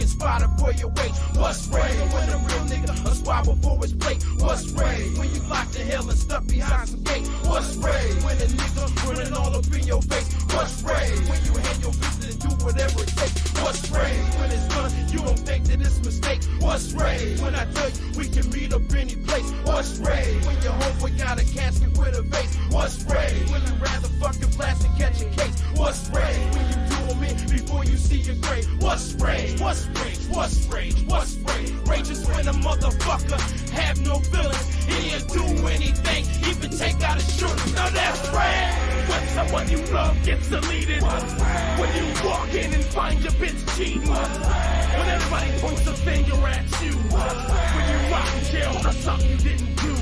getting spotted for your weight. What's rain? When a real nigga a squad before his plate. What's rain? When you locked in hell and stuck behind some gate. What's rain? When a nigga running all up in your face. What's rain? When you hand your business and do whatever it takes. What's rain? When it's done, you don't think that it's a mistake. What's rain? When I tell you we can meet up any place. What's rain? When your homeboy got a casket with a vase. What's rain? When you rather fucking blast and catch a case. What's rain? When you do them in before you see your grave. What's rage? What's rage? What's rage? What's rage? Rage is when a motherfucker have no feelings. He'll do anything, even take out his shirt. Now that's rage. When someone you love gets deleted. When you walk in and find your bitch cheating. When everybody points a finger at you. When you rock in jail for something you didn't do.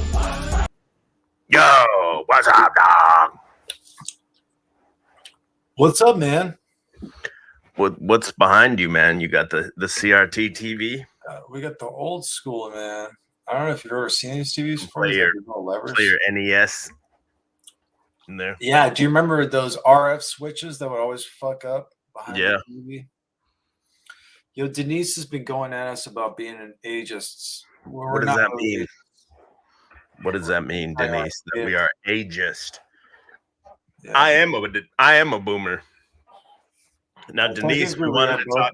Yo, what's up, dog? What's up, man? What's behind you, man? You got the CRT TV? We got the old school, man. I don't know if you've ever seen these TVs before. Play your NES in there. Yeah, do you remember those RF switches that would always fuck up behind the TV? Yo, Denise has been going at us about being an ageist. What does that mean? What does that mean, Denise? That we are ageist. Yeah. I am a boomer. Now, Denise, we wanted to talk.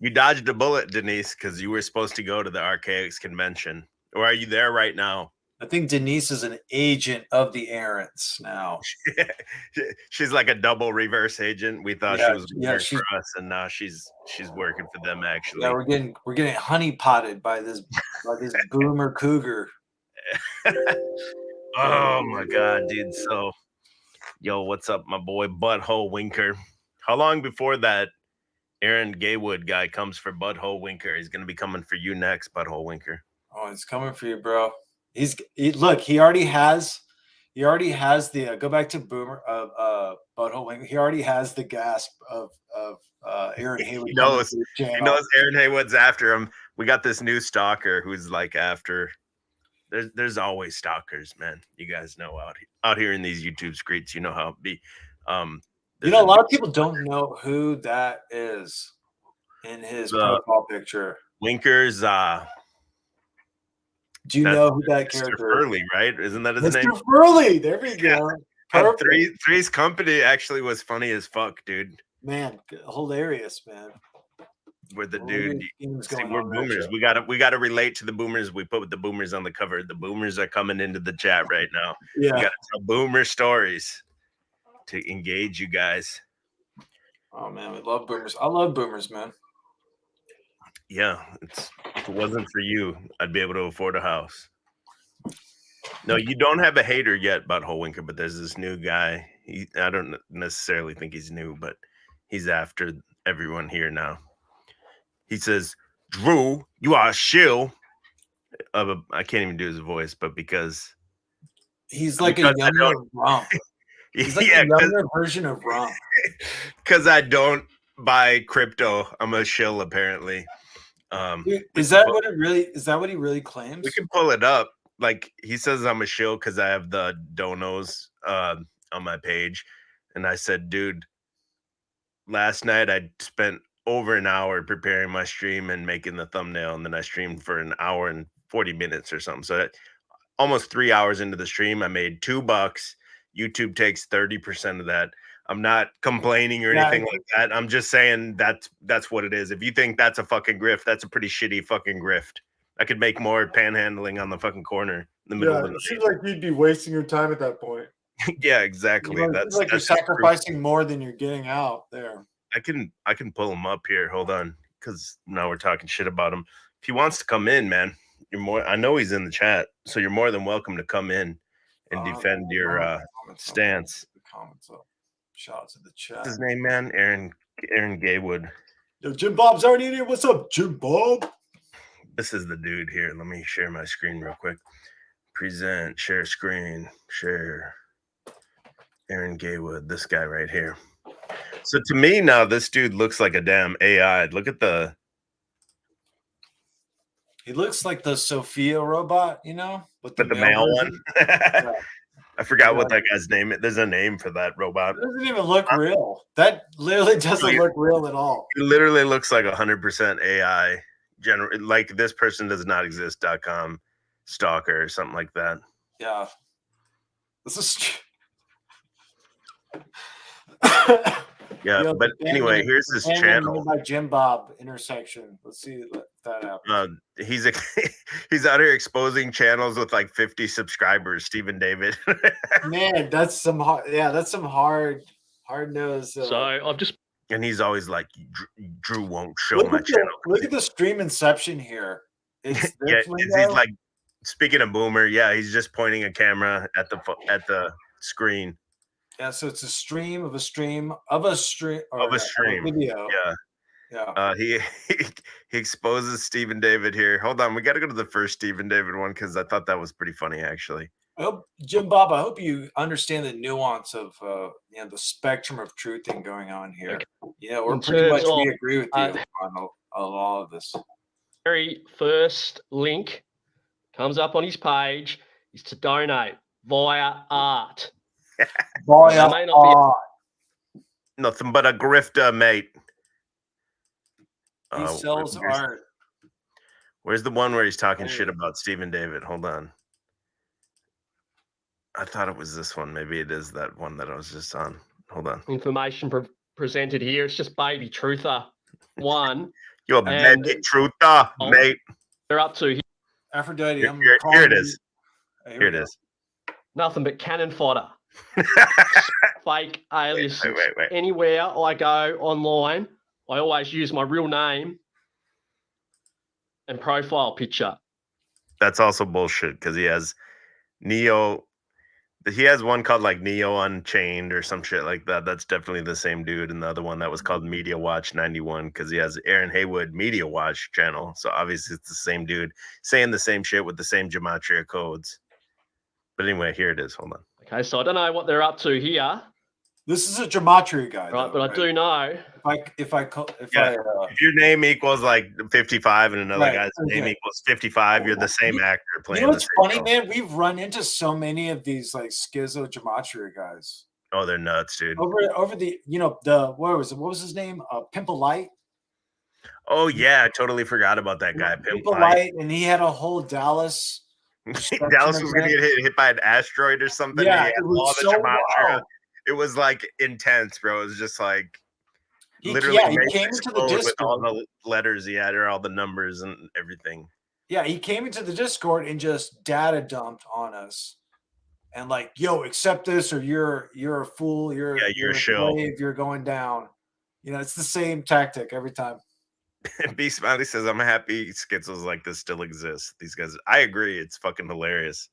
You dodged a bullet, Denise, because you were supposed to go to the Archaics convention. Or are you there right now? I think Denise is an agent of the errants now. She's like a double reverse agent. We thought she was working for us, and now she's working for them. Actually, yeah, we're getting honey potted by this boomer cougar. Oh my god, dude! So, yo, what's up, my boy Butthole Winker? How long before that Aaron Gaywood guy comes for Butthole Winker? He's gonna be coming for you next, Butthole Winker. Oh, he's coming for you, bro. Look, he already has the go back to Boomer Butthole Winker. He already has the gasp of Aaron Haywood. He knows Aaron Haywood's after him. We got this new stalker who's like after. There's always stalkers, man. You guys know out here in these YouTube streets, you know how it be. A lot of people don't know who that is in his profile picture. Winker's. Do you know who that character is? Mr. Furley, right? Isn't that his name? Mr. Furley. There we go. Yeah. Three's Company actually was funny as fuck, dude. Man, hilarious, man. We're the dude. See, we're boomers. We gotta relate to the boomers. We put the boomers on the cover. The boomers are coming into the chat right now. Yeah. We gotta tell boomer stories to engage you guys. Oh man, we love boomers. I love boomers, man. Yeah, if it wasn't for you, I'd be able to afford a house. No, you don't have a hater yet, Butthole Winker, but there's this new guy. I don't necessarily think he's new, but he's after everyone here now. He says, Drew, you are a shill. I can't even do his voice, but because he's like a younger Rump. He's like a younger version of Rump. Because I don't buy crypto. I'm a shill, apparently. Dude, is that what he really claims? We can pull it up. Like, he says I'm a shill because I have the donos on my page. And I said, dude, last night I spent over an hour preparing my stream and making the thumbnail, and then I streamed for an hour and 40 minutes or something. So almost 3 hours into the stream, I made $2. YouTube takes 30% of that. I'm not complaining or anything like that. I'm just saying that's what it is. If you think that's a fucking grift, that's a pretty shitty fucking grift. I could make more panhandling on the fucking corner in the middle of the night. It seems like you'd be wasting your time at that point. Yeah, exactly. That's like you're sacrificing more than you're getting out there. I can pull him up here. Hold on, because now we're talking shit about him. If he wants to come in, man, I know he's in the chat, so you're more than welcome to come in and defend your stance. Comments up. Shout out to the chat. What's his name, man? Aaron Gaywood. Yo, Jim Bob's already in here. What's up, Jim Bob? This is the dude here. Let me share my screen real quick. Present, share screen, share. Aaron Gaywood, this guy right here. So to me now, this dude looks like a damn AI. Look at the. He looks like the Sophia robot, with the male one. I forgot what that guy's name is. There's a name for that robot. It doesn't even look real. That literally doesn't look real at all. It literally looks like 100% AI. Like this person does not exist.com stalker or something like that. Yeah. This is Yeah, but anyway, here's his channel. By Jim Bob intersection. Let's see if that happens. He's out here exposing channels with like 50 subscribers. Stephen David. Man, that's some hard. Yeah, that's some hard nose. So I've just. And he's always like, Drew won't show my channel. Look at the stream inception here. It's he's like, speaking of Boomer, yeah, he's just pointing a camera at the screen. Yeah, so it's a stream of a stream of a stream of a stream video. Yeah. He exposes Stephen David here. Hold on, we got to go to the first Stephen David one because I thought that was pretty funny actually. I hope, Jim Bob, I hope you understand the nuance of the spectrum of truthing going on here. Okay. Yeah, we're pretty much we agree with you on all of this. Very first link comes up on his page is to donate via art. Nothing but a grifter, mate. He sells art. Where's the one where he's talking shit about Stephen David? Hold on. I thought it was this one. Maybe it is that one that I was just on. Hold on. Information presented here. It's just Baby Truther 1. You're Baby Truther, mate. They're up to here. Aphrodite. Here it is. Here it is. Nothing but cannon fodder. Fake aliases. Wait. Anywhere I go online, I always use my real name and profile picture. That's also bullshit because he has Neo. He has one called like Neo Unchained or some shit like that. That's definitely the same dude. And the other one that was called Media Watch 91 because he has Aaron Haywood Media Watch channel. So obviously it's the same dude saying the same shit with the same gematria codes. But anyway, here it is. Hold on. Okay, so I don't know what they're up to here. This is a gematria guy, right? But I do know if your name equals like 55 and another guy's name equals 55, you're the same actor playing. You know what's funny, man? We've run into so many of these like schizo gematria guys. Oh, they're nuts, dude. Over the what was his name? Pimple Light. Oh yeah, I totally forgot about that guy. Pimple Light, and he had a whole Dallas. Dallas was gonna get hit by an asteroid or something. Yeah, it was so wild. It was like intense, bro. It was just like he came into the Discord with all the letters he had or all the numbers and everything. Yeah, he came into the Discord and just data dumped on us, and like, yo, accept this or you're a fool. You're a shill. You're going down. It's the same tactic every time. B Smiley says, "I'm happy schizos like this still exist." These guys, I agree. It's fucking hilarious.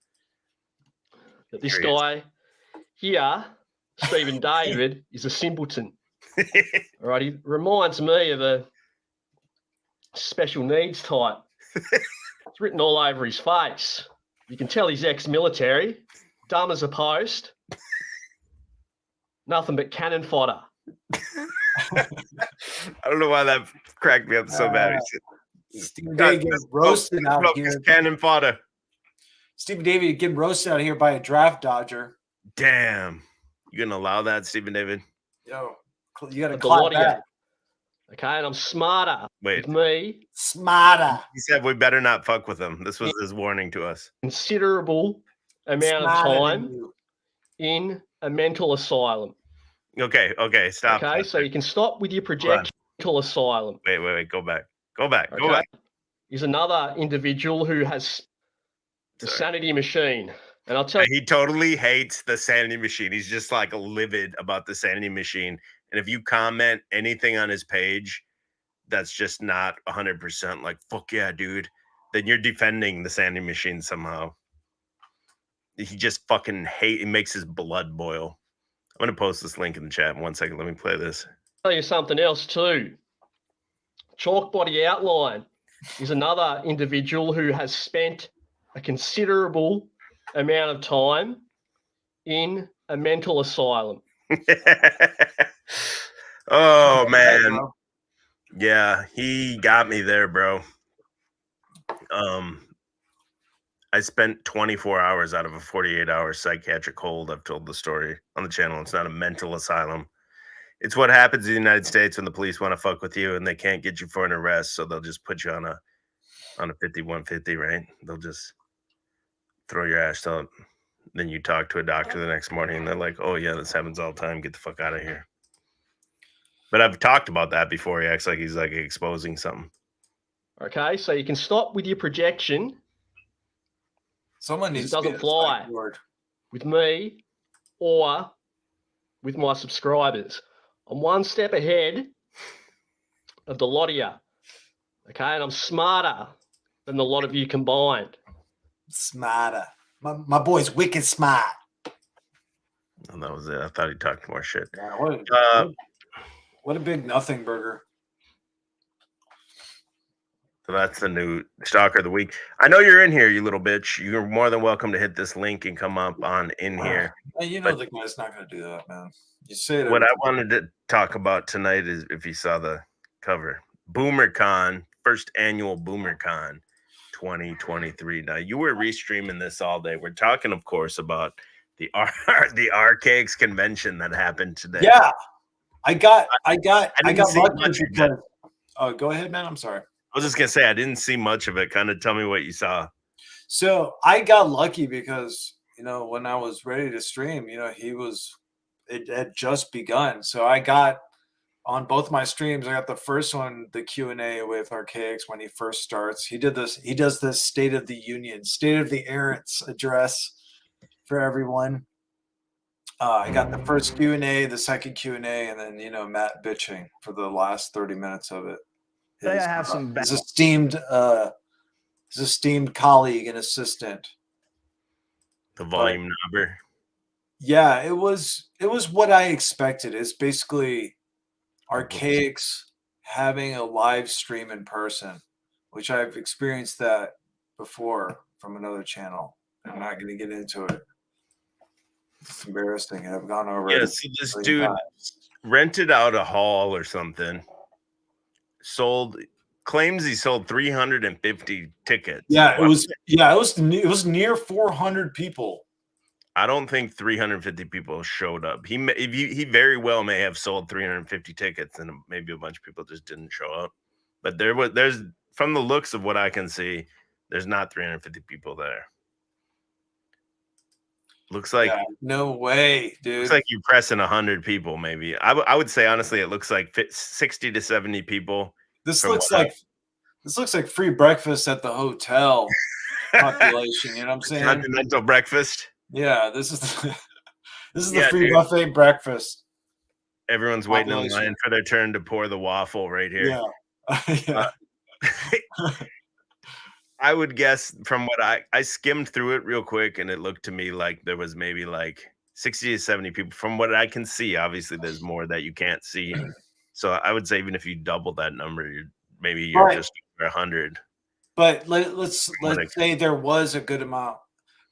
This guy here, Stephen David, is a simpleton. All right, he reminds me of a special needs type. It's written all over his face. You can tell he's ex-military, dumb as a post, nothing but cannon fodder. I don't know why that cracked me up so bad. Stephen David getting roasted out here. Cannon fodder. Stephen David getting roasted out here by a draft dodger. Damn. You gonna allow that, Stephen David? Yo, you gotta clap back. Okay, and I'm smarter. Wait. With me. Smarter. He said we better not fuck with him. This was his warning to us. Considerable amount of time in a mental asylum. Okay, stop. Okay, so you can stop with your projectional asylum. Wait, go back. Go back. He's another individual who has the sanity machine. And I'll tell you, he totally hates the sanity machine. He's just like livid about the sanity machine. And if you comment anything on his page that's just not 100% like, fuck yeah, dude, then you're defending the sanity machine somehow. He just fucking it makes his blood boil. I'm going to post this link in the chat. 1 second. Let me play this. I'll tell you something else too. Chalk Body Outline is another individual who has spent a considerable amount of time in a mental asylum. Oh, man. Yeah, he got me there, bro. I spent 24 hours out of a 48-hour psychiatric hold. I've told the story on the channel. It's not a mental asylum. It's what happens in the United States when the police want to fuck with you and they can't get you for an arrest, so they'll just put you on a 5150, right? They'll just throw your ass out. Then you talk to a doctor the next morning and they're like, oh yeah, this happens all the time. Get the fuck out of here. But I've talked about that before. He acts like he's like exposing something. Okay, so you can stop with your projection. Someone needs to doesn't fly with me or with my subscribers. I'm one step ahead of the lot of you. Okay, and I'm smarter than the lot of you combined. Smarter. My boy's wicked smart. And that was it. I thought he talked more shit. Yeah, what a big nothing burger. So that's the new stalker of the week. I know you're in here, you little bitch. You're more than welcome to hit this link and come up on in here. You know the guy's not going to do that, man. You say it. What I wanted to talk about tonight is, if you saw the cover, Boomercon, first annual Boomercon 2023. Now, you were restreaming this all day. We're talking, of course, about the Archaics convention that happened today. Yeah, I got see lucky much of because. Oh, go ahead, man. I'm sorry. I was just gonna say I didn't see much of it. Kind of tell me what you saw. So I got lucky because when I was ready to stream, it had just begun. So I got on both my streams. I got the first one, the Q&A with Archaics when he first starts. He does this State of the Union, State of the Errants address for everyone. I got the first Q&A, the second Q&A, and then Matt bitching for the last 30 minutes of it. I have some his esteemed colleague and assistant. The volume number. Yeah, it was what I expected. It's basically Archaics having a live stream in person, which I've experienced that before from another channel. I'm not going to get into it. It's embarrassing. I've gone over it. Yeah, so this dude rented out a hall or something. Claims he sold 350 tickets. Yeah, it was near 400 people. I don't think 350 people showed up. He very well may have sold 350 tickets, and maybe a bunch of people just didn't show up. But there's from the looks of what I can see, there's not 350 people there. Looks like no way, dude. Looks like you're pressing 100 people, maybe. I would say honestly, it looks like 60 to 70 people. This looks like free breakfast at the hotel population. You know what I'm saying? Continental breakfast. Yeah, this is the free buffet breakfast. Everyone's waiting in line for their turn to pour the waffle right here. Yeah. I would guess from what I skimmed through it real quick, and it looked to me like there was maybe like 60 to 70 people. From what I can see, obviously there's more that you can't see. So I would say even if you double that number, you're just over 100. But let's say there was a good amount.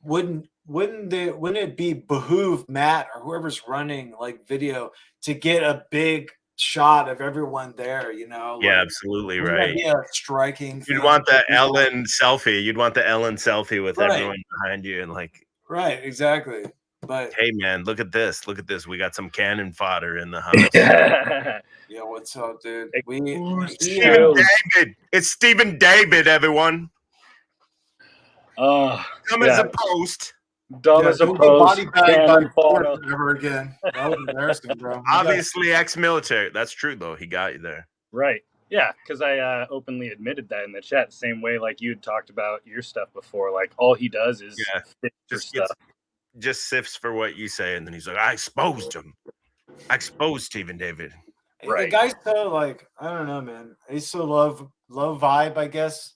Wouldn't it behoove Matt or whoever's running like video to get a big shot of everyone there? Yeah, absolutely right. Yeah, striking. You'd want the Ellen selfie. You'd want the Ellen selfie with everyone behind you and like. Right, exactly. But hey, man, look at this. Look at this. We got some cannon fodder in the house. Yeah, what's up, dude? Stephen David. It's Stephen David, everyone. Dumb as a post. Dumb as a post. Cannon fodder. Never again. That was embarrassing, bro. Obviously ex-military. That's true, though. He got you there. Right. Yeah, because I openly admitted that in the chat, the same way like you had talked about your stuff before. Like all he does is just sifts for what you say, and then he's like, I exposed him. I exposed Stephen David. Right. The guy's so like, I don't know, man. He's so low vibe, I guess,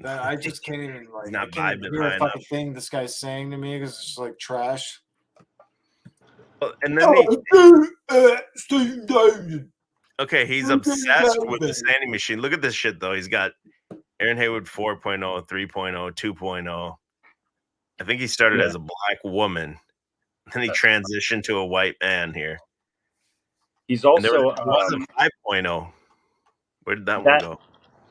that I just can't even like not hear a fucking thing this guy's saying to me because it's just like trash. Well, and then Stephen David. Okay, he's obsessed with the standing machine. Look at this shit, though. He's got Aaron Haywood 4.0, 3.0, 2.0. I think he started as a black woman. Then he transitioned to a white man here. He's also there was a 5.0. Where did that one go?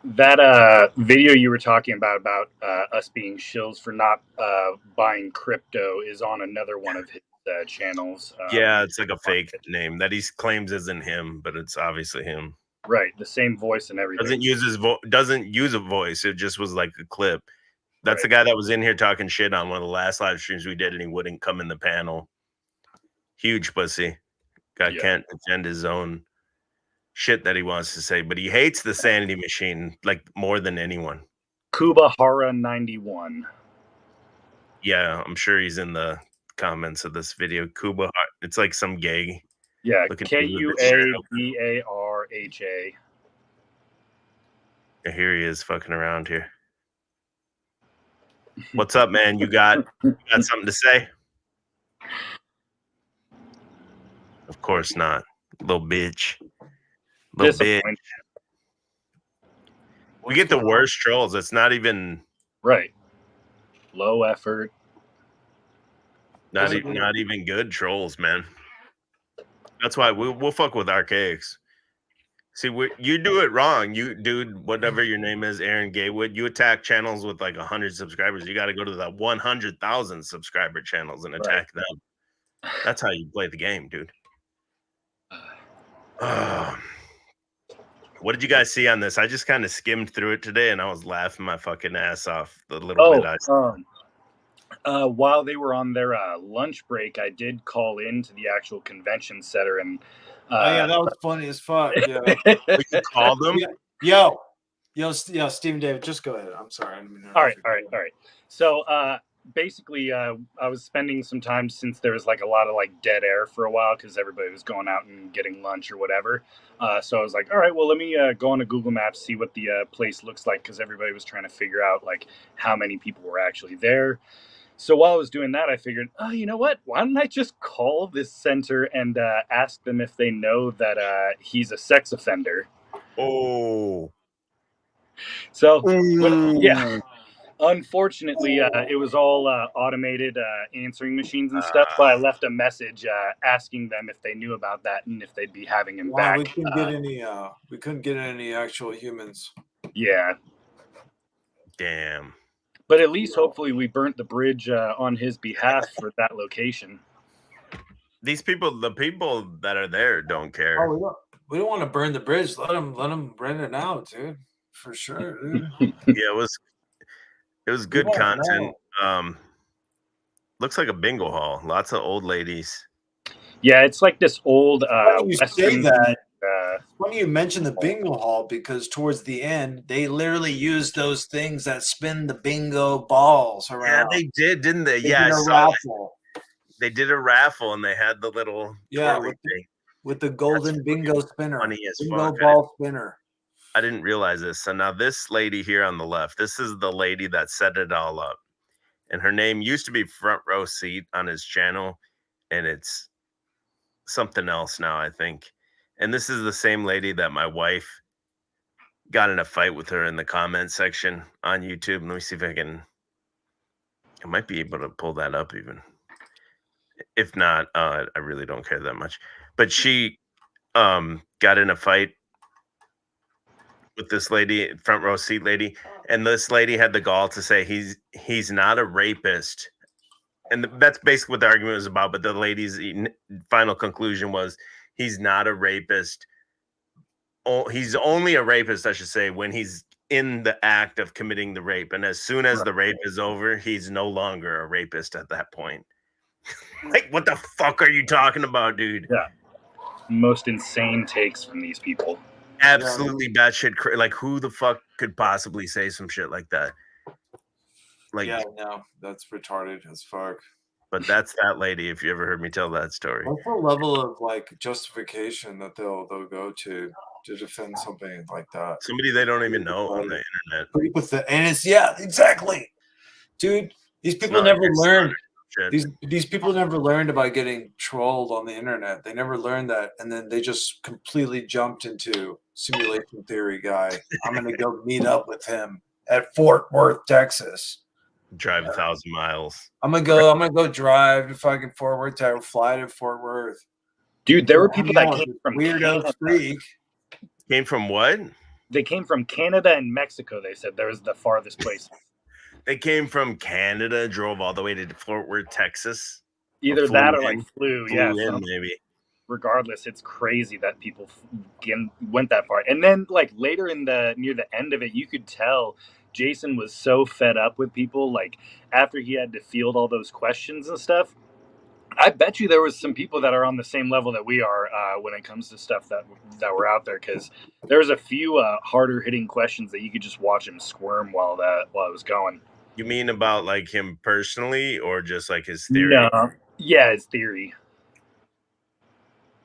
That video you were talking about us being shills for not buying crypto is on another one of his channels. Yeah, it's like a fake name that he claims isn't him, but it's obviously him. Right, the same voice and everything. Doesn't use a voice. It just was like a clip. That's the guy that was in here talking shit on one of the last live streams we did, and he wouldn't come in the panel. Huge pussy. Guy can't defend his own shit that he wants to say, but he hates the sanity machine like more than anyone. Kubahara 91. Yeah, I'm sure he's in the comments of this video. Kuba, it's like some gay. Yeah, Kuabarha. Here he is fucking around here. What's up, man? You got something to say? Of course not. Little bitch. Little bitch. We get the worst trolls. It's not even right. Low effort. Not even good trolls, man. That's why we'll fuck with Archaics. See, you do it wrong. You, dude, whatever your name is, Aaron Gaywood, you attack channels with like 100 subscribers. You got to go to the 100,000 subscriber channels and attack them. That's how you play the game, dude. What did you guys see on this? I just kind of skimmed through it today, and I was laughing my fucking ass off the little bit I saw. While they were on their lunch break, I did call into the actual convention center, and yeah, that was funny as fuck. Yeah, we could call them. Yo, Stephen David, just go ahead. I'm sorry. All right. So basically, I was spending some time, since there was like a lot of like dead air for a while because everybody was going out and getting lunch or whatever. So I was like, all right, well, let me go on to Google Maps, see what the place looks like, because everybody was trying to figure out like how many people were actually there. So while I was doing that, I figured, oh, you know what? Why don't I just call this center and ask them if they know that he's a sex offender? Oh. So, yeah. Unfortunately, it was all automated answering machines and stuff, but I left a message asking them if they knew about that and if they'd be having him back. We couldn't get any actual humans. Yeah. Damn. But at least, hopefully, we burnt the bridge on his behalf for that location. These people, the people that are there, don't care. Oh, we don't want to burn the bridge. Let them burn it now, dude. For sure, dude. Yeah, it was good content. Looks like a bingo hall. Lots of old ladies. Yeah, it's like this old. You say that. It's funny you mention the bingo hall, because towards the end they literally used those things that spin the bingo balls around. Yeah, they did, didn't they? They did a raffle. They did a raffle and they had the little with the golden bingo spinner. Funny as bingo fuck. ball spinner. I didn't realize this. So now this lady here on the left, this is the lady that set it all up. And her name used to be Front Row Seat on his channel, and it's something else now, I think. And this is the same lady that my wife got in a fight with her in the comment section on YouTube. Let me see if I might be able to pull that up even. If not, I really don't care that much. But she got in a fight with this lady, Front Row Seat lady, and this lady had the gall to say he's not a rapist. And that's basically what the argument was about. But the lady's final conclusion was he's not a rapist. He's only a rapist, I should say, when he's in the act of committing the rape. And as soon as the rape is over, he's no longer a rapist at that point. Like, what the fuck are you talking about, dude? Yeah. Most insane takes from these people. Absolutely batshit crazy. Like, who the fuck could possibly say some shit like that? Like, yeah, no, that's retarded as fuck. But that's that lady. If you ever heard me tell that story, what's the level of like justification that they'll go to defend something like that? Somebody they don't even know on the internet. And it's exactly, dude. These people never learned. These people never learned about getting trolled on the internet. They never learned that, and then they just completely jumped into simulation theory guy. I'm gonna go meet up with him at Fort Worth, Texas. Drive 1,000 miles. I'm gonna go drive to fucking Fort Worth, to fly to Fort Worth. Dude, there were people that came from Weirdo Freak. Came from what? They came from Canada and Mexico. They said there was the farthest place. They came from Canada, drove all the way to Fort Worth, Texas. Either that or like flew in, maybe. Regardless, it's crazy that people went that far. And then, like later near the end of it, you could tell Jason was so fed up with people. Like after he had to field all those questions and stuff, I bet you there was some people that are on the same level that we are when it comes to stuff that were out there, because there was a few harder hitting questions that you could just watch him squirm while it was going. You mean about like him personally, or just like his theory? No. Yeah, his theory.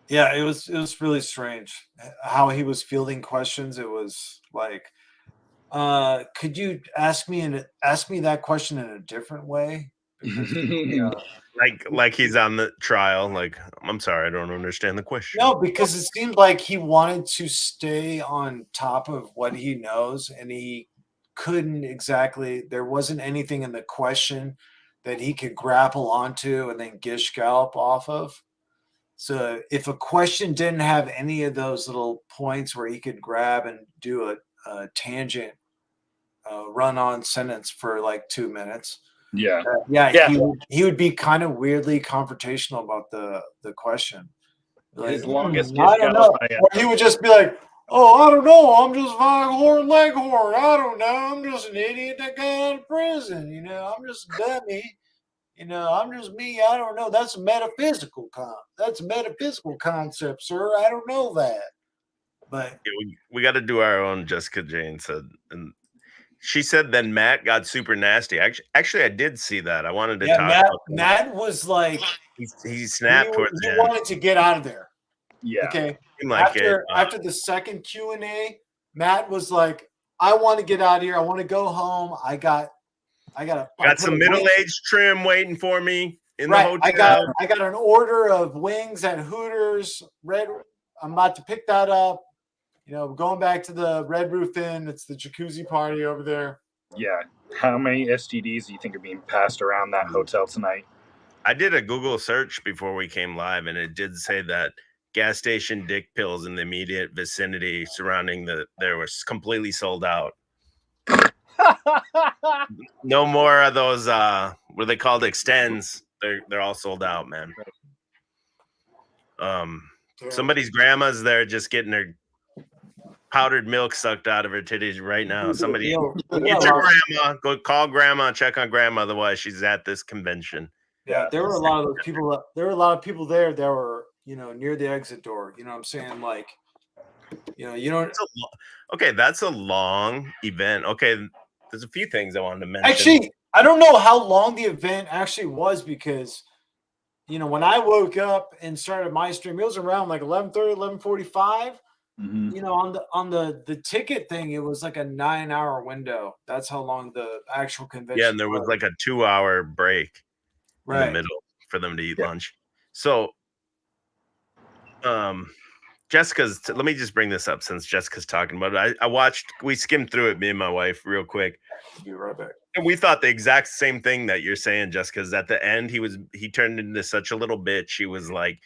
Yeah, it was really strange how he was fielding questions. It was like, could you ask me that question in a different way? Because, like he's on the trial. Like, I'm sorry, I don't understand the question. No, because it seemed like he wanted to stay on top of what he knows, and he couldn't exactly. There wasn't anything in the question that he could grapple onto and then gish gallop off of. So if a question didn't have any of those little points where he could grab and do a tangent run-on sentence for like 2 minutes, he would be kind of weirdly confrontational about the question. Like, his longest I don't know. Or he would just be like, "Oh, I don't know. I'm just Foghorn Leghorn. I don't know. I'm just an idiot that got out of prison. I'm just a dummy. I'm just me. I don't know. That's a metaphysical concept, sir. I don't know that." But we got to do our own. Jessica Jane said, and she said then Matt got super nasty. Actually, I did see that. I wanted to talk about Matt was like he snapped towards the end. He wanted to get out of there. Yeah. Okay. Like after the second Q&A, Matt was like, "I want to get out of here. I want to go home. I got some middle-aged trim waiting for me in the hotel. I got an order of wings at Hooters. I'm about to pick that up. Going back to the Red Roof Inn. It's the jacuzzi party over there." Yeah. How many STDs do you think are being passed around that hotel tonight? I did a Google search before we came live, and it did say that gas station dick pills in the immediate vicinity surrounding there was completely sold out. No more of those what are they called, extends. They're all sold out, man. Somebody's grandma's there just getting her powdered milk sucked out of her titties right now. Somebody get your grandma, go call grandma, check on grandma, otherwise she's at this convention. Yeah, there were a lot of those people. There were a lot of people there that were, near the exit door. You know what I'm saying? Like, you don't. Okay, that's a long event. Okay, there's a few things I wanted to mention. Actually, I don't know how long the event actually was, because, when I woke up and started my stream, it was around like 11:30, 11:45. Mm-hmm. On the ticket thing, it was like a 9-hour window. That's how long the actual convention. Yeah, and there was like a 2-hour break in the middle for them to eat lunch. So, Jessica's. Let me just bring this up since Jessica's talking about it. We skimmed through it, me and my wife, real quick. Be right back. And we thought the exact same thing that you're saying, Jessica. Is at the end, he turned into such a little bitch. He was like,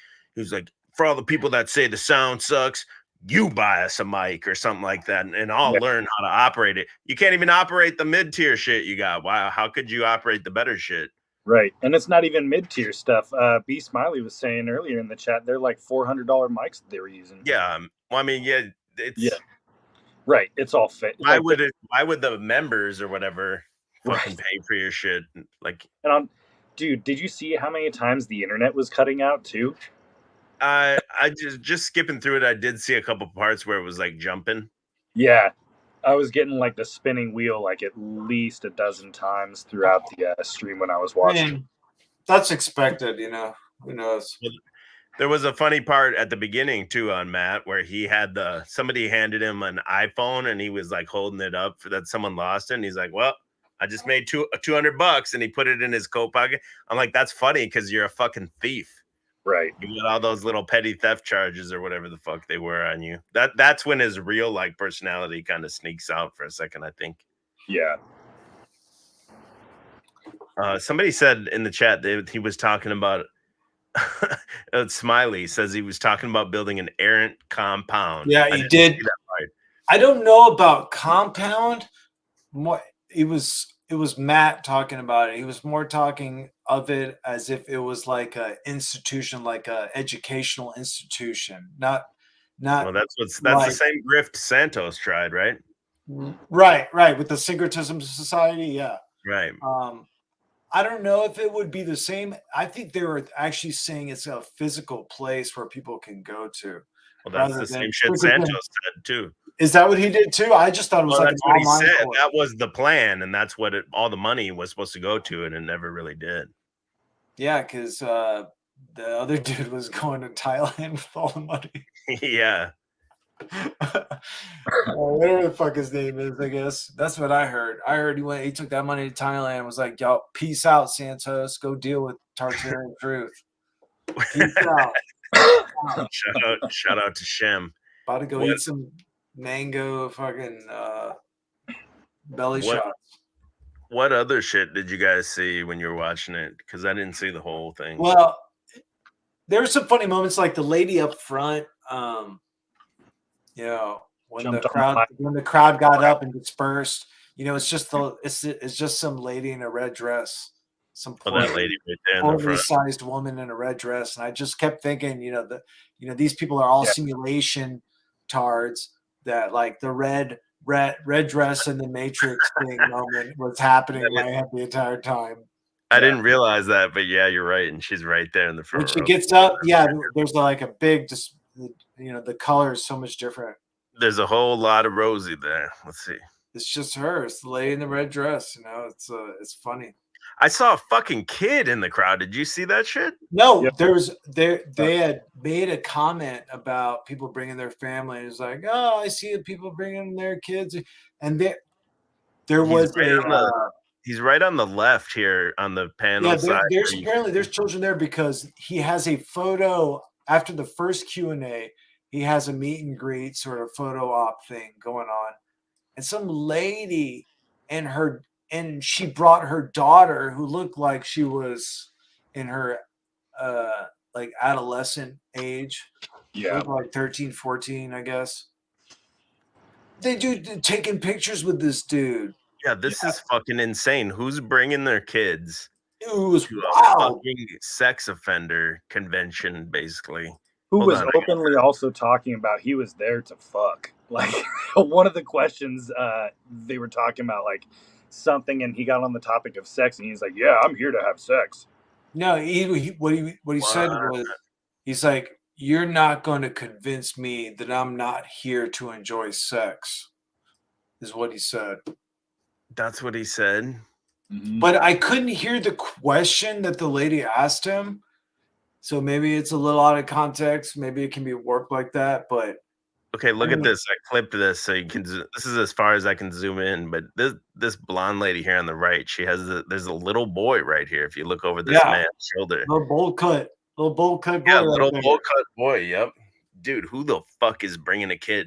for all the people that say the sound sucks, you buy us a mic or something like that, and I'll learn how to operate it. You can't even operate the mid-tier shit you got. Wow, how could you operate the better shit? Right, and it's not even mid-tier stuff. B Smiley was saying earlier in the chat, they're like $400 mics that they were using. Yeah, well, I mean, it's right. It's all fit. Why would the members or whatever fucking pay for your shit? Like, and dude, did you see how many times the internet was cutting out too? I just skipping through it. I did see a couple parts where it was like jumping. Yeah, I was getting like the spinning wheel like at least a dozen times throughout the stream when I was watching. Man, that's expected, Who knows? There was a funny part at the beginning too on Matt where he had somebody handed him an iPhone and he was like holding it up for that someone lost it, and he's like, "Well, I just made $200," and he put it in his coat pocket. I'm like, that's funny because you're a fucking thief. Right. You got all those little petty theft charges or whatever the fuck they were on you. That's when his real personality kind of sneaks out for a second, I think. Yeah. Somebody said in the chat that he was talking about Smiley says he was talking about building an errant compound. Yeah, he did. I don't know about compound. More, it was Matt talking about it. He was more talking of it as if it was like a institution, like a educational institution, not Well, that's the like same grift Santos tried, right? right with the Syncretism Society. Yeah. Right. I don't know if it would be the same. I think they were actually saying it's a physical place where people can go to. Well, that's the same shit Santos said too. Is that what he did too? I just thought it was like that's an what he online said. course. That was the plan, and that's what all the money was supposed to go to, and it never really did. Yeah, because the other dude was going to Thailand with all the money. Yeah. Whatever the fuck his name is, I guess. That's what I heard. I heard he took that money to Thailand, was like, yo, peace out, Santos. Go deal with Tartarian Truth. Peace out. Shout out to Shem. About to go eat some mango fucking belly shots. What other shit did you guys see when you were watching it? Because I didn't see the whole thing. Well, there were some funny moments, like the lady up front. You know, when the crowd got up and dispersed. You know, it's just some lady in a red dress. Some poor, that lady right there in the front. sized woman in a red dress, and I just kept thinking, these people are all simulation tards. That like the red dress in the Matrix thing moment was happening in my head the entire time. I didn't realize that, but yeah, you're right, and she's right there in the front. When she gets up, there's like a big, just the color is so much different. There's a whole lot of Rosie there. Let's see. It's just her. It's the lady in the red dress. It's funny. I saw a fucking kid in the crowd. Did you see that shit? No, they had made a comment about people bringing their family. It's like, oh, I see people bringing their kids, and there was he's right on the left here on the panel side. There's children there because he has a photo after the first Q&A. He has a meet and greet sort of photo op thing going on, and some lady and she brought her daughter who looked like she was in her like adolescent age. Yeah. Like 13, 14, I guess. They taking pictures with this dude. Yeah, this is fucking insane. Who's bringing their kids? It was to wild. a fucking sex offender convention, basically. Who was openly also talking about he was there to fuck. Like one of the questions they were talking about like something, and he got on the topic of sex, and he's like, "Yeah, I'm here to have sex." No, what he said was, he's like, "You're not going to convince me that I'm not here to enjoy sex," is what he said. That's what he said. Mm-hmm. But I couldn't hear the question that the lady asked him. So maybe it's a little out of context. Maybe it can be worked like that. But okay, look at this. I clipped this so you can. This is as far as I can zoom in. But this blonde lady here on the right, there's a little boy right here. If you look over this man's shoulder, little bowl cut boy. Yeah, little bowl cut boy. Yep, dude. Who the fuck is bringing a kid?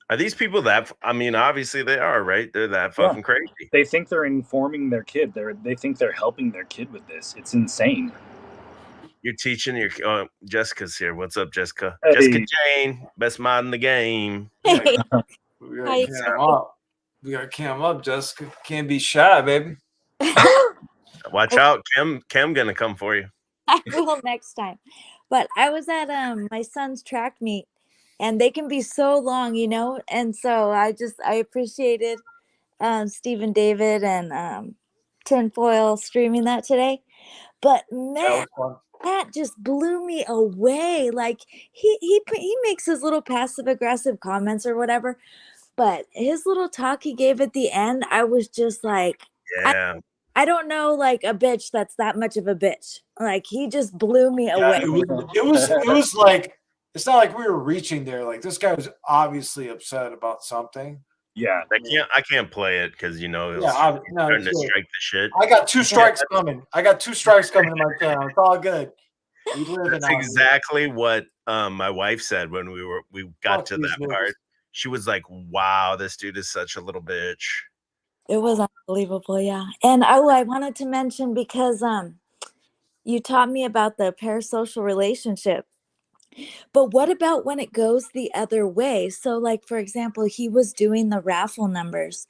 Are these people that? I mean, obviously they are, right? They're that fucking crazy. They think they're informing their kid. They think they're helping their kid with this. It's insane. You're teaching your Jessica's here. What's up, Jessica? Hey. Jessica Jane, best mod in the game. We gotta cam up, Jessica. Can't be shy, baby. Watch out, Kim gonna come for you. I will next time. But I was at my son's track meet, and they can be so long, and so I appreciated Stephen David and Tinfoil streaming that today. But man, that just blew me away. Like he makes his little passive aggressive comments or whatever, but his little talk he gave at the end, I was just like, yeah. I don't know, like a bitch that's that much of a bitch. Like he just blew me away. It was like, it's not like we were reaching there. Like this guy was obviously upset about something. Yeah, I can't play it because starting to strike the shit. I got 2 strikes coming. I got 2 strikes coming to my channel. It's all good. That's exactly what my wife said when we got to that part. She was like, "Wow, this dude is such a little bitch." It was unbelievable, yeah. And I wanted to mention because you taught me about the parasocial relationship. But what about when it goes the other way? So, like, for example, he was doing the raffle numbers,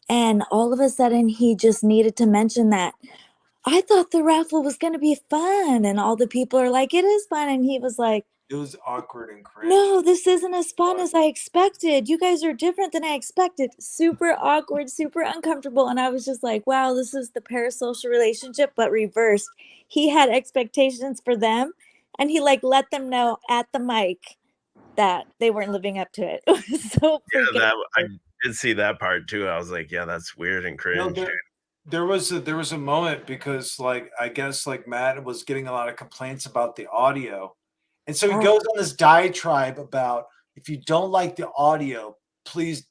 and all of a sudden he just needed to mention that I thought the raffle was going to be fun. And all the people are like, it is fun. And he was like, It was awkward and cringe. no, this isn't as fun as I expected. You guys are different than I expected. Super awkward, super uncomfortable. And I was just like, wow, this is the parasocial relationship, but reversed. He had expectations for them, and he like let them know at the mic that they weren't living up to it. It was so Yeah, freaking that I awkward. did see that part too. I was like, yeah, that's weird and No, cringe. there was a moment because like I guess like Matt was getting a lot of complaints about the audio. And so he Oh. goes on this diatribe about if you don't like the audio, please,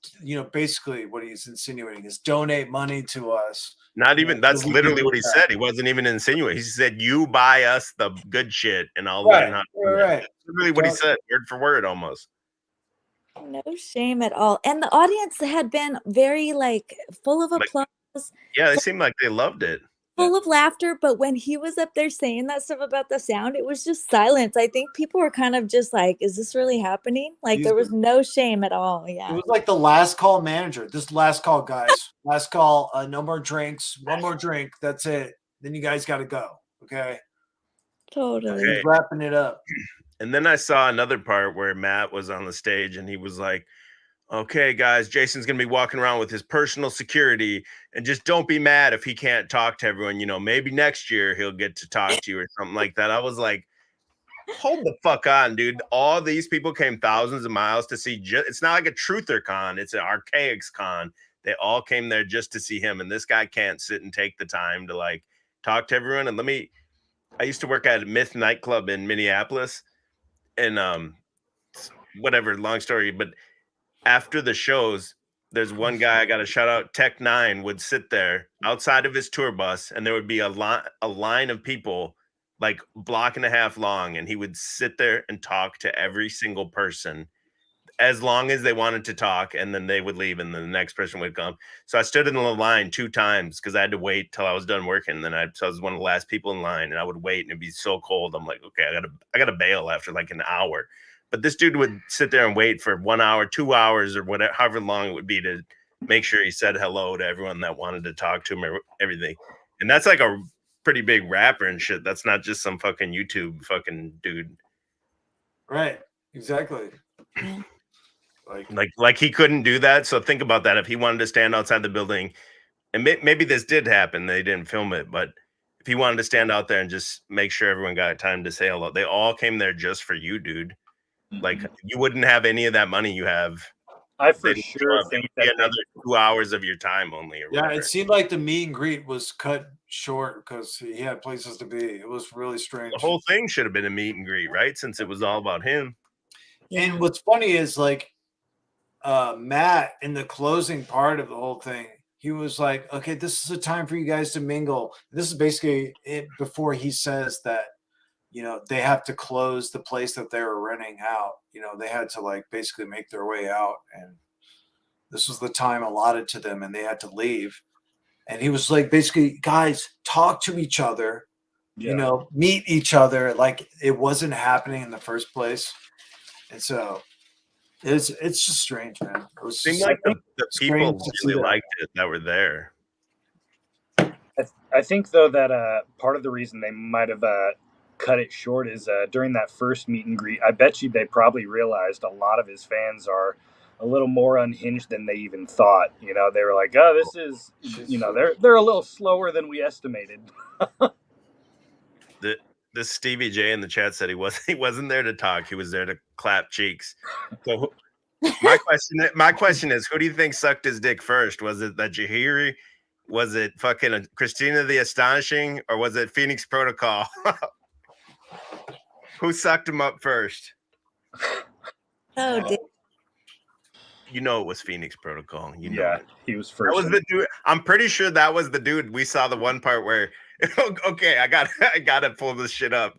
basically what he's insinuating is donate money to us. Not even that's so we literally can what he do that. said. He wasn't even insinuating. He said, "You buy us the good shit, and I'll Right, learn how to do it." right. That's literally what he said, word for word, almost. No shame at all. And the audience had been very like full of Like, applause, yeah, they seemed like they loved it. full of laughter. But when he was up there saying that stuff about the sound, it was just silence. I think people were kind of just like, is this really happening? Like there was no shame at all. It Yeah. was like the last call manager. This last call, guys. Last call. No more drinks. One more drink. That's it. Then you guys got to go. Okay. Totally. Okay. He's wrapping it up. And then I saw another part where Matt was on the stage and he was like, okay, guys, Jason's going to be walking around with his personal security, and just don't be mad if he can't talk to everyone. Maybe next year he'll get to talk to you or something like that. I was like, hold the fuck on, dude. All these people came thousands of miles to see. It's not like a truther con. It's an archaics con. They all came there just to see him. And this guy can't sit and take the time to like talk to everyone. And I used to work at a Myth nightclub in Minneapolis, and whatever, long story, but after the shows, there's one guy I got to shout out. Tech 9 would sit there outside of his tour bus, and there would be a line of people like block and a half long, and he would sit there and talk to every single person as long as they wanted to talk, and then they would leave, and then the next person would come. So I stood in the line 2 times because I had to wait till I was done working. And then so I was one of the last people in line, and I would wait, and it'd be so cold. I'm like, okay, I gotta bail after like an hour. But this dude would sit there and wait for 1 hour, 2 hours, or whatever, however long it would be, to make sure he said hello to everyone that wanted to talk to him or everything. And that's like a pretty big rapper and shit. That's not just some fucking YouTube fucking dude. Right. Exactly. Like he couldn't do that. So think about that. If he wanted to stand outside the building, and maybe this did happen, they didn't film it, but if he wanted to stand out there and just make sure everyone got time to say hello, they all came there just for you, dude. Like you wouldn't have any of that money you have. I for sure think that another 2 hours of your time only. Or whatever. It seemed like the meet and greet was cut short because he had places to be. It was really strange. The whole thing should have been a meet and greet, right? Since it was all about him. And what's funny is like Matt in the closing part of the whole thing, he was like, okay, this is a time for you guys to mingle. This is basically it before he says that, they have to close the place that they were renting out. They had to like basically make their way out, and this was the time allotted to them, and they had to leave. And he was like, basically, guys, talk to each other, meet each other. Like it wasn't happening in the first place. And so it's just strange, man. It seemed like the people really liked it that were there. I think though that part of the reason they might have cut it short is during that first meet and greet, I bet you they probably realized a lot of his fans are a little more unhinged than they even thought. They were like, oh, this is, they're a little slower than we estimated. This Stevie J in the chat said he wasn't there to talk. He was there to clap cheeks. So my question is, who do you think sucked his dick first? Was it that Jahiri? Was it fucking Christina the Astonishing? Or was it Phoenix Protocol? Who sucked him up first? Oh, dude. It was Phoenix Protocol. He was first. That was the dude. I'm pretty sure that was the dude. We saw the one part where, okay, I gotta pull this shit up.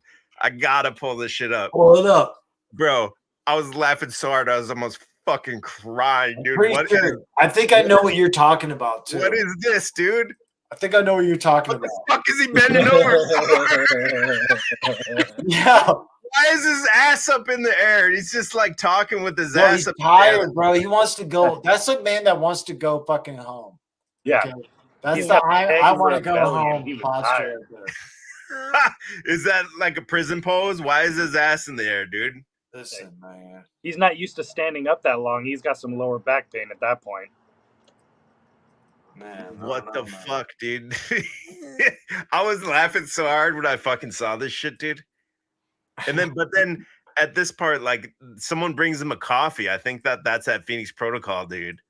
Pull it up, bro. I was laughing so hard I was almost fucking crying, dude. I think I know what you're talking about too. What is this, dude? I think I know what you're talking about. What the fuck is he bending over? Yeah. Why is his ass up in the air? He's just like talking with his No, ass he's up in the air. tired, bro. He wants to go. That's a man that wants to go fucking home. Yeah. Okay? That's He's the got I want to angry go rebellion. home He was posture tired. right there. Is that like a prison pose? Why is his ass in the air, dude? Listen, man. He's not used to standing up that long. He's got some lower back pain at that point. Man, What the fuck, dude? I was laughing so hard when I fucking saw this shit, dude. And then, but then at this part, like someone brings him a coffee. I think that's at Phoenix Protocol, dude.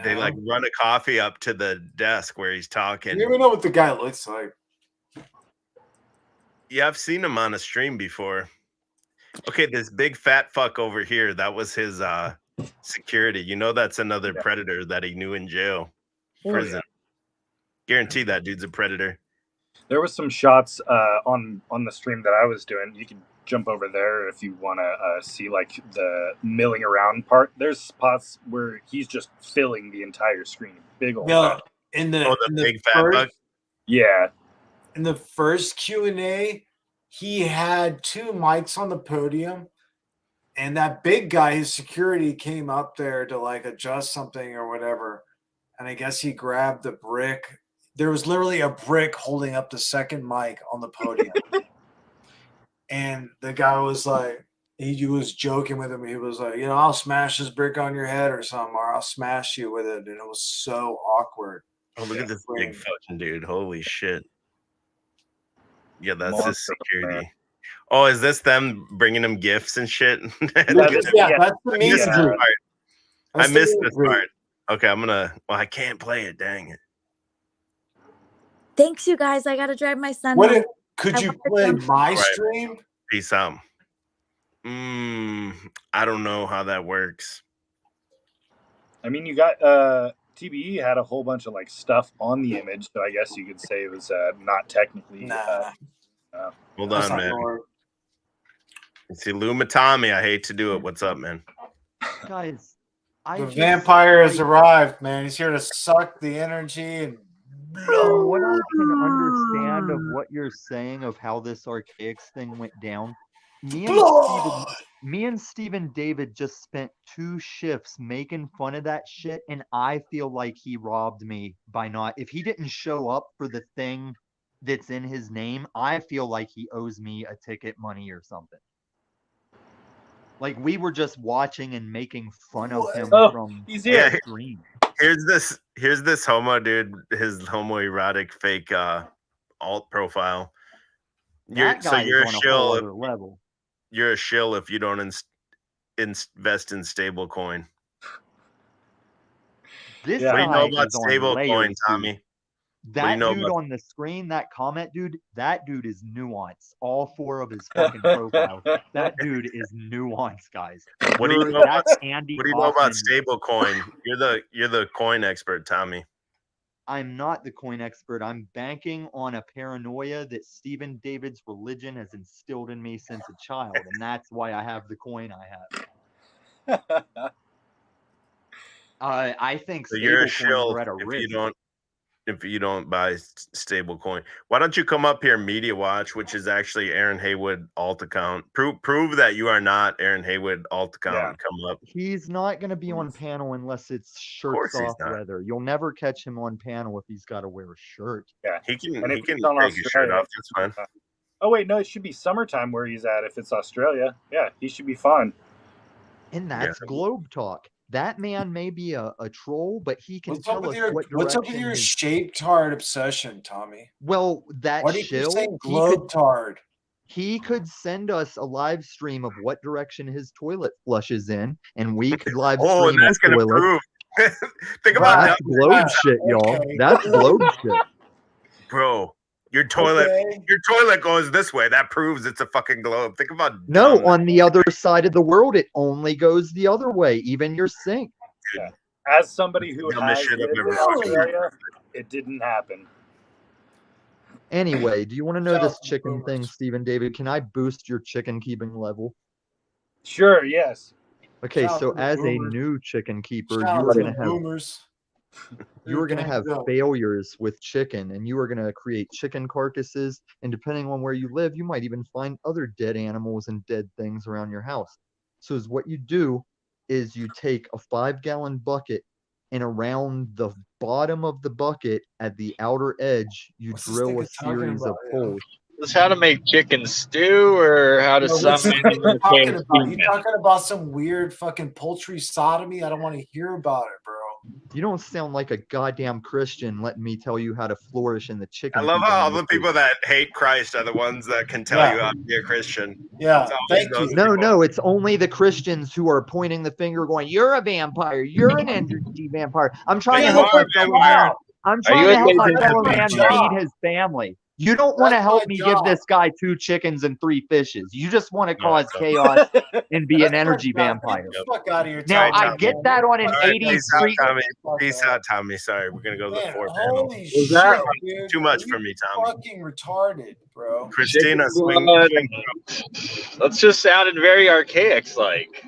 They like run a coffee up to the desk where he's talking. You even know what the guy looks like. Yeah, I've seen him on a stream before. Okay, this big fat fuck over here, that was his security. You know that's another predator that he knew in jail. Prison. Guarantee that dude's a predator. There was some shots on the stream that I was doing. You can jump over there if you want to see like the milling around part. There's spots where he's just filling the entire screen. Big old. Yeah, in the big fat fuck. Yeah. In the first Q&A, he had 2 mics on the podium, and that big guy, his security, came up there to like adjust something or whatever. And I guess he grabbed the brick. There was literally a brick holding up the second mic on the podium. And the guy was like, he was joking with him. He was like, I'll smash this brick on your head or something, or I'll smash you with it. And it was so awkward. Oh, look at this big fucking dude. Holy shit. Yeah, that's his security. Oh, is this them bringing him gifts and shit? That's the meet and greet. I missed this part. Okay, I can't play it. Dang it. Thanks, you guys. I got to drive my son. Could you play my stream? Peace out. I don't know how that works. I mean, you got TBE had a whole bunch of like stuff on the image, so I guess you could say it was not technically. Hold on, man. See, Lou Matami, I hate to do it. What's up, man? Guys, the vampire has arrived, man. He's here to suck the energy and what I can understand of what you're saying of how this archaics thing went down. Me and Steven David just spent 2 shifts making fun of that shit, and I feel like he robbed me by not. If he didn't show up for the thing that's in his name, I feel like he owes me a ticket money or something. Like we were just watching and making fun of him from the stream. Here's this homo dude, his homoerotic fake alt profile. You're a shill. Level. You're a shill if you don't invest in stable coin. What do you know about stable coin, Tommy? That dude on the screen, that comment dude, that dude is nuanced. All 4 of his fucking profiles. That dude is nuanced, guys. What do you know about stable coin? You're the coin expert, Tommy. I'm not the coin expert. I'm banking on a paranoia that Steven David's religion has instilled in me since a child, and that's why I have the coin I have. I think so you're a stable shill coins are at a risk. If you don't buy stable coin. Why don't you come up here, Media Watch, which is actually Aaron Haywood alt account. Prove that you are not Aaron Haywood alt account. Yeah. Come up. He's not going to be on panel unless it's shirts off weather. You'll never catch him on panel if he's got to wear a shirt. Yeah, he can take his shirt off. That's fine. Oh wait, no, it should be summertime where he's at. If it's Australia, yeah, he should be fine. And that's Globe Talk. That man may be a troll, but he can tell us what direction. What's up with your shaped-tard obsession, Tommy? Well, that what shill, you saying, globe-tard? He could send us a live stream of what direction his toilet flushes in, and we could live stream. Oh, and that's gonna prove. Think about that. Globe shit, y'all. That's globe shit, bro. Your toilet goes this way. That proves it's a fucking globe. Think about on the other side of the world, it only goes the other way. Even your sink. Yeah. As somebody who has lived in Australia, it didn't happen. Anyway, do you want to know this chicken thing, Steven David? Can I boost your chicken keeping level? Sure. Yes. Okay, so as a new chicken keeper, you're gonna have. You are going to have Yeah. failures with chicken, and you are going to create chicken carcasses. And depending on where you live, you might even find other dead animals and dead things around your house. So is what you do is you take a 5-gallon bucket, and around the bottom of the bucket at the outer edge, you What's this drill a nigga talking series of about, yeah? holes. This how to make chicken stew, or how to No, what's summon this nigga talking animal about? You human? talking about some weird fucking poultry sodomy? I don't want to hear about it, bro. You don't sound like a goddamn Christian letting me tell you how to flourish in the chicken. I love how all the industry. people that hate Christ are the ones that can tell Yeah. you how to be a Christian. Yeah, It's always thank those you. No, people. no, it's only the Christians who are pointing the finger going, you're a vampire, you're an energy vampire. I'm trying But to you help are my a fellow vampire. man. I'm Are trying you to a help my vampire? fellow man That's my feed job. his family. You don't want to That's help my me job. give this guy 2 chickens and 3 fishes. You just want to No, I cause don't. chaos and be That's an energy my job. vampire. Get the fuck out of here, Now, Alright, I Tommy. get that on an All right, 80s peace out, street. Tommy. Fuck Peace out. out, Tommy. Sorry, we're gonna go to the Man, 4th panel. holy Was shit, that dude. Too much Are for you me, Tommy. fucking retarded, bro. Christina, Chicken swing. blood. That's just sounded very archaic like.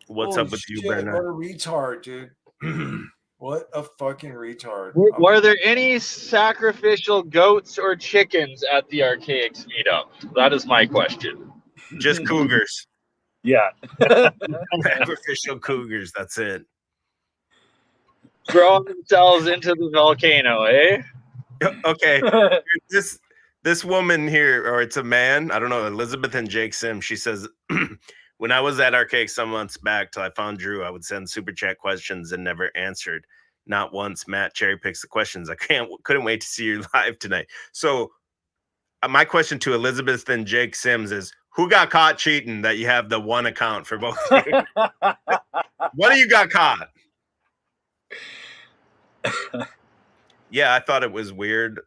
What's Holy up with you, shit, Bernard? what a retard, dude. What a fucking retard. Were there any sacrificial goats or chickens at the Archaics meetup? That is my question. Just cougars. Yeah. Sacrificial cougars. That's it. Throwing themselves into the volcano, eh? Okay. This woman here, or it's a man, I don't know, Elizabeth and Jake Sim, she says, when I was at Archaic some months back till I found Drew, I would send super chat questions and never answered. Not once. Matt cherry picks the questions. I couldn't wait to see you live tonight. So my question to Elizabeth and Jake Sims is, who got caught cheating that you have the one account for both of you? What do you got caught? Yeah, I thought it was weird.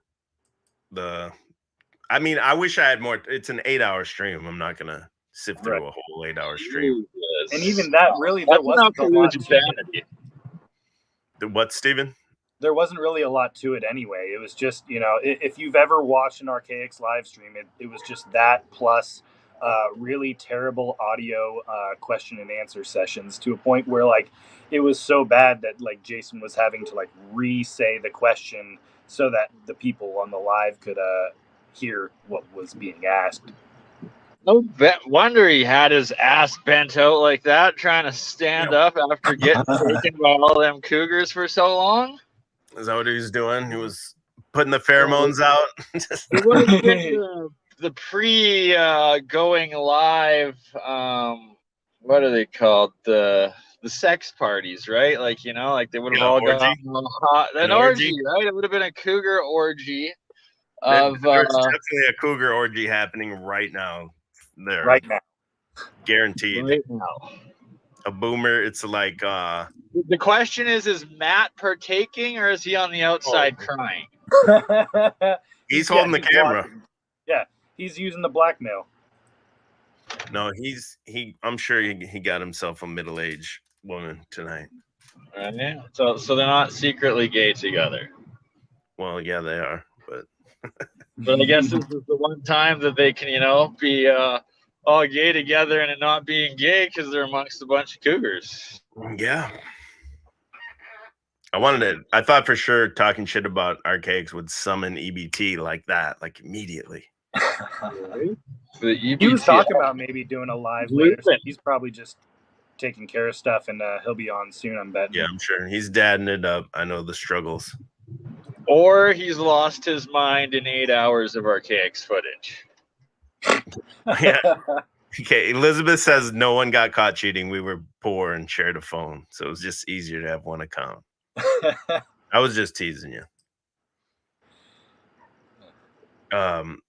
I mean, I wish I had more. It's an 8-hour stream. I'm not gonna sift through a whole 8-hour stream. And even that, really, there That's wasn't enough a to lot lose to it. insanity. What, Steven? There wasn't really a lot to it anyway. It was just, if you've ever watched an Archaics live stream, it was just that plus really terrible audio question and answer sessions to a point where, like, it was so bad that, like, Jason was having to, like, re-say the question so that the people on the live could hear what was being asked. No wonder he had his ass bent out like that, trying to stand up after getting taken by all them cougars for so long. Is that what he was doing? He was putting the pheromones out. It would have been the pre-going live. What are they called? The sex parties, right? Like, like they would have all orgy? gone hot. An orgy, right? It would have been a cougar orgy. There's definitely a cougar orgy happening right now. There, right now, guaranteed. Right now. A boomer. It's like the question is Matt partaking or is he on the outside crying? He's holding the camera. Watching. Yeah, he's using the blackmail. No, I'm sure he got himself a middle-aged woman tonight. Right. So they're not secretly gay together. Well, yeah, they are, but I guess this is the one time that they can, be all gay together and it not being gay because they're amongst a bunch of cougars. Yeah. I thought for sure talking shit about Archaics would summon EBT like that, like immediately. He was talking about maybe doing a live later. So he's probably just taking care of stuff, and he'll be on soon, I'm betting. Yeah, I'm sure. He's dadding it up. I know the struggles. Or he's lost his mind in 8 hours of Archaics footage. Yeah. Okay, Elizabeth says no one got caught cheating. We were poor and shared a phone, so it was just easier to have one account. I was just teasing you.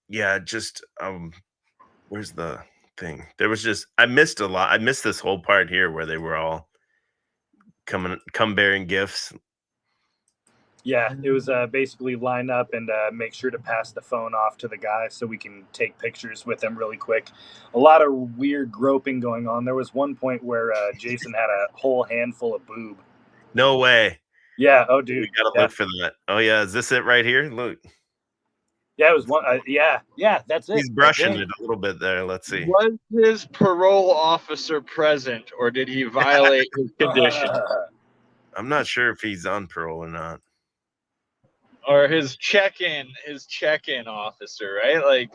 Yeah, just where's the thing? There was just I missed a lot. I missed this whole part here where they were all come bearing gifts. Yeah, it was basically line up and make sure to pass the phone off to the guy so we can take pictures with him really quick. A lot of weird groping going on. There was one point where Jason had a whole handful of boob. No way. Yeah. Oh, dude. We gotta look for that. Oh yeah, is this it right here? Look. Yeah, it was one. Yeah, that's it. He's brushing it a little bit there. Let's see. Was his parole officer present, or did he violate his condition? I'm not sure if he's on parole or not. Or his check-in officer, right? Like,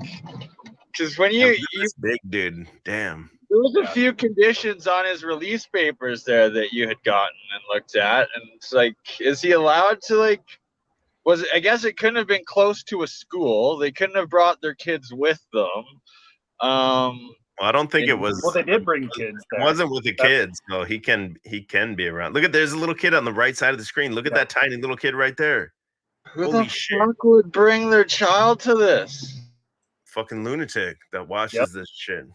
because when you This big dude, damn. there was a few conditions on his release papers there that you had gotten and looked at, and it's like, is he allowed to like? I guess it couldn't have been close to a school. They couldn't have brought their kids with them. Well, I don't think it was. Well, they did bring kids there. It wasn't with the kids, so he can be around. Look at, there's a little kid on the right side of the screen. Look at that tiny little kid right there. Who Holy the shit. fuck would bring their child to this? Fucking lunatic that watches this shit.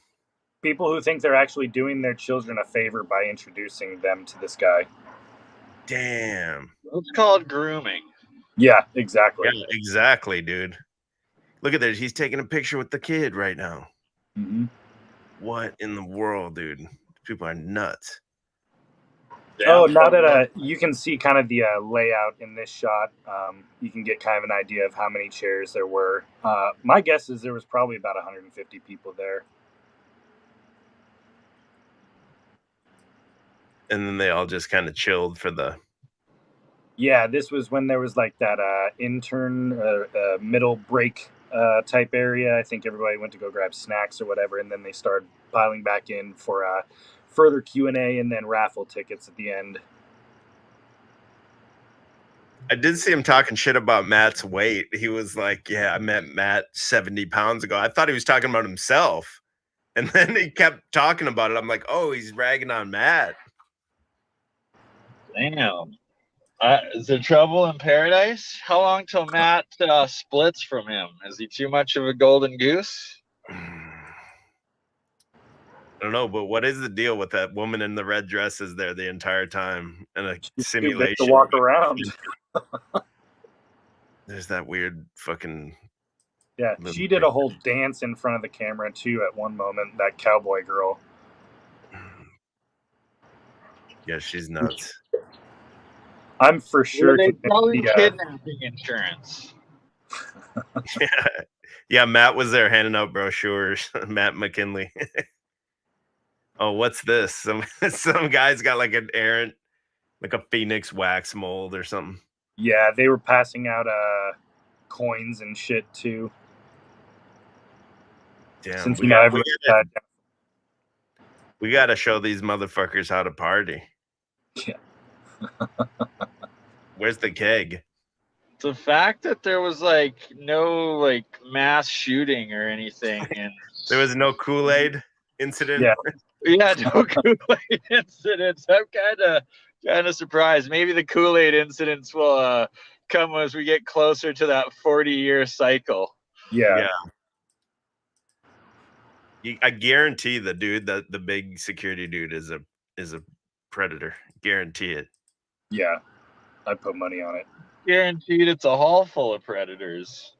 People who think they're actually doing their children a favor by introducing them to this guy. Damn. It's called grooming. Yeah, exactly. Yeah, exactly, dude. Look at this. He's taking a picture with the kid right now. Mm-hmm. What in the world, dude? People are nuts. Oh, now that you can see kind of the layout in this shot, you can get kind of an idea of how many chairs there were. My guess is there was probably about 150 people there. And then they all just kind of chilled for the... Yeah, this was when there was like that intern middle break type area. I think everybody went to go grab snacks or whatever, and then they started piling back in for further Q&A and then raffle tickets at the end. I did see him talking shit about Matt's weight. He was like, yeah, I met Matt 70 pounds ago. I thought he was talking about himself. And then he kept talking about it. I'm like, oh, he's ragging on Matt. Damn. Is there trouble in paradise? How long till Matt splits from him? Is he too much of a golden goose? I don't know, but what is the deal with that woman in the red dresses there the entire time in a simulation? To walk around. There's that weird fucking... Yeah, she did a whole dance in front of the camera too at one moment, that cowboy girl. Yeah, she's nuts. I'm for sure. They probably kidnapping insurance. Yeah, Matt was there handing out brochures. Matt McKinley. Oh, what's this? Some guy's got like an errant, like a phoenix wax mold or something. Yeah, they were passing out coins and shit too. Damn, since you know we gotta show these motherfuckers how to party. Yeah. Where's the keg? The fact that there was like no like mass shooting or anything, and there was no Kool-Aid incident. Yeah, no Kool-Aid incidents. I'm kind of surprised. Maybe the Kool-Aid incidents will come as we get closer to that 40-year cycle. Yeah. I guarantee the dude, the big security dude, is a predator. Guarantee it. Yeah, I'd put money on it. Guaranteed, it's a hall full of predators.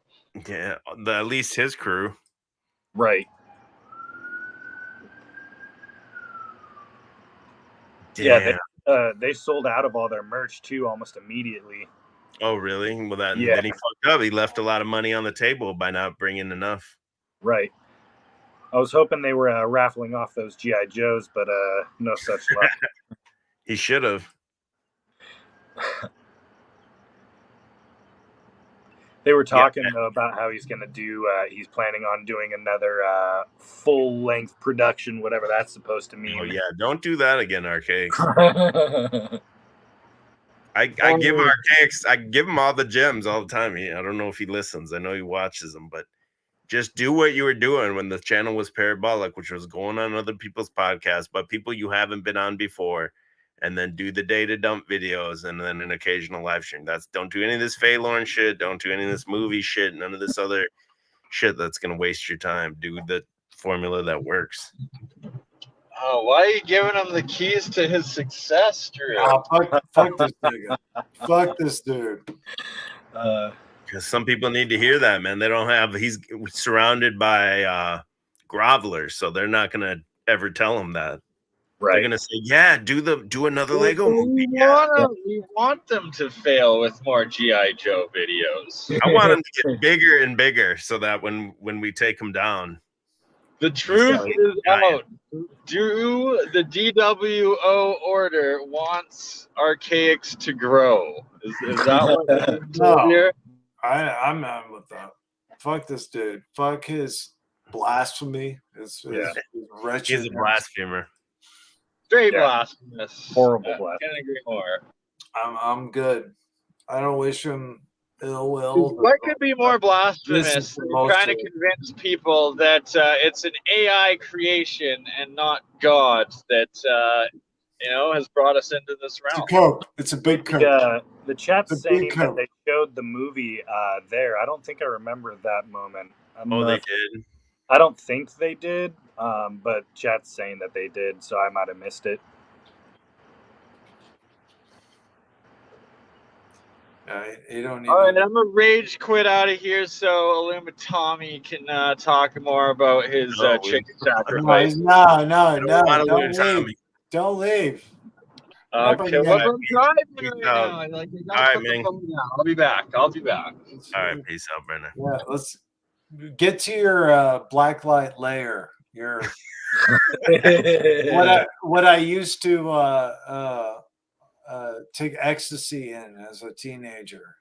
Yeah, at least his crew. Right. Damn. Yeah, they sold out of all their merch too almost immediately. Oh, really? Well, then he fucked up. He left a lot of money on the table by not bringing enough. Right. I was hoping they were raffling off those G.I. Joes, but no such luck. He should have. They were talking about how he's going to do, he's planning on doing another full-length production, whatever that's supposed to mean. Oh, yeah. Don't do that again, Archaics. I give Archaics, I give him all the gems all the time. I don't know if he listens. I know he watches them, but just do what you were doing when the channel was parabolic, which was going on other people's podcasts, but people you haven't been on before, and then do the data dump videos and then an occasional live stream. Don't do any of this Faye Lauren shit. Don't do any of this movie shit. None of this other shit that's going to waste your time. Do the formula that works. Oh, why are you giving him the keys to his success, Drew? Oh, fuck this nigga. Fuck this dude. Because some people need to hear that, man. They don't have, he's surrounded by grovelers, so they're not going to ever tell him that. Right. They're going to say, yeah, do another Lego movie. We want them to fail with more G.I. Joe videos. I want them to get bigger and bigger so that when we take them down, The truth like is giant. out. Do the DWO order wants archaics to grow? Is that what we're being told No. here? I'm not with that. Fuck this dude. Fuck his blasphemy. His wretched. He's a blasphemer. Straight Yeah. blasphemous. Horrible Can't blasphemy. agree more. I'm good. I don't wish him ill will. What could be more blasphemous This is the than most trying to convince people that it's an AI creation and not God that has brought us into this It's a realm? cope. It's a big cope. The chat's It's a big saying that cope. they showed the movie there. I don't think I remember that moment. Oh, they did. I don't think they did, but chat's saying that they did, so I might have missed it. You don't need. All right, I'm gonna rage quit out of here so Illuma Tommy can talk more about his No, chicken sacrifice. No. wanna Don't lose leave. Tommy. Don't leave. Okay, well, I'm driving Peace right out. now. Like, I All gotta right, put the man. phone down. I'll be back. All right, peace out, Brendan. Yeah, let's get to your blacklight layer. Your what I used to take ecstasy in as a teenager.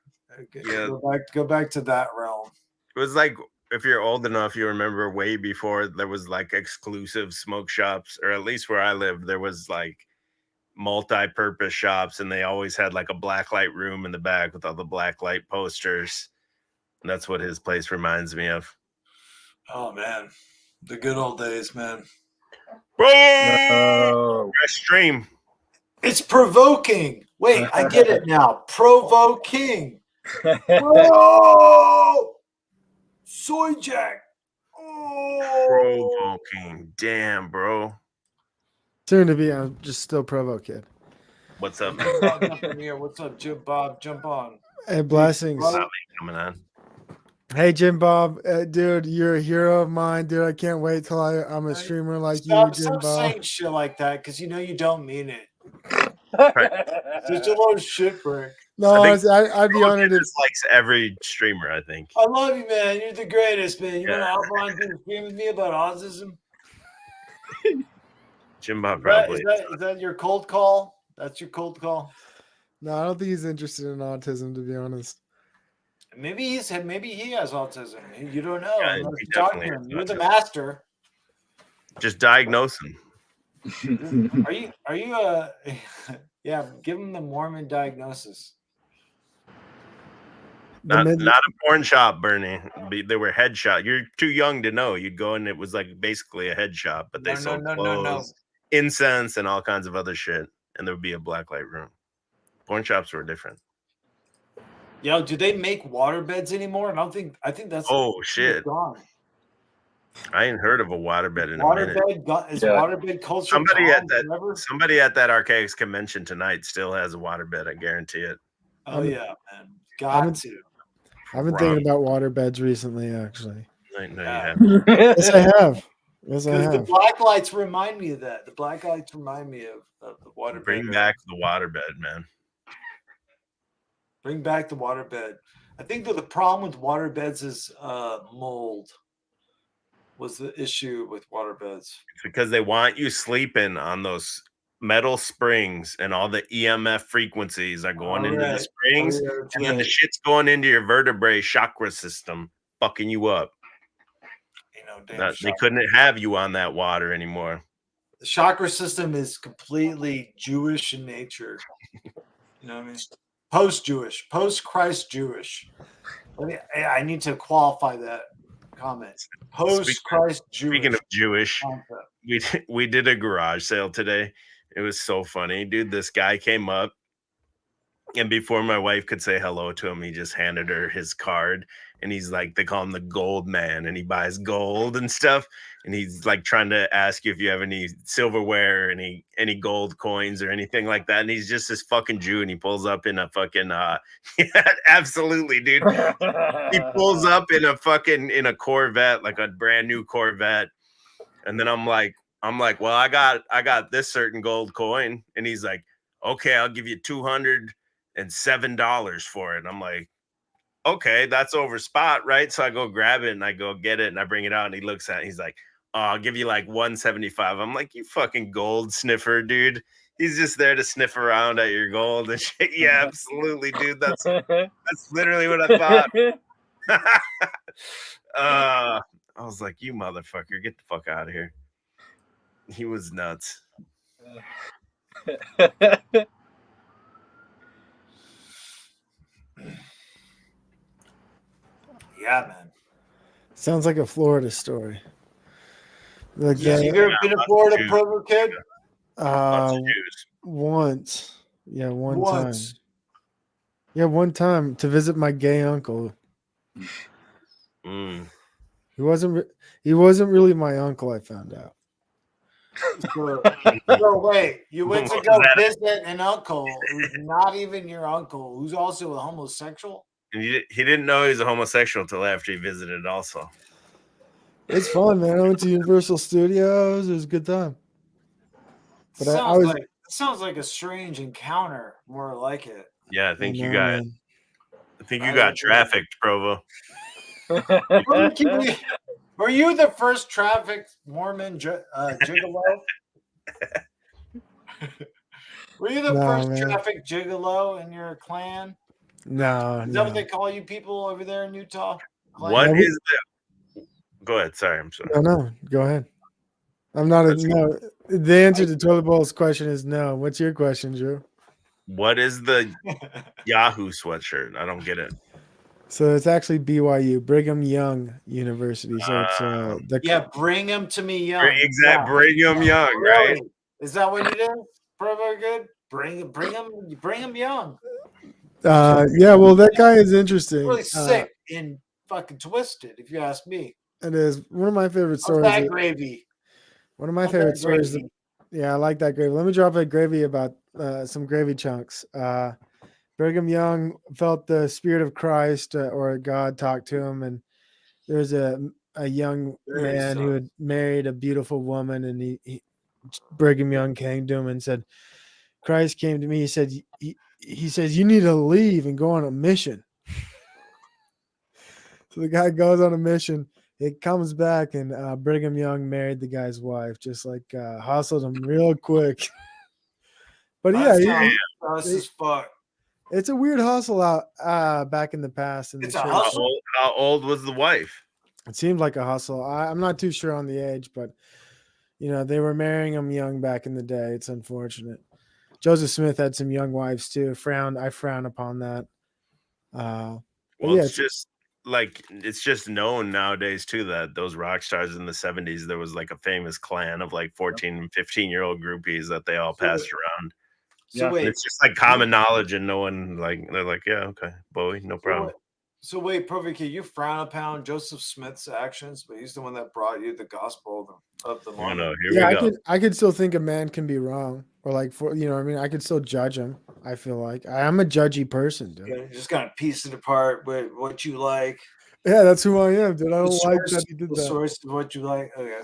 Yeah. Go back to that realm. It was like, if you're old enough, you remember way before there was like exclusive smoke shops, or at least where I lived, there was like multi-purpose shops, and they always had like a black light room in the back with all the black light posters. And that's what his place reminds me of. Oh man, the good old days, man. Bro, stream. It's provoking. Wait, I get it now. Provoking. Bro! Soy Jack. Oh. Provoking. Damn, bro. Soon to be, I'm just still Provo kid. What's up? What's up, Jim Bob? Jump on. Hey, blessings. Coming on. Hey, Jim Bob, dude, you're a hero of mine, dude. I can't wait till I'm a streamer like you, Jim Stop Bob. saying shit like that because you don't mean it. Right. Such a little shit brick. No, I'd be honored if Just likes every streamer, I think. I love you, man. You're the greatest, man. You Yeah. want to hop on and stream with me about autism? Jim Bob Is probably. that your cold call? That's your cold call? No, I don't think he's interested in autism, to be honest. Maybe he has autism. You don't know. Yeah, Unless he you talk to definitely him. has You're the autism. master. Just diagnose him. Are you yeah, give him the Mormon diagnosis. Not a porn shop, Bernie. They were head shop. You're too young to know. You'd go and it was like basically a head shop, but they sold clothes, incense, and all kinds of other shit. And there would be a blacklight room. Porn shops were different. Yo, do they make water beds anymore? I think that's shit. gone. I ain't heard of a waterbed in a minute. Waterbed culture Somebody gone at that forever? somebody at that Archaics convention tonight still has a waterbed. I guarantee it. Oh yeah, man. Got to. I've been thinking about water beds recently, actually. No, you haven't. Yes, I have. Yes, I Because the have. black lights remind me of that. The black lights remind me of the water bed. Bring back the waterbed, man. Bring back the water bed. I think that the problem with water beds is mold was the issue with water beds. It's because they want you sleeping on those metal springs, and all the EMF frequencies are going into the springs, and then the shit's going into your vertebrae chakra system, fucking you up. They couldn't have you on that water anymore. The chakra system is completely Jewish in nature. You know what I mean? Post-Jewish, post-Christ Jewish. I need to qualify that comment. Post-Christ Jewish. Speaking of Jewish, concept. we did a garage sale today. It was so funny, dude. This guy came up, and before my wife could say hello to him, he just handed her his card. And he's like, they call him the gold man, and he buys gold and stuff. And he's like trying to ask you if you have any silverware, any gold coins or anything like that. And he's just this fucking Jew, and he pulls up in a fucking yeah, absolutely, dude. He pulls up in a Corvette, like a brand new Corvette. And then I'm like, well, I got this certain gold coin. And he's like, okay, I'll give you $207 for it. And I'm like, okay, that's over spot, right? So I go grab it and I go get it and I bring it out, and he looks at it. He's like, I'll give you like 175. I'm like, you fucking gold sniffer, dude. He's just there to sniff around at your gold and shit. Yeah, absolutely, dude. That's literally what I thought. I was like, you motherfucker, get the fuck out of here. He was nuts. Yeah, man. Sounds like a Florida story. Like Yeah, that, you ever been to Florida, Jews. Provo Kid? Lots of Jews. once. Yeah, one Once. time. Yeah, one time to visit my gay uncle. Mm. He wasn't really my uncle, I found out. So wait, you went to What go was that? visit an uncle who's not even your uncle, who's also a homosexual? And he didn't know he was a homosexual until after he visited also. It's fun, man. I went to Universal Studios. It was a good time. But I was Sounds like a strange encounter, more like it. Yeah, I think you know, got man. I think you got trafficked, Provo. Were you the first trafficked Mormon gigolo? Were you the No, first man. trafficked gigolo in your clan? No, Is that what no. they call you people over there in Utah? What Yeah, is the Go ahead, sorry, I'm sorry. No, go ahead. I'm not a no. The answer to Toilet Bowl's question is no. What's your question, Drew? What is the Yahoo sweatshirt? I don't get it. So it's actually BYU, Brigham Young University. So it's Yeah, bring him to me young. Exact Brigham Young, right? Really? Is that what it is? Provo Good? Bring him young. yeah, well that guy is interesting. Really sick and fucking twisted, if you ask me. It is one of my favorite How's stories. that gravy? One of my How's favorite that stories. gravy? Yeah, I like that gravy. Let me drop a gravy about some gravy chunks. Brigham Young felt the spirit of Christ or God talk to him, and there's a young man who had married a beautiful woman, and he Brigham Young came to him and said, Christ came to me. He said, he says, you need to leave and go on a mission. So the guy goes on a mission. It comes back, and Brigham Young married the guy's wife, just like hustled him real quick. But yeah, as fuck. It's a weird hustle out back in the past. In It's the a church. hustle? How old was the wife? It seemed like a hustle. I'm not too sure on the age, but they were marrying him young back in the day. It's unfortunate. Joseph Smith had some young wives too. I frown upon that. Well, yeah, it's just known nowadays too that those rock stars in the 70s, there was like a famous clan of like 14 and 15-year-old groupies that they all passed around. So wait, it's just like common knowledge, and no one they're like, yeah, okay, Bowie, no problem. So wait, Provo Kid, you frown upon Joseph Smith's actions, but he's the one that brought you the gospel of the Mormon. No, here we go. I could still think a man can be wrong, or like I could still judge him. I feel like I'm a judgy person, dude. You're just gonna piece it apart with what you like. Yeah, that's who I am, dude. I don't like that he did the that. Source of what you like. Okay.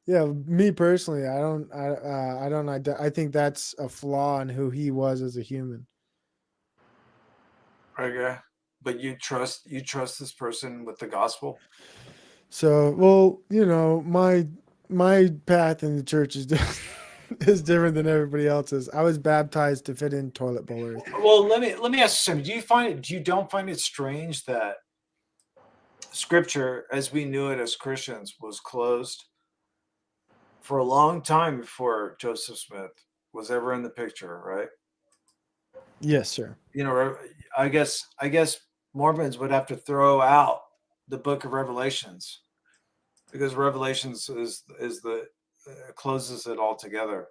Yeah, me personally, I think that's a flaw in who he was as a human. Okay. But you trust this person with the gospel? So, well, my path in the church is is different than everybody else's. I was baptized to fit in toilet bowl earth. Well, let me ask you something. You don't find it strange that Scripture, as we knew it as Christians, was closed for a long time before Joseph Smith was ever in the picture, right? Yes, sir. I guess Mormons would have to throw out the book of Revelations because Revelations is the closes it all together.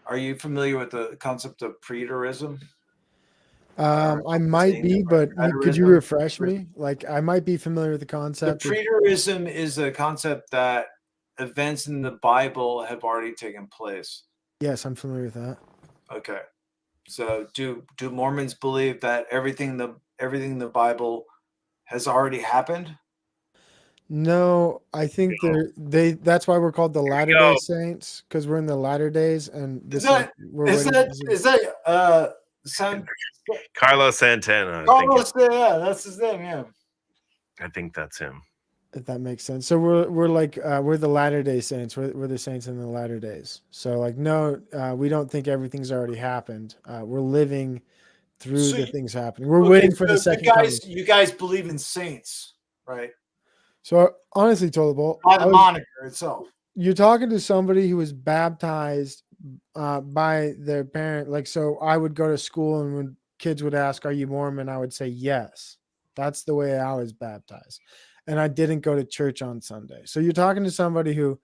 Are you familiar with the concept of preterism? I might be, but could you refresh me? Like, I might be familiar with the concept. The preterism is a concept that events in the Bible have already taken place. Yes, I'm familiar with that. Okay. So do Mormons believe that everything in the Bible has already happened? No, I think that's why we're called the Latter-day Saints, because we're in the latter days, and is that Carlos Santana? Carlos, yeah, that's his name. Yeah, I think that's him. if that makes sense. So we're like we're the Latter-day Saints. We're the saints in the latter days. So like no, we don't think everything's already happened. We're living through So the things happening. We're okay, waiting for the so second coming. you guys believe in saints, right? So honestly, Tolable, By the moniker itself. you're talking to somebody who was baptized by their parent. Like, so I would go to school, and when kids would ask, "Are you Mormon?" I would say yes. That's the way I was baptized, and I didn't go to church on Sunday. So you're talking to somebody who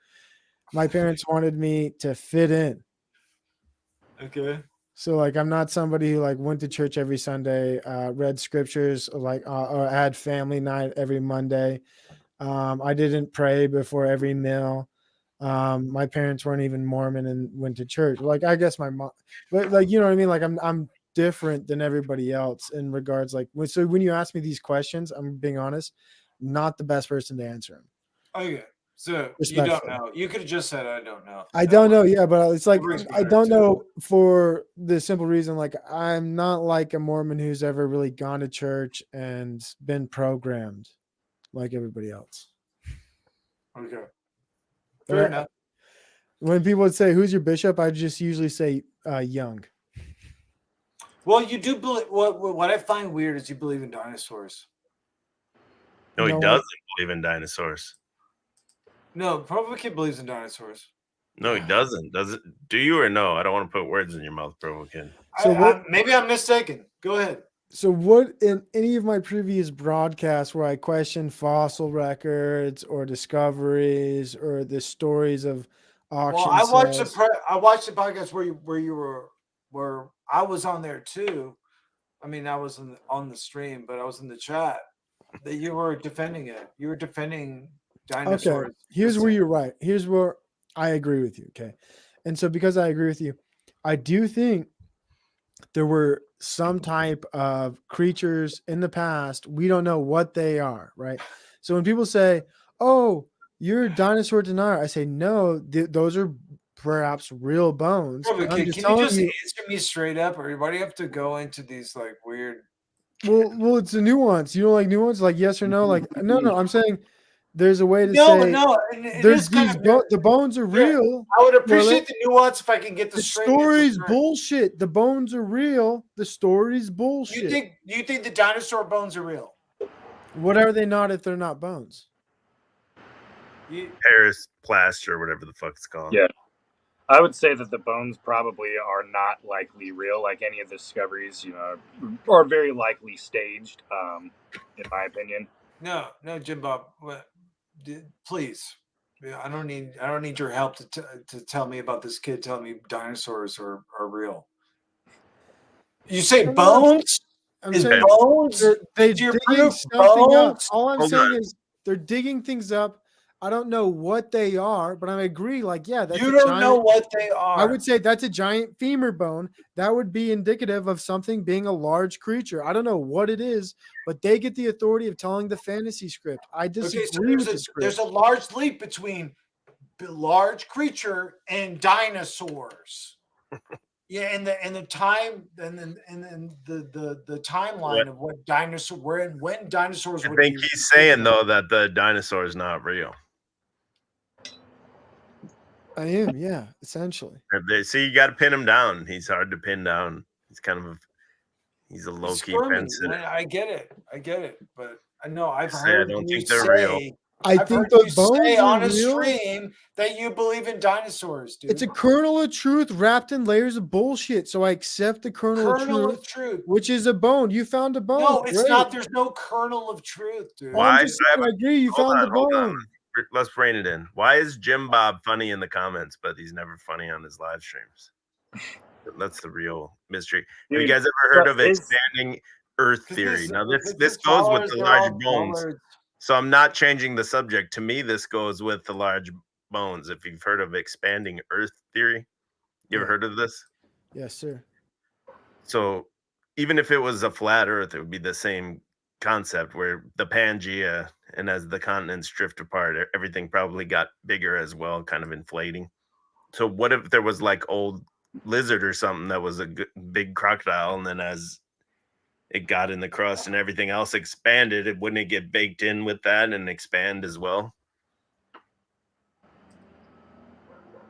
my parents wanted me to fit in. Okay. So like I'm not somebody who like went to church every Sunday, read scriptures, like or had family night every Monday. I didn't pray before every meal. My parents weren't even Mormon and went to church. Like I guess my mom, but like you know what I mean. Like I'm different than everybody else in regards. Like so when you ask me these questions, I'm being honest, not the best person to answer them. Okay. So you don't Respectfully. know. You could have just said I don't know. I don't know. Yeah, but it's like Everybody's I better, don't too. know for the simple reason, like I'm not like a Mormon who's ever really gone to church and been programmed like everybody else. Okay. But Fair enough. when people would say, "Who's your bishop?" I just usually say Young. Well, you do believe what I find weird is you believe in dinosaurs. No, he No, doesn't believe in dinosaurs. No, Provo Kid believes in dinosaurs. No, he doesn't. Does it? Do you or no? I don't want to put words in your mouth, Provo Kid. So maybe I'm mistaken. Go ahead. So what in any of my previous broadcasts where I questioned fossil records or discoveries or the stories of auction Well, I watched sales? I watched the podcast where I was on there too. I mean, I was on the stream, but I was in the chat that you were defending it. You were defending dinosaurs. Okay, here's where you're right. Here's where I agree with you. Okay, and so because I agree with you, I do think there were some type of creatures in the past. We don't know what they are, right? So when people say, "Oh, you're a dinosaur denier," I say, "No, those are perhaps real bones." Provo And I'm Kid, just can you telling just you. answer me straight up, or why do you have to go into these like weird? Well, it's a nuance. You don't like nuance, like yes or no. Like no. I'm saying there's a way to No, say and it there's is kind these of the bones are yeah, real. I would Well, appreciate the nuance if I can get the the straight answer. story's correct. bullshit. The bones are real. The story's bullshit. You think the dinosaur bones are real? What are they not if they're not bones? Paris plaster, or whatever the fuck it's called. Yeah. I would say that the bones probably are not likely real, like any of the discoveries, are very likely staged, in my opinion. No, Jim Bob, please. I don't need your help to tell me about this kid telling me dinosaurs are real. You say bones? I'm Is saying bones? they're Is your digging proof something up. bones? All I'm Hold saying on. is they're digging things up. I don't know what they are, but I agree. Like, yeah, that's You a don't giant, know what they are. I would say that's a giant femur bone. That would be indicative of something being a large creature. I don't know what it is, but they get the authority of telling the fantasy script. I disagree with the script. There's a large leap between large creature and dinosaurs. Yeah, and the time and then the timeline of what dinosaur when dinosaurs I would think be. he's saying though that the dinosaur is not real. I am, yeah, essentially. See, you got to pin him down. He's hard to pin down. He's kind of he's a low key fence sitter. I get it, but I know I've I heard don't you think they're say. real. I've think heard the you bones say are on a real. stream that you believe in dinosaurs, dude. It's a kernel of truth wrapped in layers of bullshit. So I accept the kernel of truth, which is a bone. You found a bone. No, it's Great. not. There's no kernel of truth, dude. Well, I'm just saying, I agree. You found the bone. Let's rein it in. Why is Jim Bob funny in the comments, but he's never funny on his live streams? That's the real mystery. Have you guys ever heard of expanding Earth theory? Now this goes with the large bones. So I'm not changing the subject. To me, this goes with the large bones. If you've heard of expanding Earth theory, you ever heard of this? Yes, sir. So even if it was a flat Earth, it would be the same concept where the Pangea, and as the continents drift apart, everything probably got bigger as well, kind of inflating. So what if there was like old lizard or something that was a big crocodile, and then as it got in the crust and everything else expanded, it wouldn't it get baked in with that and expand as well?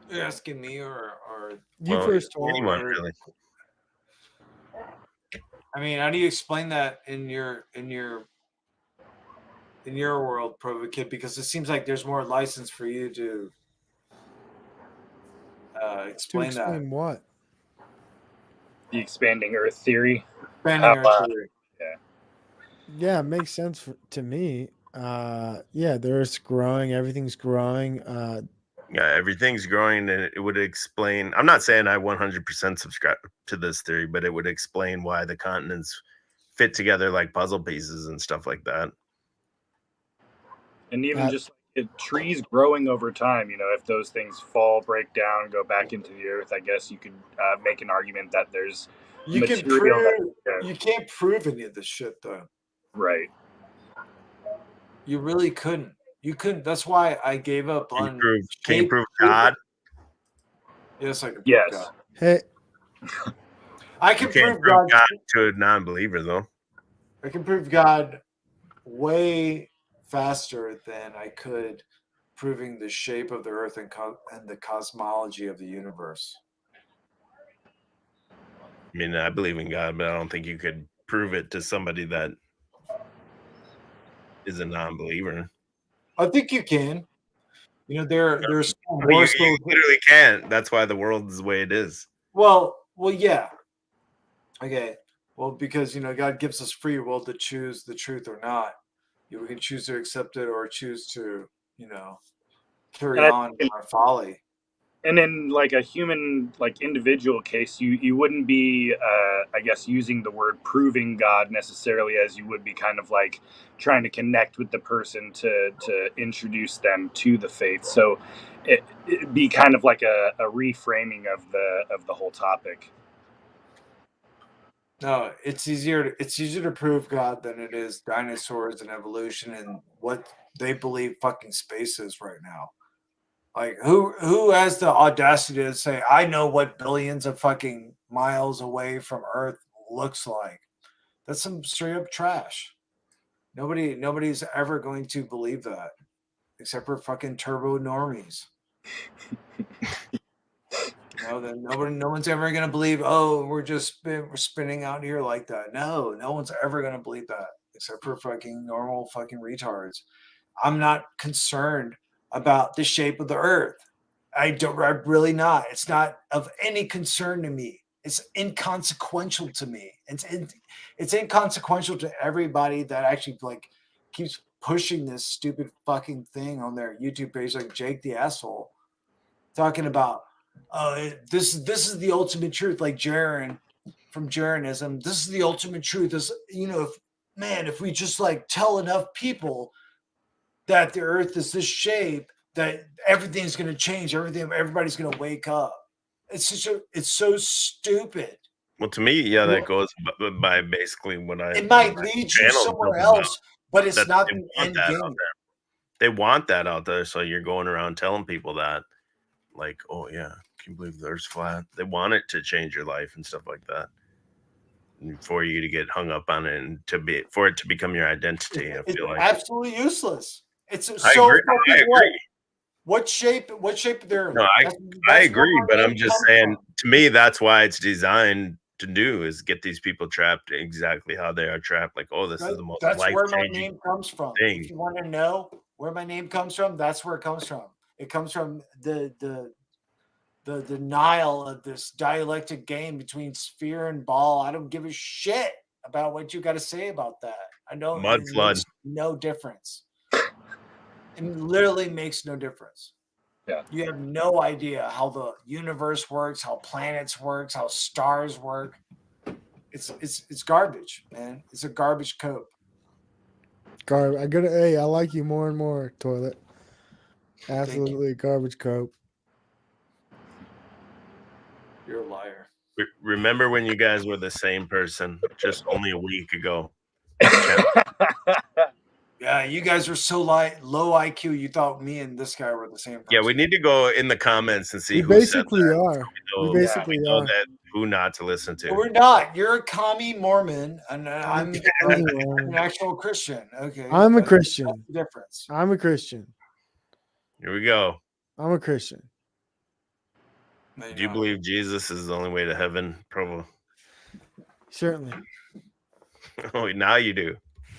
You're asking me or You Well, first, Toilet. anyone really. I mean, how do you explain that in your world, Pro Kid? Because it seems like there's more license for you to To explain that. explain what? The expanding Earth theory. Expanding Earth theory. Yeah, it makes sense to me. Yeah, the Earth's growing, everything's growing. Yeah, everything's growing, and it would explain. I'm not saying I 100% subscribe to this theory, but it would explain why the continents fit together like puzzle pieces and stuff like that. And even just trees growing over time, if those things fall, break down, go back into the earth, I guess you could make an argument that there's You can material prove you can't prove any of this shit though. Right. You really couldn't. You couldn't. That's why I gave up on. Can you prove God? Yes, I can prove Yes. God. Hey, I can You can't prove God to a non-believer, though. I can prove God way faster than I could proving the shape of the Earth and the cosmology of the universe. I mean, I believe in God, but I don't think you could prove it to somebody that is a non-believer. I think you can. There's you literally can't. That's why the world is the way it is. Well, yeah. Okay. Well, because God gives us free will to choose the truth or not. We can choose to accept it or choose to, carry on our folly. And in like a human, like individual case, you wouldn't be, I guess, using the word proving God necessarily, as you would be kind of like trying to connect with the person to introduce them to the faith. So it'd be kind of like a reframing of the whole topic. No, it's easier to prove God than it is dinosaurs and evolution and what they believe fucking space is right now. Like who has the audacity to say, I know what billions of fucking miles away from Earth looks like? That's some straight up trash. Nobody's ever going to believe that except for fucking turbo normies. Then no one's ever gonna believe, oh, we're spinning out here like that. No one's ever gonna believe that except for fucking normal fucking retards. I'm not concerned about the shape of the Earth. I'm really not. It's not of any concern to me. It's inconsequential to me. It's inconsequential to everybody that actually like keeps pushing this stupid fucking thing on their YouTube page, like Jake the Asshole, talking about this is the ultimate truth, like Jaren from Jarenism. This is the ultimate truth. Is if we just like tell enough people that the Earth is this shape, that everything's going to change. Everybody's going to wake up. It's so stupid. Well, to me, yeah, that goes by basically what I. It might lead you somewhere else, but it's not the end game. They want that out there, so you're going around telling people that, like, oh yeah, can you believe the Earth's flat? They want it to change your life and stuff like that, and for you to get hung up on it and for it to become your identity. I feel like absolutely useless. It's so I agree. What shape they're? No, I agree, but I'm just saying. To me, that's why it's designed to do is get these people trapped exactly how they are trapped. Like, oh, this is the most life-changing. Where my name comes from. Thing. If you want to know where my name comes from, that's where it comes from. It comes from the denial of this dialectic game between sphere and ball. I don't give a shit about what you got to say about that. I know mud flood. Makes no difference. It literally makes no difference. Yeah. You have no idea how the universe works, how planets works, how stars work. It's garbage, man. It's a garbage coat. I like you more and more, Toilet. Absolutely garbage coat. You're a liar. Remember when you guys were the same person just only a week ago? Yeah, you guys were so low IQ. You thought me and this guy were the same person. Yeah, we need to go in the comments and see we who basically said that. are. So we basically know are. that who not to listen No, to. we're not. You're a commie Mormon, and I'm Anyway, an actual Christian. Okay, I'm a that's Christian. the difference. I'm a Christian. Here we go. I'm a Christian. No, you're Do you not. believe Jesus is the only way to heaven? Probably. Certainly. Oh, now you do.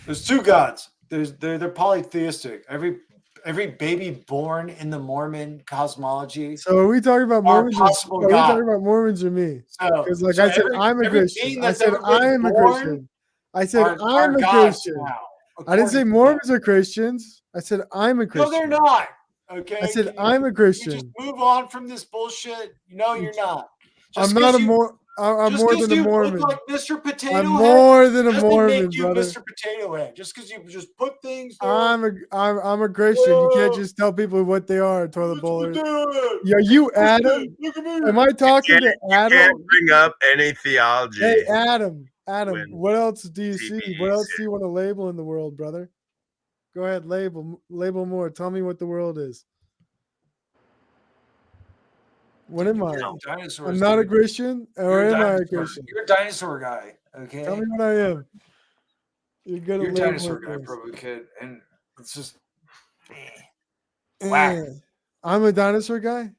There's two gods. They're polytheistic. Every baby born in the Mormon cosmology. So are we talking about Are Mormons? possible Are we God. talking about Mormons or me? So, Because like so I said, every- I'm a every Christian. being I that's said ever been I am a born Christian. I said are I'm a gods Christian. now, I didn't say according to Mormons are Christians. I said I'm a them. No, Christian. they're not. Okay. I said Can you- I'm a can you Christian. just move on from this bullshit. No, you're not. I'm Just not 'cause a you- more. I'm just more 'cause than a you Mormon. Look like Mr. Potato I'm Head more than a doesn't Mormon, make you brother. Mr. Potato Head. Just because you just put things there. I'm a Christian. You can't just tell people what they are, toilet bowlers. Yeah, you Adam. Look at me. Am I talking to You Adam? can't bring up any theology. Hey, Adam. when What else do you see? TV's What else do you want to label in the world, brother? Go ahead, label more. Tell me what the world is. What am I? Dinosaurs, I'm not a dude. Christian, or You're a am I a dinosaur. Christian? You're a dinosaur guy. Okay. Tell me what I am. You're good You're at a labeling dinosaur guy, things. probably kid, and it's just. Eh, Whack. I'm a dinosaur guy.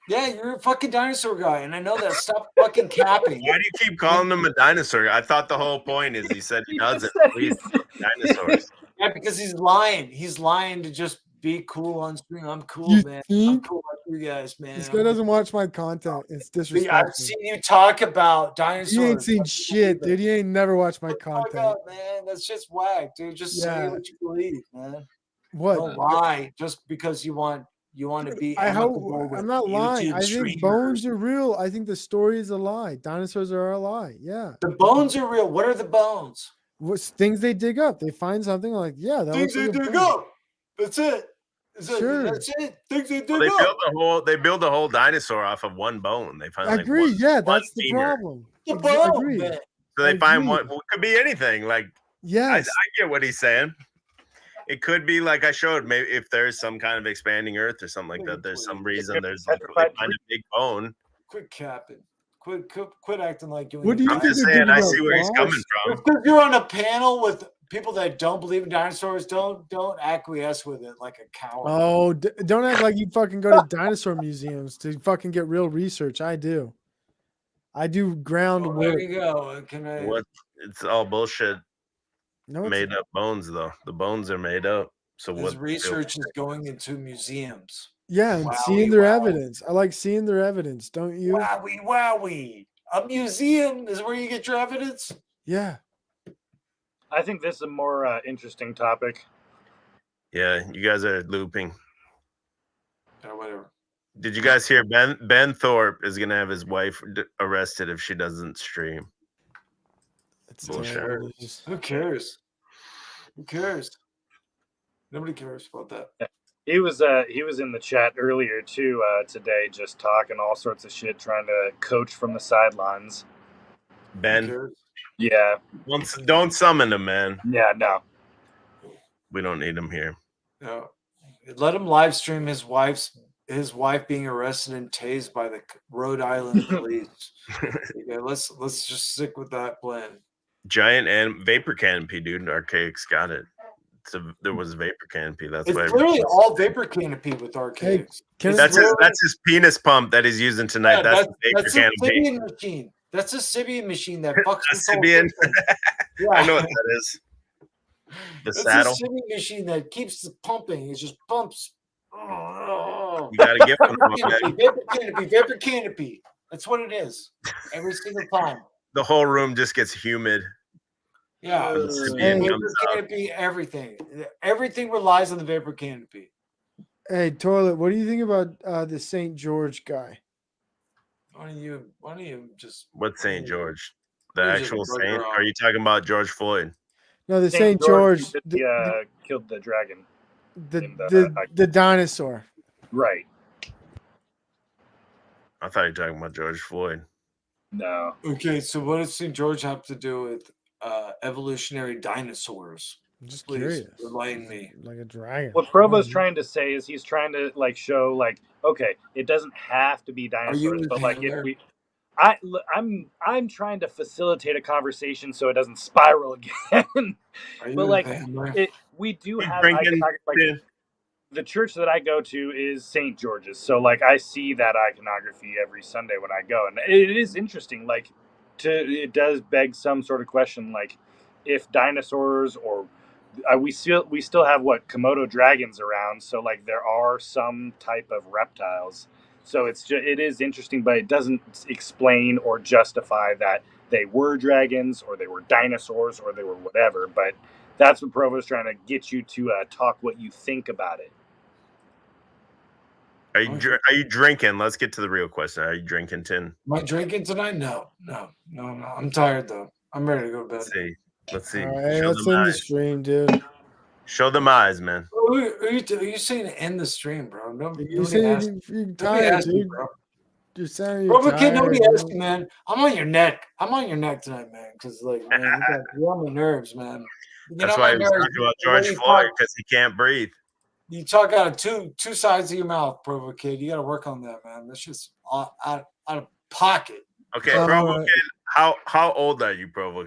Yeah, you're a fucking dinosaur guy, and I know that. Stop fucking capping. Why do you keep calling him a dinosaur? I thought the whole point is he said he doesn't believe dinosaurs. Yeah, because he's lying. He's lying to just be cool on screen. I'm cool, You man. I'm think? cool like you guys, man. This guy doesn't watch my content. It's But disrespectful. I've seen you talk about He dinosaurs. ain't seen shit, dude. He ain't never watched my Fuck content. up, man. That's just whack, dude. Just say Yeah. what you believe, man. What? Don't lie just because you want to be I hope amicable with I'm not lying. YouTube I think streamers. bones are real. I think the story is a lie. Dinosaurs are a lie. Yeah. The bones are real. What are the bones? What's things they dig up? They find something like, yeah, that Things looks they like a dig bone. up. That's it. Sure. That's it. Things they dig Well, up. they build the whole dinosaur off of one bone. They find I like agree. one, Yeah, one that's the femur. problem. The Ex- bone, agreed. man. So they I find agree. one. Well, it could be anything. Like I Yes. get what he's saying. It could be like I showed. Maybe if there's some kind of expanding Earth or something like that. There's some reason there's like they find a big bone. Quit capping. Quit acting like you. What do you I'm think just they're saying. digging I up? see where he's coming from. Just because you're on a panel with people that don't believe in dinosaurs, don't acquiesce with it like a coward. Oh, don't act like you fucking go to dinosaur museums to fucking get real research. I do. I do ground Well, work. there you go. Can I? What? It's all bullshit. No, it's Made up bones, though. The bones are made up. So His what? research is going into museums. yeah, and Wowie, seeing their wowie. evidence. I like seeing their evidence, don't you? Wowie, wowie. A museum is where you get your evidence. Yeah. I think this is a more interesting topic. Yeah, you guys are looping. Or whatever. Did you guys hear Ben Thorpe is gonna have his wife arrested if she doesn't stream? It's Bullshit. terrible news. Who cares? Who cares? Nobody cares about that. He was in the chat earlier too today, just talking all sorts of shit, trying to coach from the sidelines. Who Ben, cares? Yeah, don't summon him, man. yeah, no. We don't need him here. No. Let him live stream his wife being arrested and tased by the Rhode Island police. Okay, let's just stick with that plan. Giant and vapor canopy, dude. Archaic's got it. There was a vapor canopy. That's It's why. literally all vapor canopy with Archaics. Can It's I- That's his penis pump that he's using tonight. Yeah, that's the vapor that's a canopy. Sibian machine. That's a Sibian machine that fucks A this whole Sibian. system. Yeah. I know what that is. The That's saddle. a Sibian machine that keeps the pumping. It just pumps. You gotta get one. Vapor canopy. That's what it is. Every single time. The whole room just gets humid. Yeah. The Sibian Vapor comes out. canopy, everything. Everything relies on the vapor canopy. Hey, Toilet, what do you think about the St. George guy? Why don't you just What's St. George? The You just actual broke saint? your arm. Are you talking about George Floyd? No, the St. George, killed the dragon. the dinosaur. Right. I thought you were talking about George Floyd. No. Okay, so what does St. George have to do with evolutionary dinosaurs? I'm just Please curious. enlighten me. Like a dragon. What Provo's trying to say is he's trying to show okay, it doesn't have to be Are you dinosaurs, his but if handler? I'm trying to facilitate a conversation so it doesn't spiral again. Are you But a like vampire? we do You have drinking? iconography. Like the church that I go to is St. George's, so like I see that iconography every Sunday when I go, and it is interesting. Like, it does beg some sort of question, like if dinosaurs or we still have what Komodo dragons around, so like there are some type of reptiles. So it is interesting, but it doesn't explain or justify that they were dragons or they were dinosaurs or they were whatever. But that's what Provo's trying to get you to talk what you think about it. Are you drinking? Let's get to the real question. Are you drinking, Tin? Am I drinking tonight? No. I'm tired though. I'm ready to go to bed. Let's see. All right, Show let's them end the eyes. stream, dude. Show them eyes, man. Are you saying to end the stream, bro? You say you're tired, dude. Bro. You're saying Bro, you're kid, nobody tired. asked you, man. I'm on your neck. I'm on your neck tonight, man. Because, like, man, you're on my nerves, man. That's why he was talking about George Floyd, because he can't breathe. You talk out of two sides of your mouth, Provo kid. You got to work on that, man. That's just out of pocket. Okay, Provo kid, how old are you, Provo?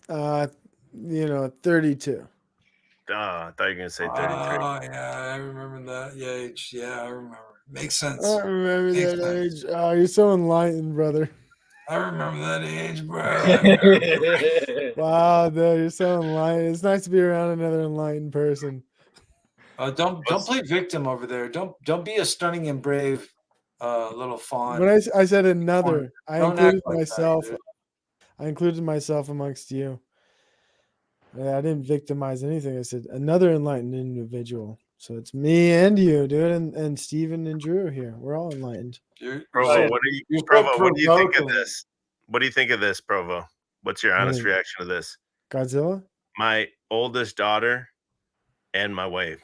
32. I thought you were gonna say 33. Oh yeah, I remember that age. Yeah, I remember. Makes sense. I remember Makes that sense. age. Oh, you're so enlightened, brother. I remember that age, bro. Wow, dude, you're so enlightened. It's nice to be around another enlightened person. Don't play victim over there. Don't be a stunning and brave little fawn. When I said another, I Don't included act like that, myself. dude. I included myself amongst you. I didn't victimize anything. I said another enlightened individual. So it's me and you, dude, and Steven and Drew here. We're all enlightened. Provo, what do you think of this? What do you think of this, Provo? What's your honest reaction to this? Godzilla? My oldest daughter and my wife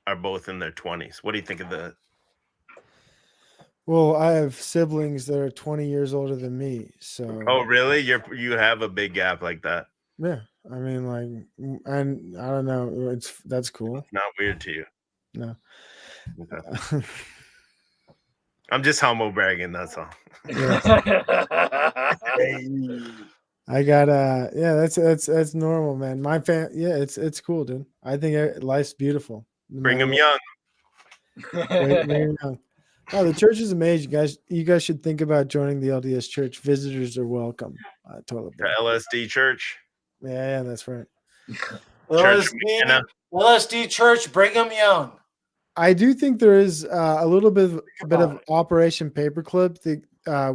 are both in their 20s. What do you think of that? Well, I have siblings that are 20 years older than me. So Oh, really? You have a big gap like that? Yeah. I mean, like, and I don't know. That's cool. Not weird to you? No. Okay. I'm just humble bragging. That's all. I got that's normal, man. My it's cool, dude. I think life's beautiful. Bring them young. Bring 'em young. Oh, the church is amazing, guys. You guys should think about joining the LDS Church. Visitors are welcome. Totally. The LSD Church. Yeah, that's right. LSD Church, Brigham Young. I do think there is a little bit of Operation Paperclip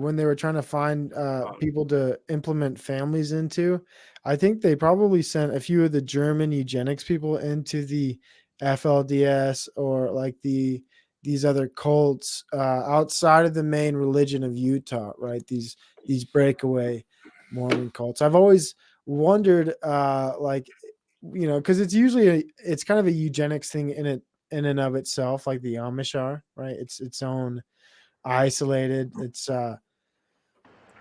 when they were trying to find people to implement families into. I think they probably sent a few of the German eugenics people into the FLDS or like these other cults outside of the main religion of Utah, right? These breakaway Mormon cults. I've always wondered, because it's usually it's kind of a eugenics thing in and of itself, like the Amish are, right? It's its own isolated,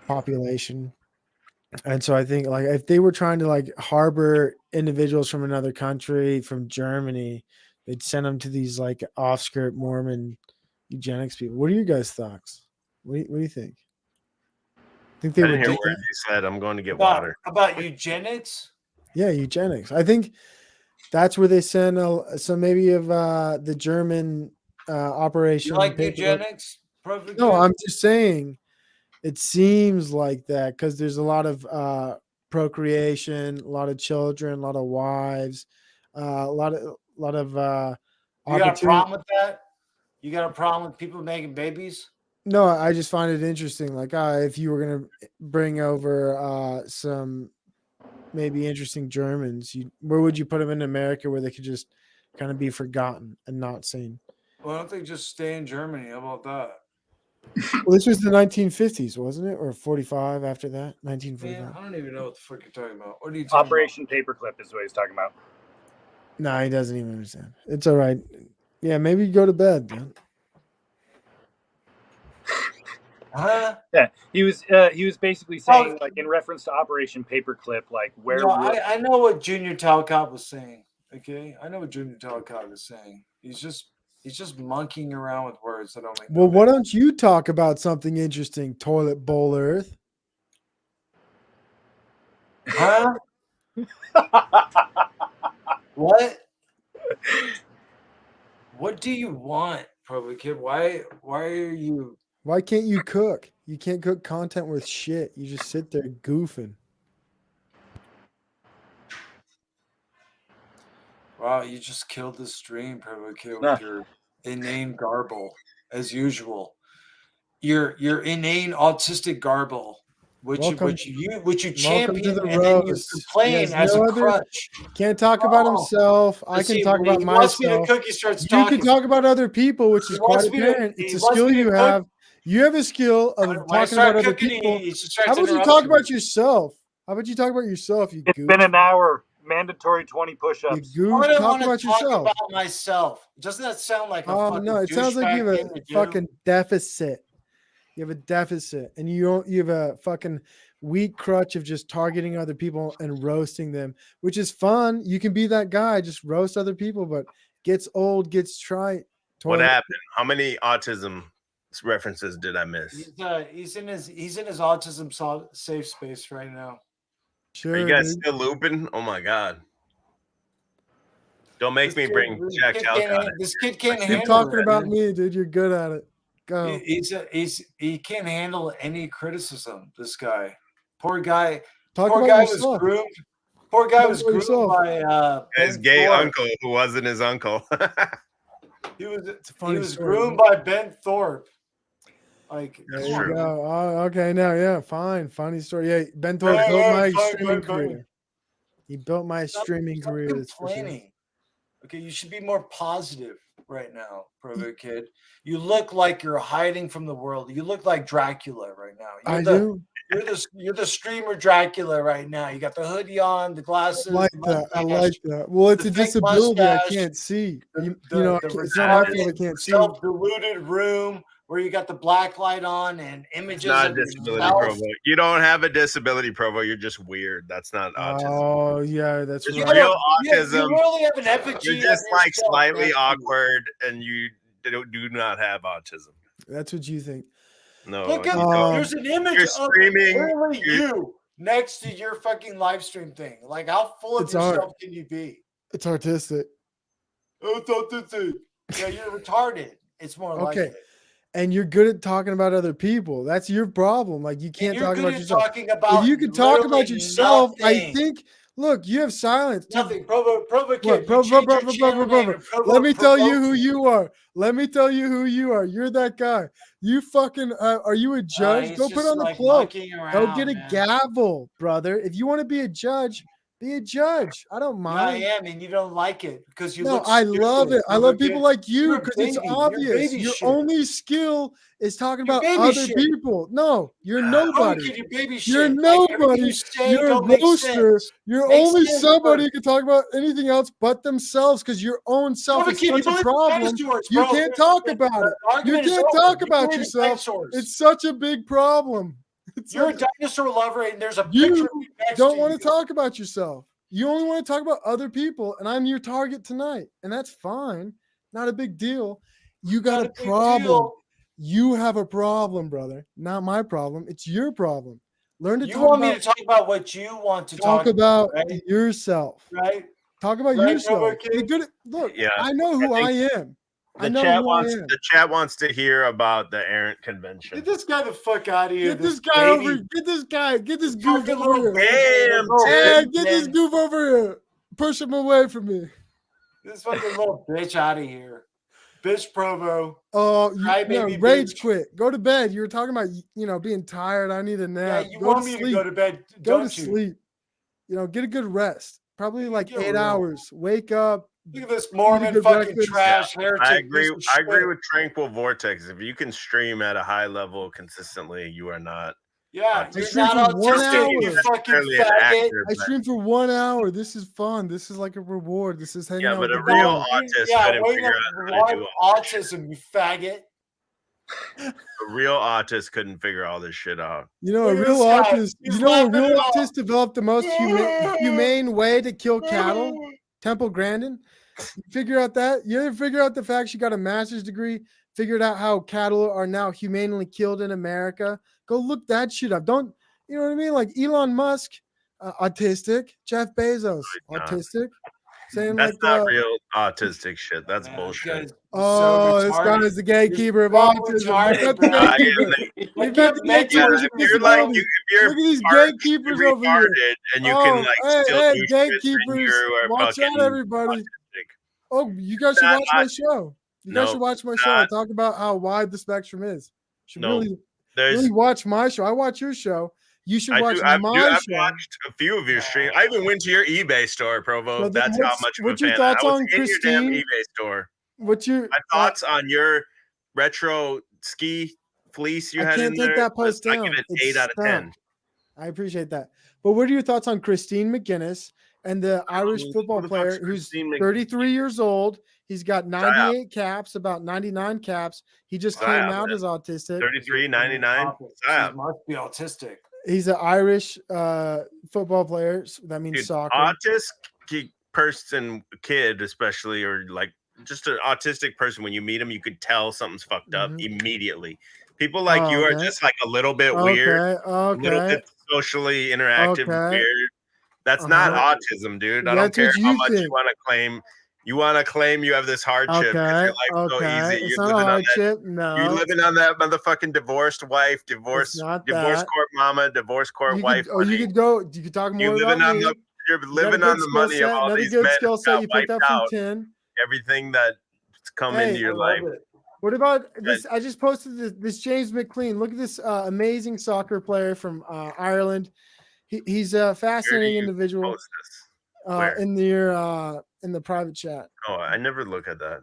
population. And so I think like if they were trying to like harbor individuals from another country, from Germany, they'd send them to these like off-skirt Mormon eugenics people. What are your guys' thoughts? What do you think? Think they I would didn't hear do what that? you said. I'm going to get water. About eugenics? Yeah, eugenics. I think that's where they send some maybe of the German operation. You like paperwork. eugenics? Perfect. No, I'm just saying it seems like that because there's a lot of procreation, a lot of children, a lot of wives, a lot of You got a problem with that? You got a problem with people making babies? No, I just find it interesting. Like, if you were gonna bring over some maybe interesting Germans, where would you put them in America where they could just kind of be forgotten and not seen? Why don't they just stay in Germany? How about that? Well, this was the 1950s, wasn't it, or 45 after that? 1945. Man, I don't even know what the fuck you're talking about. What are you talking Operation Paperclip is what he's talking about. No, he doesn't even understand. It's all right. Yeah, maybe go to bed, dude. Huh? Yeah, he was basically saying like in reference to Operation Paperclip, like where. No, I know what Junior Talcott was saying. Okay, I know what Junior Talcott was saying. He's just He's just monkeying around with words that don't make. Well, why don't you talk about something interesting, Toilet Bowl Earth? Huh? What? What do you want, Provo Kid? Why are you? Why can't you cook? You can't cook content worth shit. You just sit there goofing. Wow, you just killed the stream, Provo Kid, Nah. with your inane garble, as usual. Your inane autistic garble, which Welcome you to champion the and then you roast. complain He has as no a other- crutch. Can't talk about Oh. himself. I Let's can see, talk when about he wants me to myself. cook, he starts You talking. can talk about other people, which He is quite wants me to- apparent. It's he a wants skill me to you cook. have. You have a skill of When I talking start about other cooking, people. he just starts How about you interrupting talk me. about yourself? How about you talk about yourself, you It's goof? been an hour. Mandatory 20 You push-ups. goof. Why do I Talk want to about talk yourself. about myself? Doesn't that sound like a fucking No, it sounds like you douchebag have thing a to do? fucking deficit. You have a deficit, and you have a fucking weak crutch of just targeting other people and roasting them, which is fun. You can be that guy, just roast other people, but gets old, gets trite. What Toilet- happened? How many autism references did I miss? He's in his autism safe space right now. Sure, Are you guys dude. still looping? Oh my god! Don't make me bring Jack This Talcott. kid can't Keep handle talking it. about me, dude. You're good at it. Go. He can't handle any criticism. This guy, poor guy. Talk Poor about guy was yourself. groomed. Poor guy Talk was about groomed yourself. by His Ben gay Thorpe. uncle who wasn't his uncle. He was a funny he was story, groomed man. by Ben Thorpe. Like, That's come on, true. man. Oh, okay. Now, yeah, fine. Funny story. Yeah, Ben Thorpe Right, built right, my fine, streaming fine, fine. career. He built my streaming Stop career. That's for sure. complaining. Okay, you should be more positive right now, Provo Kid. You look like you're hiding from the world. You look like Dracula right now. I do. You're the streamer Dracula right now. You got the hoodie on, the glasses. I like the that. I mustache, like that. Well, it's the a fake disability. I mustache, can't see. the It's not my fault. I retarded, can't see. self-deluded room where you got the black light on and images Not a of disability, yourself. Provo. You don't have a disability, Provo. You're just weird. That's not autism. Oh, yeah, that's It's right. real You autism. really have an effigy. You're just of like yourself slightly next to you. awkward, and you do not have autism. That's what you think. No, Look you at don't. there's an image You're of screaming, literally you're- you next to your fucking live stream thing. Like, how full of It's art. yourself can you be? It's artistic. Oh, it's autistic. Yeah, you're retarded. It's more like Okay. it. And you're good at talking about other people. That's your problem. Like, you And can't you're talk good about at yourself. talking about If you can talk about literally yourself, I nothing. think. Look, you have silence. Dude, Nothing. Provo What? Kid, you change your channel name to Provo Let me tell you who Provoke. you are. Let me tell you who you are. You're that guy. You fucking are you a judge? He's Go put just, on the like, cloak. monkeying Go around, get a man. gavel, brother. If you want to be a judge, be a judge. I don't Yeah, I mind. am, and you don't like it because you No, look I stupid. love it. I Provo love people Kid. like you You're a because it's baby. You're obvious. baby Your shit. only skill is talking You're about baby other shit. people. No, you're Provo nobody. Kid, you baby You're shit. Like, everything nobody. you say You're a don't make roaster. sense. You're Makes only sense, somebody bro. who can talk about anything else but themselves because your own self Provo is Kid, you such a believe in problem. dinosaurs, You bro. can't talk The about it. You argument is can't over. talk You about believe in yourself. dinosaurs. It's such a big problem. It's You're a such- dinosaur lover, and there's a you picture of me next don't to want you. to talk about yourself. You only want to talk about other people, and I'm your target tonight, and that's fine. Not a big deal. You got Not a a big problem. deal. You have a problem, brother. Not my problem. It's your problem. Learn to You talk want me about to talk about what you want to talk about right? yourself. Right? Talk about Right, yourself. Provo Be Kid? good at, look, Yeah, I know who I am. I the know chat who wants I am. the chat wants to hear about the errant convention. Get this guy the fuck out of here. Get this guy baby. over. Get this guy. Get this goof Fucking over little here. baby, Damn, little Hey, bitch, get this man. goof over here. Push him away from me. This fucking little bitch out of here. Bitch Provo. Oh, Cry no, baby rage bitch. quit. Go to bed. You were talking about being tired. I need a Yeah, nap. you Go want to me sleep. to go to bed, Go don't to you? sleep. Get a good rest. Probably like Get 8 real. hours. Wake up. Look at this Eat a Mormon good fucking breakfast. trash heretic. I agree. piece of I agree shit. with Tranquil Vortex. If you can stream at a high level consistently, you are not. Yeah, I you're stream not for 1 autistic, you hour. fucking necessarily an faggot. actor, I but- stream for 1 hour. This is fun. This is like a reward. This is hanging Yeah, out but with a the real boys. autist Yeah, couldn't wait figure up. out how to do What autism, you faggot? A real autist couldn't figure all this shit out. A Look at real this guy. autist. He's A laughing real it off. autist developed the most humane way to kill cattle. Temple Grandin. You figure out that? You ever figure out the fact she got a master's degree? Figured out how cattle are now humanely killed in America. Go look that shit up. Don't you know what I mean? Like Elon Musk, autistic. Jeff Bezos, autistic. Saying That's like not real autistic shit. That's Man, bullshit. This guy is the gatekeeper of autism. We've got the gatekeeper. We've got the gatekeepers of If you're like, disabilities. if you're Look at these partially gatekeepers over here. retarded and you can like still hey, do shit, gatekeepers! then you are Watch fucking out, everybody! autistic. Oh, you guys should Not watch my show. You guys No, should watch my show. I talk about how wide the spectrum is. You should No, really watch my show. I watch your show. You should watch I've my show. watched a few of your streams. I even went to your eBay store, Provo. So then That's how much of a what's your fan thoughts I was on in your Christine? damn eBay store. What's your My thoughts on your retro ski fleece you I had can't in take there? that post I down. give it It's 8 out of 10. stunk. I appreciate that. But what are your thoughts on Christine McGuinness and the Irish football player who's 33 years old? He's got 98 caps, about 99 caps. He just came out as autistic. 33, 99. She must be autistic. He's an Irish football player. So that means Dude, soccer. autistic person, kid especially, or like just an autistic person, when you meet him, you could tell something's fucked up immediately. People like you are just like a little bit weird, a little bit socially interactive, weird. That's not autism, dude. I don't care how much you want to claim. You want to claim you have this hardship because your life's so easy. It's You're not a living hardship. on that, No. You're living on that motherfucking divorced wife, divorce court mama, divorce court wife. You could go. You could talk more about me. You're living on the money of all these men. Skill set you picked up from Tin. Everything that's come into your life. What about this? I just posted this James McLean. Look at this amazing soccer player from Ireland. He's a fascinating individual. In the private chat. Oh, I never look at that.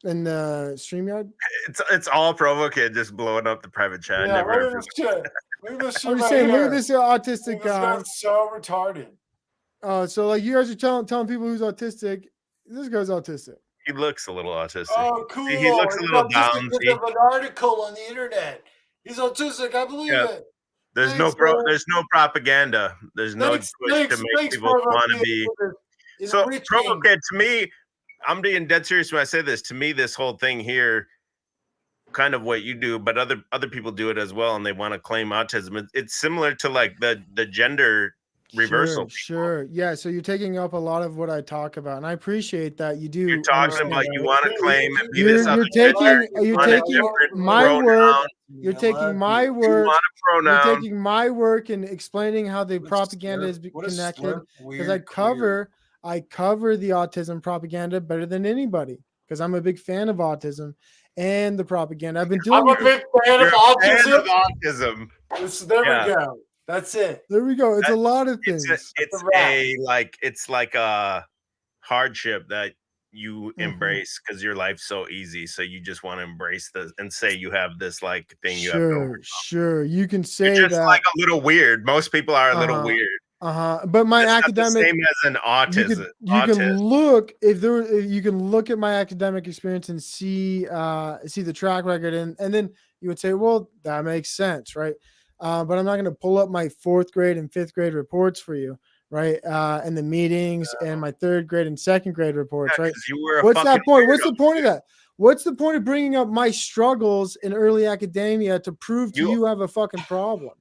In the StreamYard? It's all Provo Kid just blowing up the private chat. Yeah, never. look at this shit. Look at this shit. I'm just saying, look at this autistic This guy. guy's so retarded. So like you guys are telling people who's autistic. This guy's autistic. He looks a little autistic. Oh, cool. He looks a little down. There's an article on the internet. He's autistic. I believe it. There's no propaganda. There's no push to make people want to be. So Provo Kid, to me, I'm being dead serious when I say this. To me, this whole thing here, kind of what you do, but other people do it as well, and they want to claim autism. It's similar to like the gender reversal. Sure. Yeah. So you're taking up a lot of what I talk about, and I appreciate that you do. You're talking about you want to claim and be you're taking my work. You're taking my work. You're taking my work and explaining how the propaganda is connected. Because I cover the autism propaganda better than anybody because I'm a big fan of autism and the propaganda. I've been doing. I'm a big fan of autism. There we go. That's it. There we go. It's a lot of things. It's like a hardship that you embrace because your life's so easy. So you just want to embrace this and say you have this like thing you have to overcome. Sure. You can say You're just that. like a little weird. Most people are a little weird. But my it's academic not the same as an autism. You can look if you can look at my academic experience and see the track record and then you would say, well, that makes sense, right? But I'm not going to pull up my 4th grade and 5th grade reports for you, right? And the meetings and my 3rd grade and 2nd grade reports, right? What's that point? What's the point of that? What's the point of bringing up my struggles in early academia to prove to you have a fucking problem?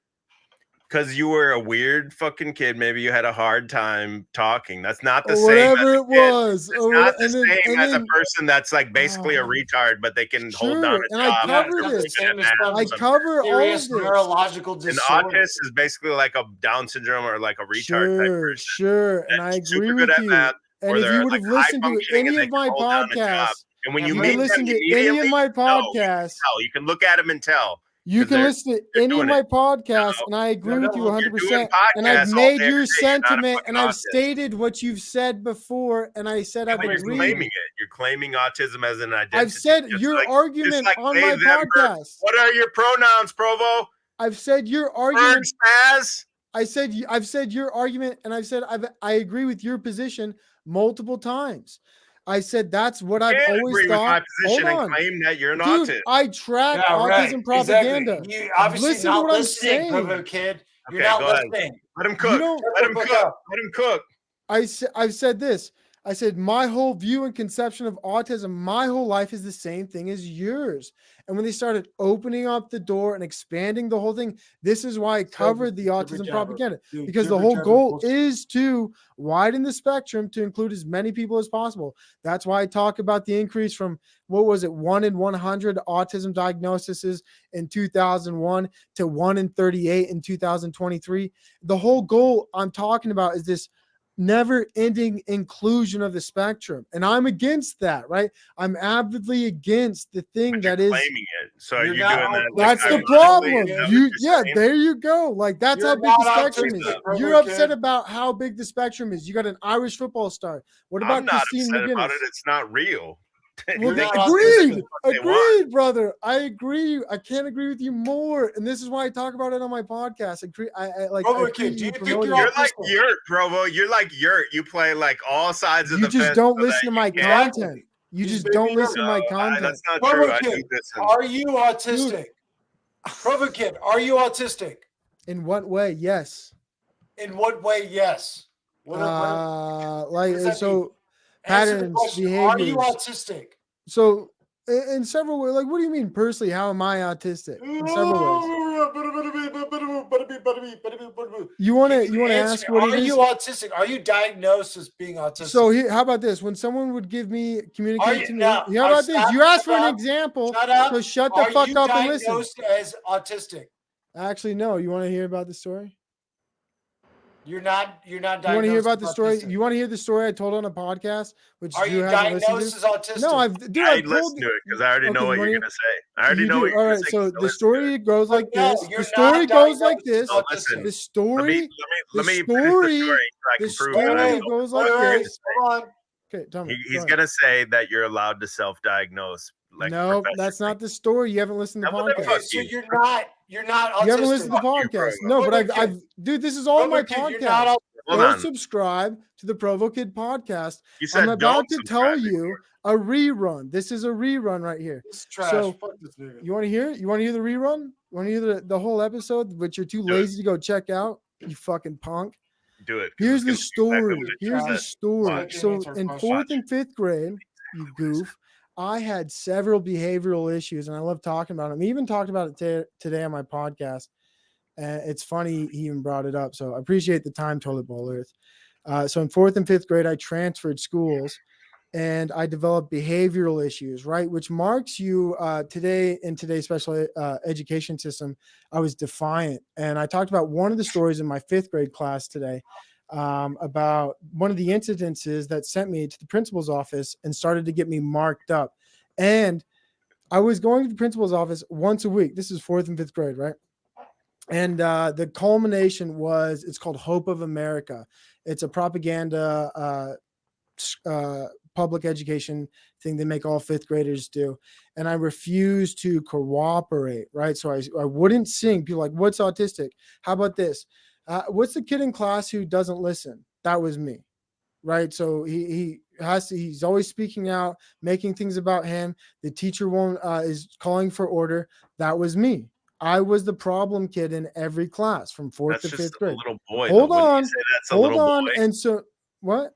Because you were a weird fucking kid. Maybe you had a hard time talking. That's not the same. Whatever it was. It's not the same as a person that's like basically a retard, but they can hold down a job. I cover all of this. Neurological disorder. An autist is basically like a Down syndrome or like a retard type person. Sure. And I agree with you. And if you would have listened to any of my podcasts, and when you meet listen to any of my podcasts, you can look at them and tell. You can listen to any of my podcasts, and I agree with you 100%. And I've made your sentiment, and I've stated what you've said before, and I said I agree. You're claiming it. You're claiming autism as an identity. I've said your argument on my podcast. What are your pronouns, Provo? I've said your argument. I've said your argument, and I've said I agree with your position multiple times. I said that's what I've always thought. Hold on. And claim that you're an autist. I track autism propaganda. Exactly. You obviously not listening, Provo Kid. You're not listening. Let him cook. Let him cook. Let him cook. I've said this. I said, my whole view and conception of autism, my whole life is the same thing as yours. And when they started opening up the door and expanding the whole thing, this is why I covered the autism propaganda, because the whole goal is to widen the spectrum to include as many people as possible. That's why I talk about the increase from, what was it, 1 in 100 autism diagnoses in 2001 to 1 in 38 in 2023. The whole goal I'm talking about is this never ending inclusion of the spectrum. And I'm against that, right? I'm avidly against the thing But you're that is claiming it. So are You're you not doing that? that's the ironically? problem. Is that what You you're yeah, saying? there you go. Like that's You're how big the not spectrum is. autistic, You're Provo upset Kid. about how big the spectrum is. You got an Irish football star. What about I'm not Christine upset McGuinness? about it. It's not real. Well, You're They not can say agreed, what they want. agreed, brother. I agree. I can't agree with you more. And this is why I talk about it on my podcast. I Provo appreciate Kid, do you think promoting you're it. You're like autistic? Yurt, Provo. You're like Yurt. You play like all sides of You the just fence. don't so that listen to my you can't- content. You He's just don't baby listen to my content. That's not Provo true. I do Kid, listen. are you autistic? Provo Kid, are you autistic? In what way? Yes. In what way? Yes. What Like does that so mean? Answer the patterns, question. Are you behaviors. autistic? So in several ways, like what do you mean personally? How am I autistic? In several ways. You want Can to answer ask me? what Are it is? you autistic? Are you diagnosed as being autistic? So here, how about this? When someone would give me Are communicate you to me, now? how about this? You asked for an Shut example, up. so shut the Are fuck you up and listen. diagnosed as autistic? Actually, no. You want to hear about the story? You're not. You're not You want to hear diagnosed about the as story? autistic. You want to hear the story I told on a podcast, which Are Drew you hasn't listened diagnosed to? as autistic? No, I I've told listen to it because I already know Okay, what you you're wanna- gonna say. I already you know do. what you're All gonna right, say. so 'cause I the listened to it. story goes like No, this. you're The story not goes like diagnosed as this. So listen, autistic. The story. let The me finish the story. story so I The can prove that I story know goes what like you're gonna this. say. Hold on. Okay, tell me. He's go ahead. gonna say that you're allowed to self-diagnose. Like No, that's not the story. You haven't listened to the Now, what the podcast. fuck Okay, so you. you're not autistic. You haven't listened to the Fuck you, podcast. Provo. No, but Provo I've Kid. dude, this is all my Provo Kid, you're not podcast. Hold Go on. subscribe to the Provo Kid podcast. You said I'm don't about to tell subscribe you a rerun. This is a rerun right here. This is trash. So Fuck this nigga. you want to hear it? You want to hear the rerun? You want to hear the whole episode, which you're too Do it. lazy to go check out? You fucking punk. Do it. 'cause Here's it's the gonna be exactly story. what it Here's the says. story. Watch. So Answer in question. fourth and fifth grade, you goof, I had several behavioral issues, and I love talking about them. I even talked about it today on my podcast. It's funny he even brought it up. So I appreciate the time, Toilet Bowl Earth. So in fourth and fifth grade, I transferred schools, and I developed behavioral issues, right? Which marks you today in today's special education system. I was defiant. And I talked about one of the stories in my fifth grade class today about one of the incidences that sent me to the principal's office and started to get me marked up. And I was going to the principal's office once a week. This is fourth and fifth grade, right? And the culmination was, it's called Hope of America. It's a propaganda public education thing they make all fifth graders do. And I refused to cooperate, right? So I wouldn't sing. People like, what's autistic? How about this? What's the kid in class who doesn't listen? That was me, right? So he's always speaking out, making things about him. The teacher is calling for order. That was me. I was the problem kid in every class from fourth That's to just fifth a grade. little boy. Hold though. Wouldn't on. you say that's a Hold little on. boy? And so what?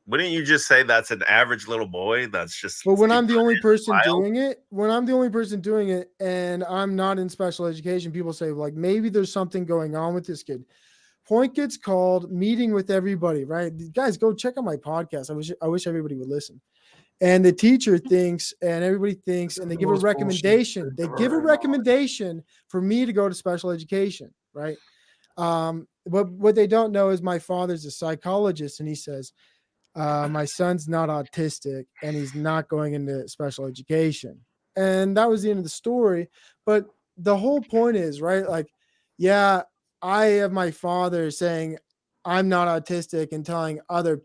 Wouldn't you just say that's an average little boy? That's just. But when I'm the only person wild. doing it, and I'm not in special education, people say, like, maybe there's something going on with this kid. Point gets called, meeting with everybody, right? Guys, go check out my podcast. I wish everybody would listen. And the teacher thinks, and everybody thinks, and they give a recommendation. They give a recommendation for me to go to special education, right? But what they don't know is my father's a psychologist, and he says, my son's not autistic and he's not going into special education. And that was the end of the story. But the whole point is, right? Like, yeah, I have my father saying I'm not autistic and telling other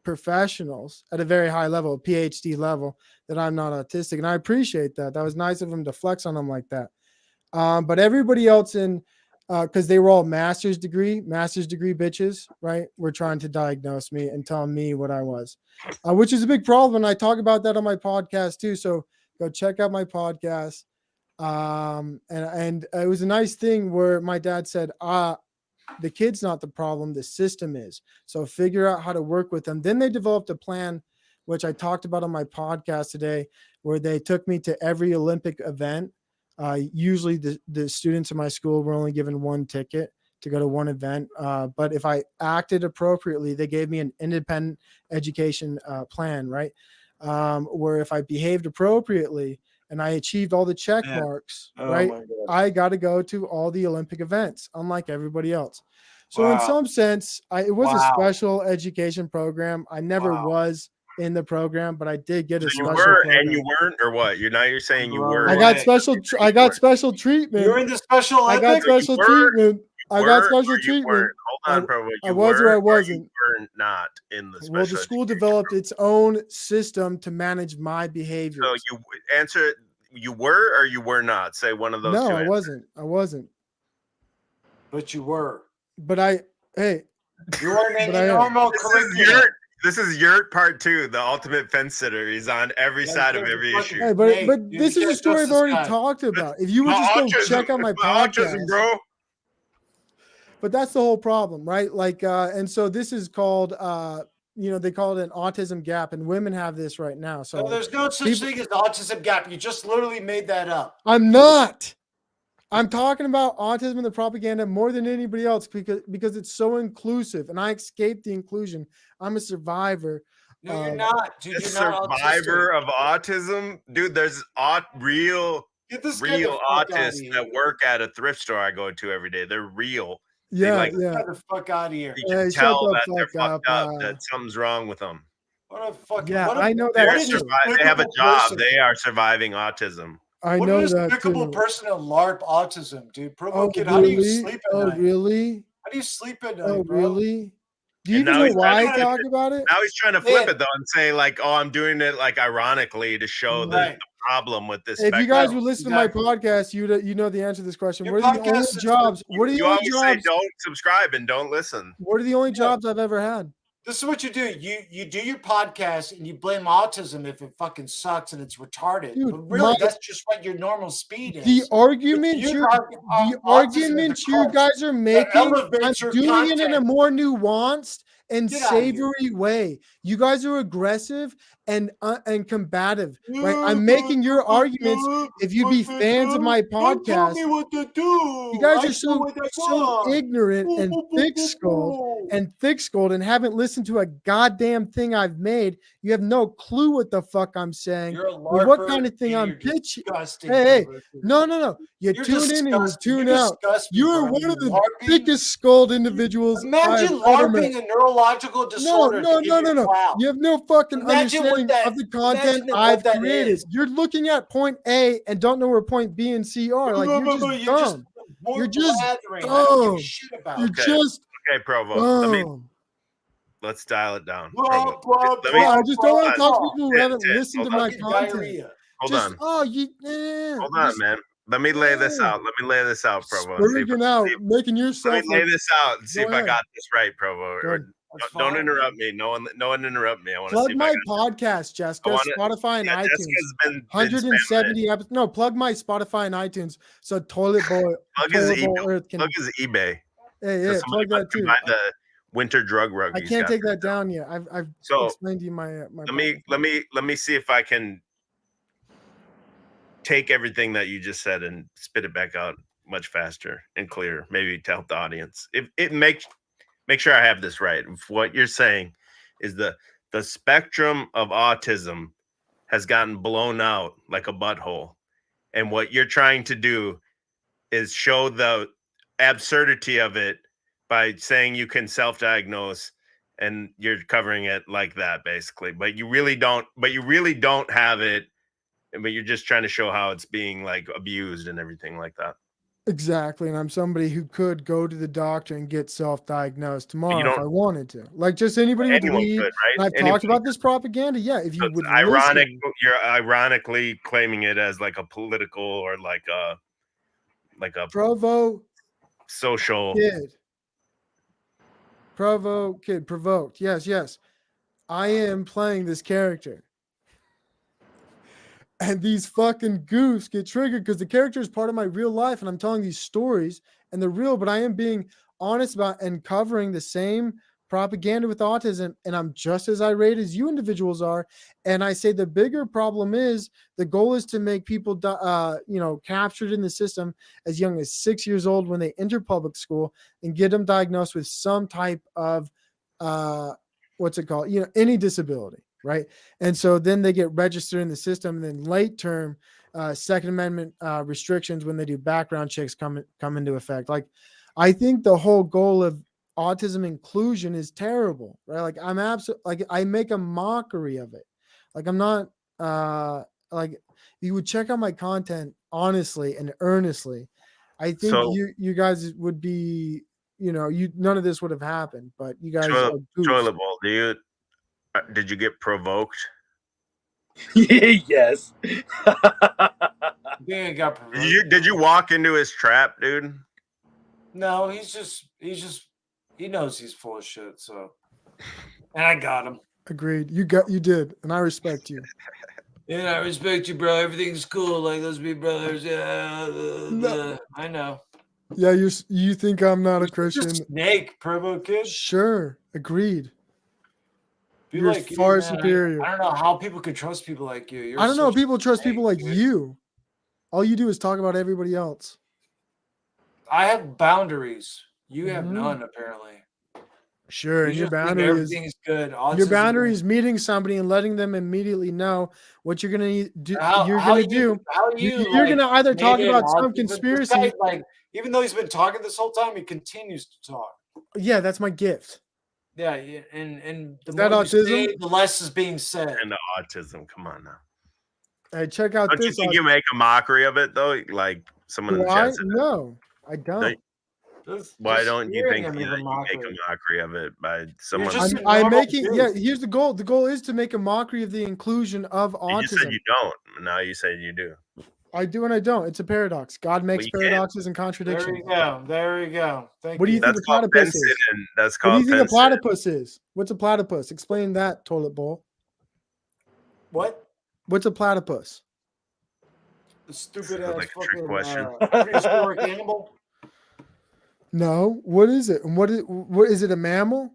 professionals at a very high level, PhD level, that I'm not autistic. And I appreciate that. That was nice of him to flex on him like that. But everybody else because they were all master's degree bitches, right? Were trying to diagnose me and tell me what I was, which is a big problem. And I talk about that on my podcast too. So go check out my podcast. And it was a nice thing where my dad said, The kid's not the problem, the system is. So figure out how to work with them. Then they developed a plan, which I talked about on my podcast today, where they took me to every Olympic event. Usually the students in my school were only given one ticket to go to one event. But if I acted appropriately, they gave me an independent education plan, right? Where if I behaved appropriately and I achieved all the check marks, right? my God. I got to go to all the Olympic events, unlike everybody else. So in Wow. some sense, it was a Wow. special education program. I never was in the program, but I did get a So you special were program. and you weren't, or what? You're saying you were. I got special. I got special treatment. You're in the Special I got Olympics? special were- treatment. I got Were special or you treatment. weren't? Hold on, I- Provo. I You was or were I you wasn't. were not in the special Well, the school developed its own system to manage my behavior. So you answer it. You were or you were not? Say one of those No, two. I wasn't. I wasn't. But you were. But I, hey, You weren't in But the I am. normal This is curriculum. this is your part two, the ultimate fence sitter. He's on every side of every issue. hey, but Hey, but you this is a can't story trust I've this already guy. talked about. If you would My just go autism, check out my it's my podcast, autism, bro. but that's the whole problem, right? Like, and so this is called, they call it an autism gap, and women have this right now. So No, there's no such people- thing as autism gap. You just literally made that up. I'm not. I'm talking about autism and the propaganda more than anybody else because it's so inclusive, and I escaped the inclusion. I'm a survivor. No, you're not, dude. A You're not survivor autistic. of autism, dude. There's real Get this guy the real fuck out of autists here. that work at a thrift store I go to every day. They're real. Yeah, like- yeah. Get the fuck out of here. You can Hey, shut tell the that they're fuck fucked up, up. That something's wrong with them. What a fucking. Yeah, what a, I know They're that what an too. they have a despicable job. person. They are surviving autism. I What know a that despicable too. person to LARP autism, dude. Provo Oh, kid, how do you really? sleep at Oh, night? really? How do you sleep at night, Oh, bro? really? Do you And even now know he's why I trying to- talk about it? Now he's trying to flip Yeah. it though and say like, "Oh, I'm doing it like ironically to show Right. the problem with this." If you guys spectrum." would listen Exactly. to my podcast, you know the answer to this question. Your What are the only podcast is- jobs? What are the you only always say jobs? don't subscribe and don't listen. What are the only jobs I've ever had? This is what you do. You do your podcast and you blame autism if it fucking sucks and it's retarded. Dude, but really, my- that's just what your normal speed is. The argument you you're got, the autism argument is a you cult guys are making, I'm elevates your doing it in a content. more nuanced and Get outta here. savory way. You guys are aggressive and combative, right? I'm making your arguments. If you be fans of my Don't tell podcast, me what to do. you guys I are do so what I so want. ignorant and Boo, boo, boo, thick-skulled and haven't listened to a goddamn thing I've made. You have no clue what the fuck I'm saying You're a or what LARPer kind of thing and I'm you're pitching. disgusting, Hey, Provo. no. You You're tune in and you disgusting. tune You out. disgust me, You are bro. one of the LARPing? thickest skulled individuals. Imagine I've ever met. LARPing a neurological disorder. No. to give you clout. You have no fucking Imagine what understanding that- of the content imagine what I've that created. is. You're looking at point A and don't know where point B and C are. Like you're just dumb. more You're just blathering. I don't give dumb. a shit about You're it. Okay. just Okay, Provo. dumb. Let's dial it down. Blah, Provo. blah, Let me- No, I just don't want to blah, talk to blah. people who haven't Ted, listened to hold my Fucking content. diarrhea. Hold Just on. hold Hold on, man. Let me lay this out. Let me lay this out, Provo. and see if- Spurging out, see if- making yourself. Let me lay Like, this out and see Go if I ahead. got this right, Provo. Go Or ahead. That's don't fine. interrupt me. No one interrupt me. I want to see plug if my I got podcast, Jessica. wanna- Spotify and Yeah, iTunes. Jessica's been spamming it. 170 episodes. No, plug my Spotify and iTunes so Toilet Bowl, Plug his Toilet Bowl email. Earth can. Plug his eBay. Hey, So yeah, somebody plug that can too. buy the winter drug rug. I he's can't got take for that down yet. I've So, explained to you my my. let me see if I can take everything that you just said and spit it back out much faster and clearer, maybe to help the audience. If it make sure I have this right. If what you're saying is the spectrum of autism has gotten blown out like a butthole, and what you're trying to do is show the absurdity of it by saying you can self-diagnose, and you're covering it like that basically, but you really don't have it, but you're just trying to show how it's being like abused and everything like that. Exactly, and I'm somebody who could go to the doctor and get self-diagnosed tomorrow if don't- I wanted to. Like just anybody with Anyone weed. could, right? And I've Anyone talked about this propaganda. Yeah, if you So it's would ironic, listen. you're ironically claiming it as like a political or like a Provo social. kid. Provo kid provoked. Yes. I am playing this character. And these fucking goofs get triggered because the character is part of my real life and I'm telling these stories and they're real, but I am being honest about and covering the same propaganda with autism, and I'm just as irate as you individuals are. And I say the bigger problem is the goal is to make people, captured in the system as young as 6 years old when they enter public school and get them diagnosed with some type of, what's it called? Any disability, right? And so then they get registered in the system, and then late term, Second Amendment restrictions when they do background checks come into effect. Like, I think the whole goal of autism inclusion is terrible, right? Like, I'm absolutely I make a mockery of it. Like, I'm not like, you would check out my content honestly and earnestly. I think So you guys would be, none of this would have happened, but you guys are goofs. toilet bowl, did you get provoked? Yes. Yeah, got Did you walk into his trap, dude? No, he knows he's full of shit. So, and I got him. Agreed. You did, and I respect you. Yeah, I respect you, bro. Everything's cool. Like, let's be brothers. Yeah, No. I know. Yeah, you think I'm not a You're Christian? just a snake, Provo kid. Sure, agreed. Be You're like you, far man. superior. I don't know how people could trust people like you. You're I don't know. such a People trust snake, people like dude. you. All you do is talk about everybody else. I have boundaries. You have Mhm. none, apparently. Sure, and You your just think boundary is everything's good. your Autism boundary is meeting somebody and letting them immediately know what you're gonna do. How You're how gonna you do. how you You're gonna either talk made it about some autism? This conspiracy. guy, like, even though he's been talking this whole time, he continues to talk. Yeah, that's my gift. Yeah, and the Is that more you autism? say, the less is being said. And the autism. Come on now. Hey, check out Don't you this. think you make a mockery of it though? Like someone in Do the I? chat said, No, I don't. why don't you hearing think him that is you a make mockery. a mockery of it by someone? just a I'm normal making. dude. Yeah, here's the goal. The goal is to make a mockery of the inclusion of You just said autism. you don't. Now you said you do. I do and I don't. It's a paradox. God makes you can't. paradoxes and There contradictions. we go. There we go. Thank What do you think That's a called platypus Penson, is? and that's What do you called think a Penson. platypus is? What's a platypus? Explain that, toilet bowl. What? What's a platypus? The stupid Sounds ass like a trick fucking question. prehistoric animal. No. What is it? And what is it? A mammal?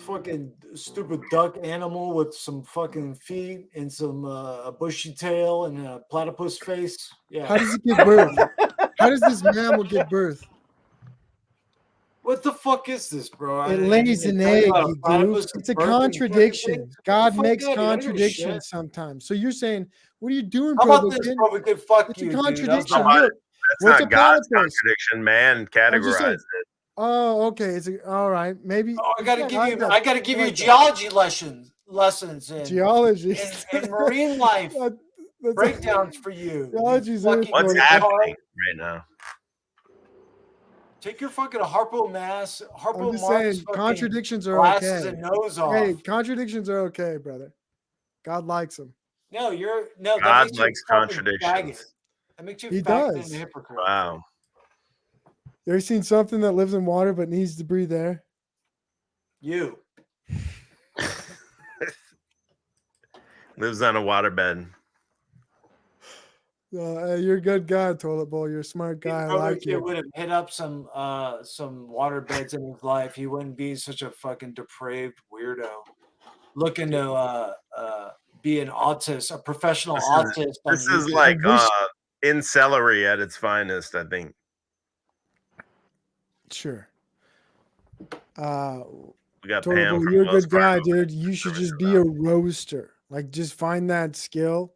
Fucking stupid duck animal with some fucking feet and some a bushy tail and a platypus face. Yeah. How does it give birth? How does this mammal give birth? What the fuck is this, bro? It lays an egg, you goof. It's a birthing contradiction. fucking God fuck makes outta here. I don't give a shit. contradictions sometimes. So you're saying, what are you doing, How about Provo this, kid? bro? We could fuck It's you, a dude. How's contradiction. that? Look, That's what's a not God's platypus? contradiction. Man I'm just saying. categorized it. Oh, okay. It's all right. Maybe. Oh, I gotta yeah, give you. that. I gotta give I you like that. geology lessons and Geology and marine life That's breakdowns for you. Geology's fucking What's irritating. happening right now? Take your fucking Harpo Marx I'm just saying, fucking contradictions are glasses okay. and nose off. Hey, contradictions are okay, brother. God likes them. No, that God makes you a likes fucking contradictions. faggot. That makes you He faggot does. and a hypocrite. Wow. You ever seen something that lives in water but needs to breathe air? You. Lives on a waterbed. Hey, you're a good guy, toilet bowl. You're a smart guy. I like He you. would have hit up some water beds in his life. He wouldn't be such a fucking depraved weirdo looking to be an autist, a professional autist. This on is YouTube. like in celery at its finest, I think. Sure. We got Total Pam Bull, from you're a Wells good guy, Fargo. dude. You should just be a roaster. Like, just find that skill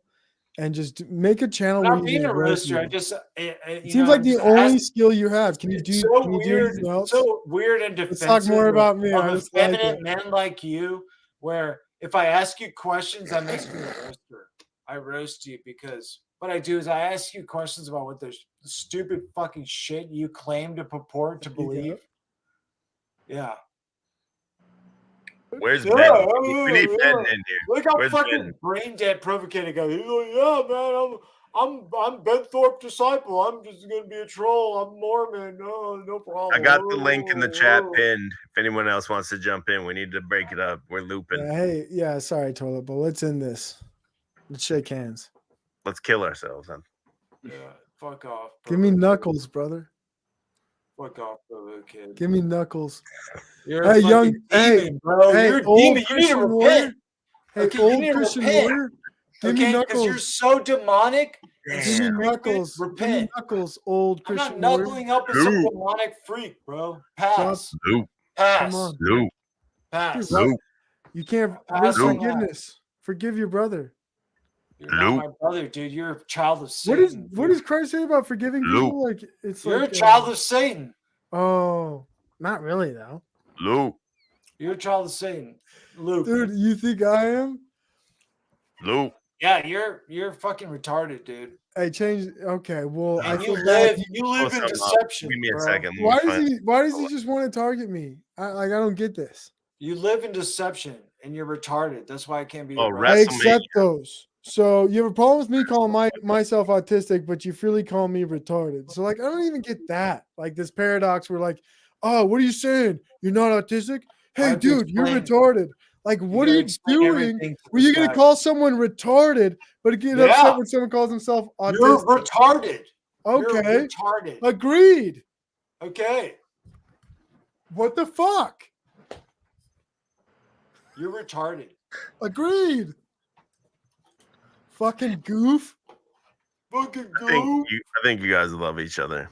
and just make a channel I'm where not you being a roast roaster. I people. just It seems like the only skill you have. Can you do? so Can you do weird, anything else? so weird and Let's defensive. talk more about me. Of I a just like feminine it. man like you, where if I ask you questions, that makes me a roaster. I roast you because what I do is I ask you questions about what the stupid fucking shit you claim to purport to believe. Yeah. Where's Yeah, Ben? We need yeah. Ben in here. Look how Where's fucking Ben? brain dead provocated goes. He's like, yeah, man, I'm Ben Thorpe disciple. I'm just gonna be a troll. I'm Mormon. No problem. I got the link in the chat pinned. If anyone else wants to jump in, we need to break it up. We're looping. Yeah, hey, yeah, sorry, toilet bowl. Let's end this. Let's shake hands. Let's kill ourselves then. Yeah, fuck off. Give me knuckles, brother. Fuck off, little kid. Give me Knuckles. You're Hey, a fucking young, hey, demon, bro. hey, You're a old demon. You need to Christian warrior. repent. Hey, Okay, you old need to Christian repent. warrior. Give me Okay, because you're Knuckles. so demonic and Give me stupid. Knuckles. Give me Repent. Knuckles, old I'm not Christian warrior. knuckling up with some demonic freak, bro. Pass. Luke. Pass. Come on. Luke. Pass. Dude, what? You can't. Where's Pass on that. forgiveness? Forgive your brother. You're not my brother, dude. You're a child of What is Satan. what does Christ say about forgiving people? Like it's You're like a child of Satan. Oh, not really though. Luke. You're a child of Satan. Luke. Dude, you think I am? Luke. Yeah, you're fucking retarded, dude. I changed. Okay, well, I And feel you bad. live in deception. Give me a bro. second. Why does he just want to target me? I don't get this. You live in deception and you're retarded. That's why I can't be. Oh, your I brother. accept those. So you have a problem with me calling myself autistic, but you freely call me retarded. So like I don't even get that. Like this paradox where like, oh, what are you saying? You're not autistic? Hey, have to dude, you're explain- retarded. Like, what are gotta you explain doing? everything to Were you this gonna guy. call someone retarded, but get Yeah. upset when someone calls himself You're autistic? retarded. Okay, You're retarded. agreed. Okay. What the fuck? You're retarded. Agreed. Fucking goof. Fucking I think you guys love each other.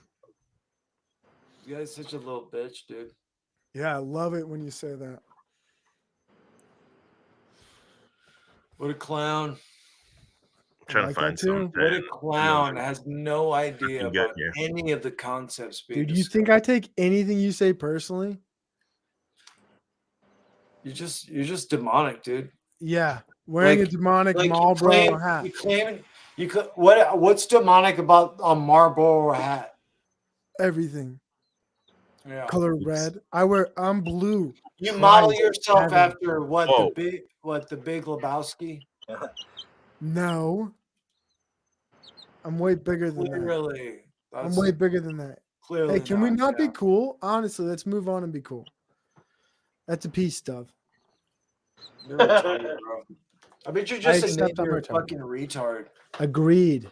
You guys such a little bitch, dude. Yeah, I love it when you say that. What a clown. Trying like to find that too. something. What a clown has no idea Fucking good about here. any of the concepts being Dude, you discussed. think I take anything you say personally? You're just demonic, dude. Yeah, wearing a demonic you Marlboro hat. You claim you could what's demonic about a Marlboro hat? Everything. Yeah. Color red. I'm blue. You model Christ, yourself heaven. after what Whoa. the big Lebowski? No. I'm way bigger than that. Clearly. I'm way bigger than that. Clearly Hey, can we not be yeah. cool? Honestly, let's move on and be cool. That's a peace stuff. You're retarded, bro. I bet you're just a accept I'm you're a retarded. fucking retard. Agreed.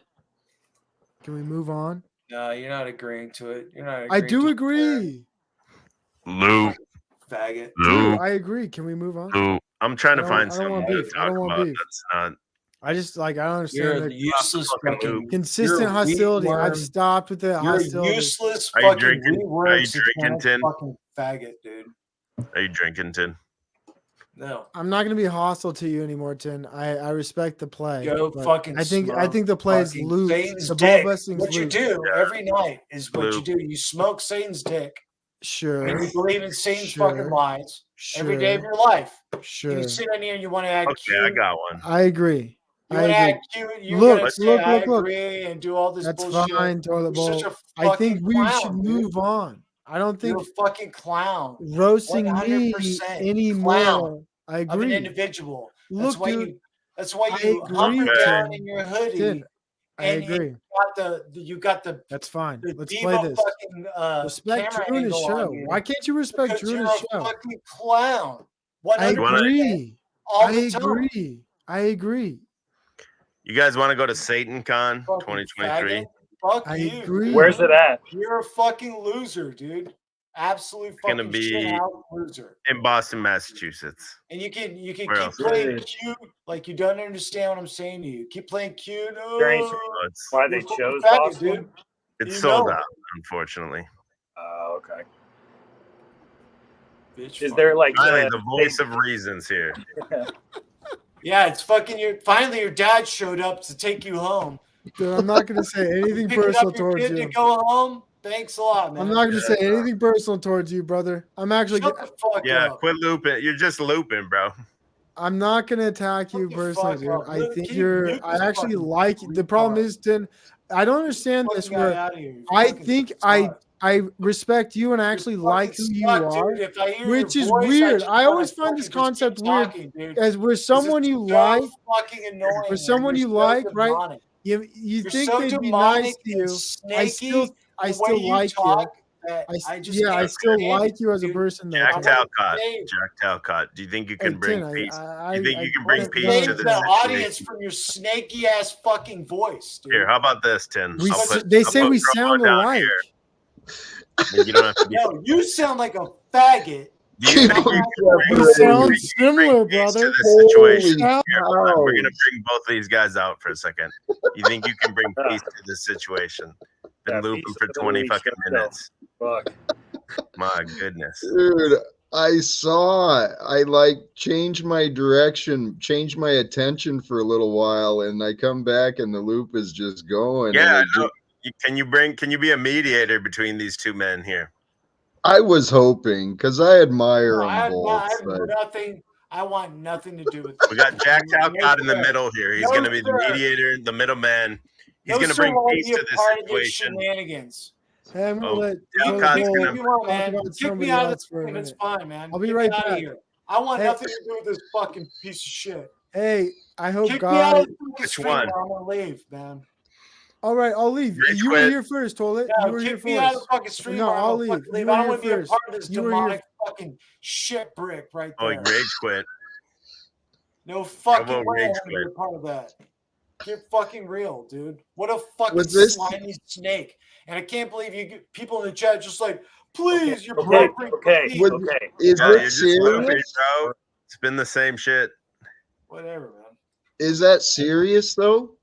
Can we move on? No, you're not agreeing to it. You're not I agreeing do to agree. Luke. faggot. Dude, Luke. I agree. Can we move on? Luke. I'm trying to I find don't something want to beef. I talk don't want about. beef. That's not. I just like I don't You're understand a the useless fucking fucking noob. consistent you're a hostility. weed I've worm. stopped with the You're a hostility. useless Are you fucking drinking- rework are you satanic drinking, Tin? fucking faggot, dude. Are you drinking, Tin? No. I'm not gonna be hostile to you anymore, Tin. I respect the play. Go but fucking I think smoke the play is fucking loot. Satan's The ball dick. busting's What you loot. do every night is what you Loot. do. You smoke Satan's dick Sure. and you believe in Satan's fucking Sure. lies every day of Sure. your life. Sure. You sit on here and you want to act Okay, I cute. got one. I agree. You I want to agree. act cute. You're Look, gonna say look, I look, look. agree and do all this That's bullshit. fine, toilet You're bowl. such a I think fucking we clown, should dude. move on. I don't think You're a fucking clown. roasting me 100% anymore. clown I of an agree. individual. Look, That's why dude, That's why I you hunker agree, down Tim. in your hoodie. Tim, I and agree. you got the That's fine. the Let's diva play this. fucking Respect camera Drew and his angle on show. you Why can't you respect because Drew and you're his a show? fucking clown. I 100% agree. all I the time. agree. I agree. You guys want to go to SatanCon Fucking 2023? faggot. Fuck I you. agree. Where's it at? You're a fucking loser, dude. Absolute gonna fucking be- shit out loser. In Boston, Massachusetts. And you can Where keep else? playing Good. cute like you don't understand what I'm saying to you. Keep playing cute. there any- Oh, It's, Why you're they a fucking chose faggot, Boston? dude. it's You sold know. out, unfortunately. Oh, okay. Bitch, Is fuck. there like Finally, the voice of reasons here. Yeah, it's fucking finally your dad showed up to take you home. Dude, I'm not gonna say anything Picking personal up your towards kid you. to go home. Thanks a lot, man. I'm not gonna say anything personal towards you, brother. I'm actually Shut the fuck Yeah, up. quit looping. You're just looping, bro. I'm not gonna attack you Shut the personally, fuck dude. up. I Look, think keep you're mute I this actually fucking like the problem retard. is, Tin, I don't understand Fucking this guy where out of here. You I fucking think slut. I respect you and I You actually fucking like who you slut, are, dude. If I hear which your is voice, weird. just I wanna always find this fucking just keep concept weird talking, dude. as we're someone This is you so like, fucking annoying. for someone You're you so like, right? demonic. You You're think so they'd be demonic nice to and you. snaky I the way still you like you. talk that I just Yeah, I can't still stand like it, you as a dude. person though. Jack I wanna Talcott. save- Jack Talcott. Do you think you Hey, can bring Tin, peace? I You think you can bring wanna peace save to the the audience situation? from your snaky ass fucking voice, dude. Here, how about this, Tin? We I'll s- put- they I'll say put we promo sound down alike. here. Then you don't have to be. Yo, you sound like a faggot. Do you think you can You sound similar, bring peace to brother. this situation? Holy Here, hold on. We're gonna cows. bring both of these guys out for a second. You think you can bring peace to this situation? Been Yeah, looping peace for of the 20 Middle East, fucking let's go. minutes. Fuck. My goodness. Dude, I saw it. I like changed my direction, changed my attention for a little while, and I come back and the loop is just going. Yeah, and I it know. just, Can you be a mediator between these two men here? I was hoping because I admire No, them both. I have But nothing. I want nothing to do with We got Jack Talcott in the sir. middle here. He's No, going to be the sir. mediator, the middleman. He's No, going to sir, bring won't peace be a to this part of your situation. shenanigans. Hey, I'm gonna Oh, let Talcott's Kick gonna- me out, talk man. about Kick somebody me out of else for a the It's minute. fine, man. I'll be Get right me out of back. here. I want Hey. nothing to do with this fucking piece of shit. Hey, I hope Kick me out God. of the fucking Which stream one? or I'm gonna leave, man. All right, I'll leave. Rage You were quit. here first, Toilet. Yeah, you were here kick me out of first. the fucking stream No, or I'm I'll gonna leave. fucking You leave. were I don't here want to be a first. part of this You were here. demonic fucking shit brick right Oh, there. he rage quit. No fucking about way I rage want to be a quit? part of that. Get fucking real, dude. What a fucking Was this- slimy snake. And I can't believe you get people in the chat just like, please, you're Okay, brokering okay, for peace. okay. is Yeah, you're it just looping, serious? bro. It's been the same shit. Whatever, man. Is that serious though?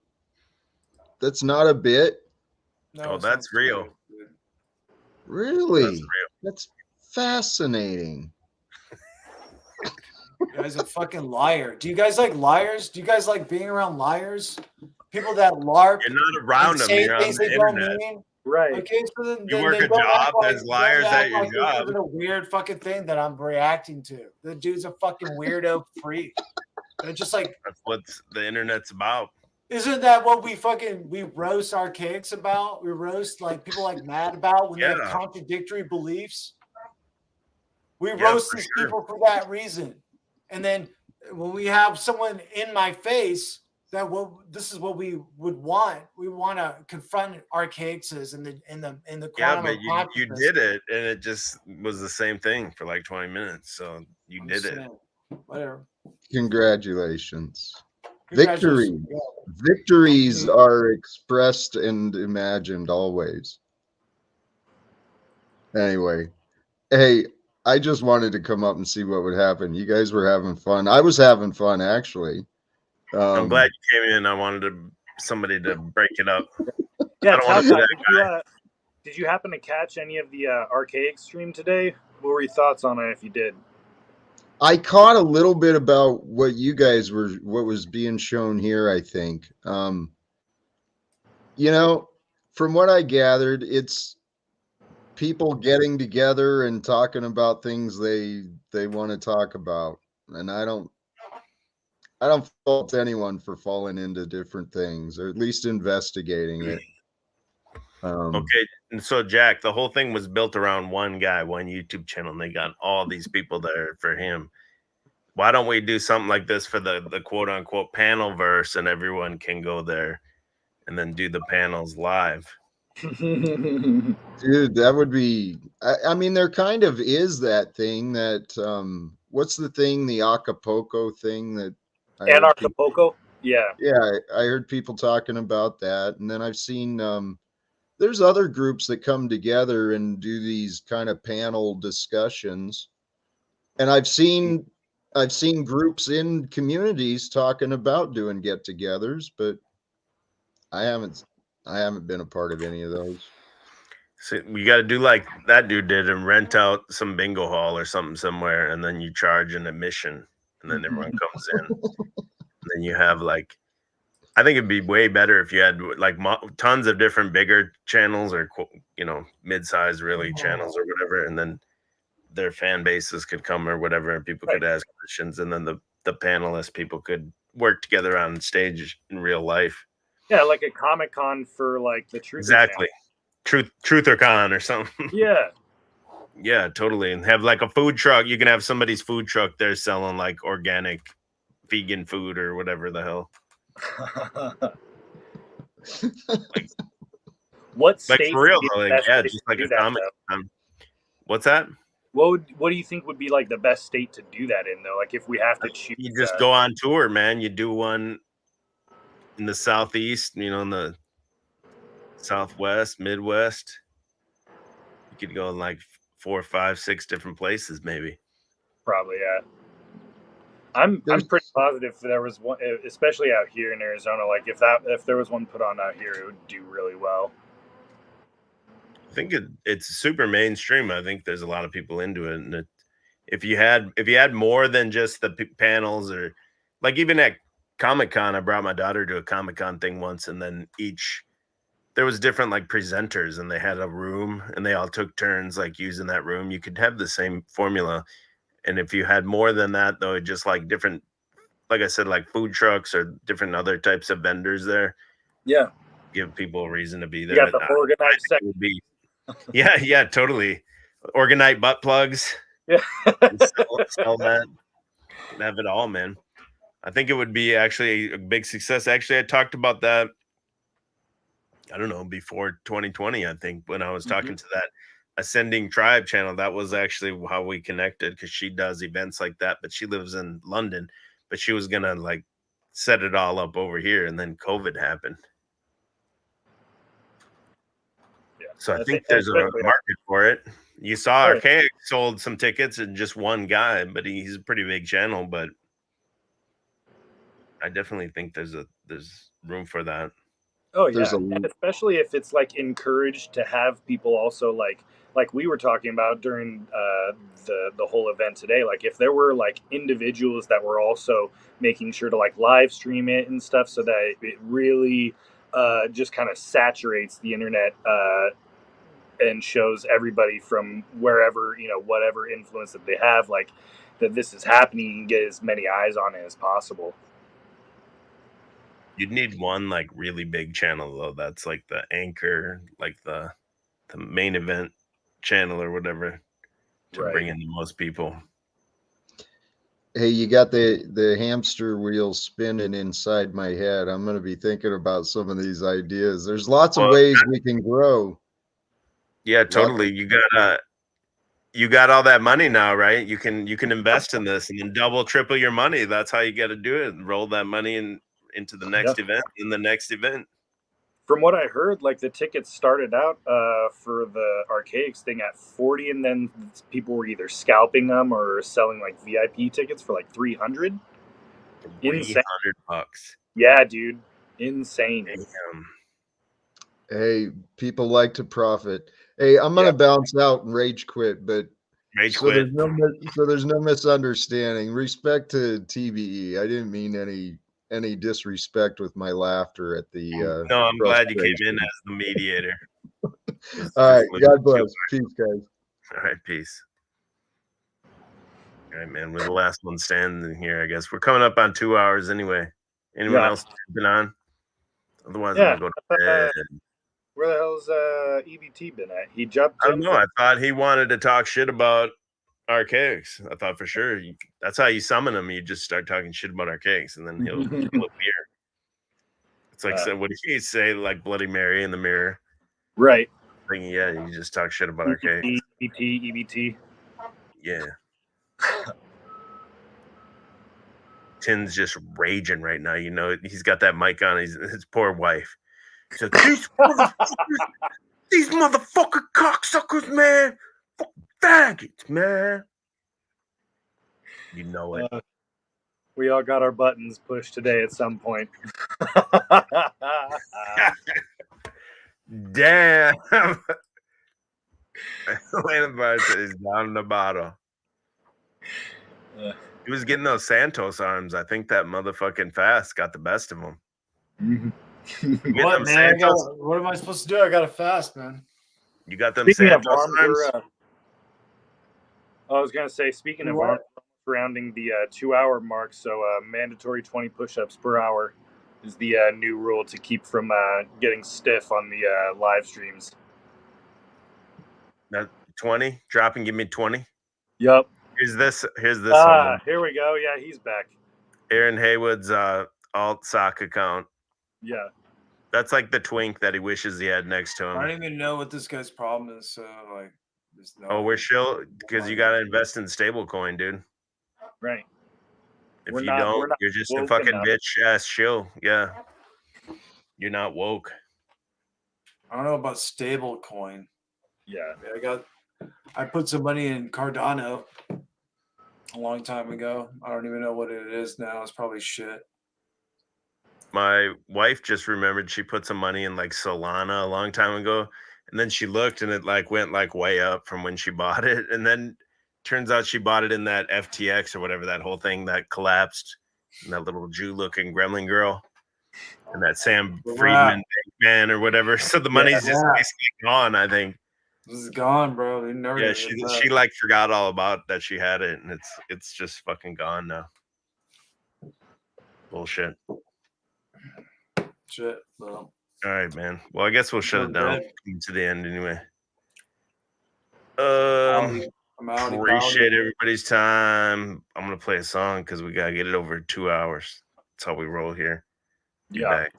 That's not a bit. No, Oh, it's that's not real. serious, dude. Really? That's real. That's fascinating. You guys are fucking liar. Do you guys like liars? Do you guys like being around liars? People that LARP You're not and around them. say You're on things the they don't internet. mean? Right. Okay, so then, You then work then a don't act job like- as don't liars act at your like this job. isn't a weird fucking thing that I'm reacting to. The dude's a fucking weirdo freak. And it's just like, That's what the internet's about. isn't that what we roast archaics about? We roast like people like mad about when they have Yeah. contradictory beliefs. We Yeah, roast for these sure. people for that reason. And then when we have someone in my face that this is what we would want. We want to confront archaics in the Yeah, quantum but of you consciousness. did it, and it just was the same thing for like 20 minutes. So you I'm did it. saying, whatever. Congratulations. Congratulations. Victory. Victories are expressed and imagined always. Anyway, hey, I just wanted to come up and see what would happen. You guys were having fun. I was having fun, actually. I'm glad you came in. I wanted somebody to break it up. Yeah, I don't wanna be Talcott, that did you happen to catch any of the archaic stream today? What were your thoughts on it if you did? I caught a little bit about what was being shown here, I think. From what I gathered, it's people getting together and talking about things they want to talk about. And I don't fault anyone for falling into different things, or at least investigating it. Okay, and so Jack, the whole thing was built around one guy, one YouTube channel, and they got all these people there for him. Why don't we do something like this for the quote unquote panel verse, and everyone can go there and then do the panels live? Dude, that would be. I mean, there kind of is that thing that. What's the thing? The Acapulco thing that. Anarchapulco? Yeah. Yeah, I heard people talking about that, and then I've seen. There's other groups that come together and do these kind of panel discussions, and I've seen groups in communities talking about doing get-togethers, but I haven't been a part of any of those. So we got to do like that dude did and rent out some bingo hall or something somewhere, and then you charge an admission, and then everyone comes in. And then you have like, I think it'd be way better if you had like tons of different bigger channels or mid-sized really channels or whatever, and then their fan bases could come or whatever, and people could ask questions, and then the panelists people could work together on stage in real life. Yeah, like a Comic-Con for like the Truth. Exactly. Truther Con or something. Yeah. Yeah, totally. And have like a food truck. You can have somebody's food truck there selling like organic vegan food or whatever the hell. What like state for real would though, be the like, best yeah, place just to like do a that, comic. though? What's that? What do you think would be like the best state to do that in though? Like if we have to choose, You just go on tour, man. You do one in the southeast, in the southwest, Midwest. You could go in like 4, 5, 6 different places, maybe. Probably, yeah. I'm pretty positive there was one, especially out here in Arizona. Like if there was one put on out here, it would do really well. I think it's super mainstream. I think there's a lot of people into it, and if you had more than just the panels, or like even at Comic-Con, I brought my daughter to a Comic-Con thing once, and then there was different like presenters, and they had a room, and they all took turns like using that room. You could have the same formula, and if you had more than that, though, just like different, like I said, like food trucks or different other types of vendors there. Yeah, give people a reason to be there. Yeah, the organized section would be. Yeah, totally. Organite butt plugs. Yeah, sell that. Have it all, man. I think it would be actually a big success. Actually, I talked about that, I don't know, before 2020, I think, when I was talking to that Ascending Tribe channel. That was actually how we connected, because she does events like that, but she lives in London, but she was going to like set it all up over here, and then COVID happened. Yeah. So I think there's a market for it. You saw Archaic sold some tickets and just one guy, but he's a pretty big channel, but I definitely think there's room for that. Oh yeah, and especially if it's like encouraged to have people also like we were talking about during the whole event today. Like if there were like individuals that were also making sure to like live stream it and stuff, so that it really just kind of saturates the internet and shows everybody from wherever, whatever influence that they have, like that this is happening, and get as many eyes on it as possible. You'd need one like really big channel though. That's like the anchor, like the main event channel or whatever, to bring in the most people. Hey, you got the hamster wheel spinning inside my head. I'm going to be thinking about some of these ideas. There's lots of ways we can grow. Yeah, totally. You got all that money now, right? You can invest in this and then double, triple your money. That's how you got to do it. And roll that money into the next event and the next event. From what I heard, like the tickets started out for the Archaics thing at 40, and then people were either scalping them or selling like VIP tickets for like 300. $300. Yeah, dude, insane. Damn. Hey, people like to profit. Hey, I'm gonna bounce out and rage quit, but there's no misunderstanding. Respect to TBE. I didn't mean any disrespect with my laughter at the. No, I'm glad you came in as the mediator. All right, God bless. Peace, guys. All right, peace. All right, man. We're the last one standing here, I guess. We're coming up on 2 hours anyway. Anyone else been on? Otherwise, I'm gonna go to bed. Where the hell's EBT been at? He jumped. I don't know. I thought he wanted to talk shit about Archaics. I thought for sure that's how you summon him. You just start talking shit about Archaics, and then he'll appear. It's like, so what did he say? Like Bloody Mary in the mirror, right? Like, yeah, you just talk shit about Archaics. EBT. Yeah. Tim's just raging right now. He's got that mic on. His poor wife. So these motherfucking cocksuckers, man. Fuck faggots, man. You know it. We all got our buttons pushed today at some point. Damn. Landon Bar is down the bottle. He was getting those Santos arms. I think that motherfucking fast got the best of him. Mm-hmm. What, man? What am I supposed to do? I got to fast, man. You got them Speaking Santos of arms? I was going to say, speaking of arms, surrounding the 2 hour mark, so mandatory 20 push-ups per hour is the new rule to keep from getting stiff on the live streams. 20? Drop and give me 20? Yep. Here's this one. Here we go. Yeah, he's back. Aaron Haywood's alt sock account. Yeah. That's like the twink that he wishes he had next to him. I don't even know what this guy's problem is. So like, there's no. Oh, we're chill because you got to invest in stablecoin, dude. Right. If you don't, you're just a fucking bitch ass shill. Yeah. You're not woke. I don't know about stablecoin. Yeah. I put some money in Cardano a long time ago. I don't even know what it is now. It's probably shit. My wife just remembered she put some money in like Solana a long time ago, and then she looked and it like went like way up from when she bought it, and then turns out she bought it in that FTX or whatever, that whole thing that collapsed, and that little Jew-looking gremlin girl, and that Sam Friedman man or whatever. So the money's just basically gone, I think. This is gone, bro. Yeah, she like forgot all about that she had it, and it's just fucking gone now. Bullshit. Shit, bro. All right, man. Well, I guess we'll shut it down. Coming to the end anyway. Appreciate everybody's time. I'm gonna play a song because we gotta get it over 2 hours. That's how we roll here. Be back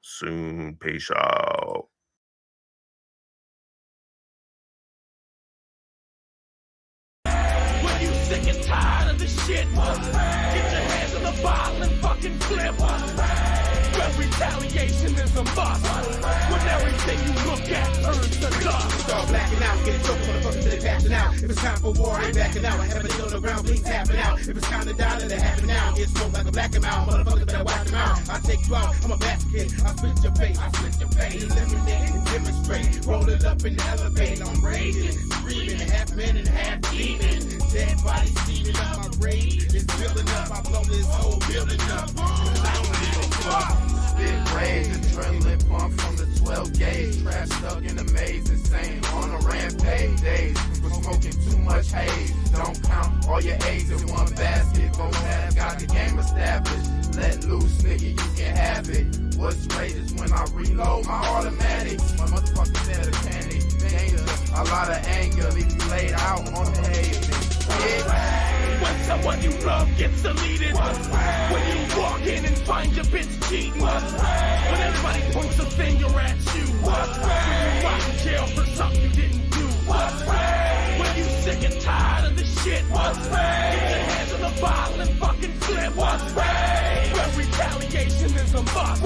soon. Peace out. When you sick and tired of the shit, get your hands on the bottle and fucking flip. Well, retaliation is a must. When everything you look at turns to dust. Start blacking out, get it choked, motherfuckers till they passing out. If it's time for war, I ain't backing out. I have a deal on the ground, bleeds tapping out. If it's time to die, let it happen now. Get smoked like a black amount, motherfuckers better watch them out. I take you out, I'm a basket. I split your face, eliminate and demonstrate. Roll it up and elevate. I'm raging, screaming, half men and half demons. Dead bodies steaming up, my rage is building up. I blow this whole building up. I don't give a fuck. Spit rage, adrenaline pump from the 12 gauge. Trap stuck in a maze, insane on a rampage. Days for smoking too much haze. Don't count all your A's in one basket. Both halves got the game established. Let loose, nigga, you can have it. What's rage is when I reload my automatic. My motherfucker said a panic. Danger, a lot of anger. Leave you laid out on the pavement. When someone you love gets deleted, when you walk in and find your bitch cheating, when everybody points a finger at you, when you rot in jail for something you didn't do, when you sick and tired of the shit, get your hands on the bottle and fucking flip. When retaliation is a must.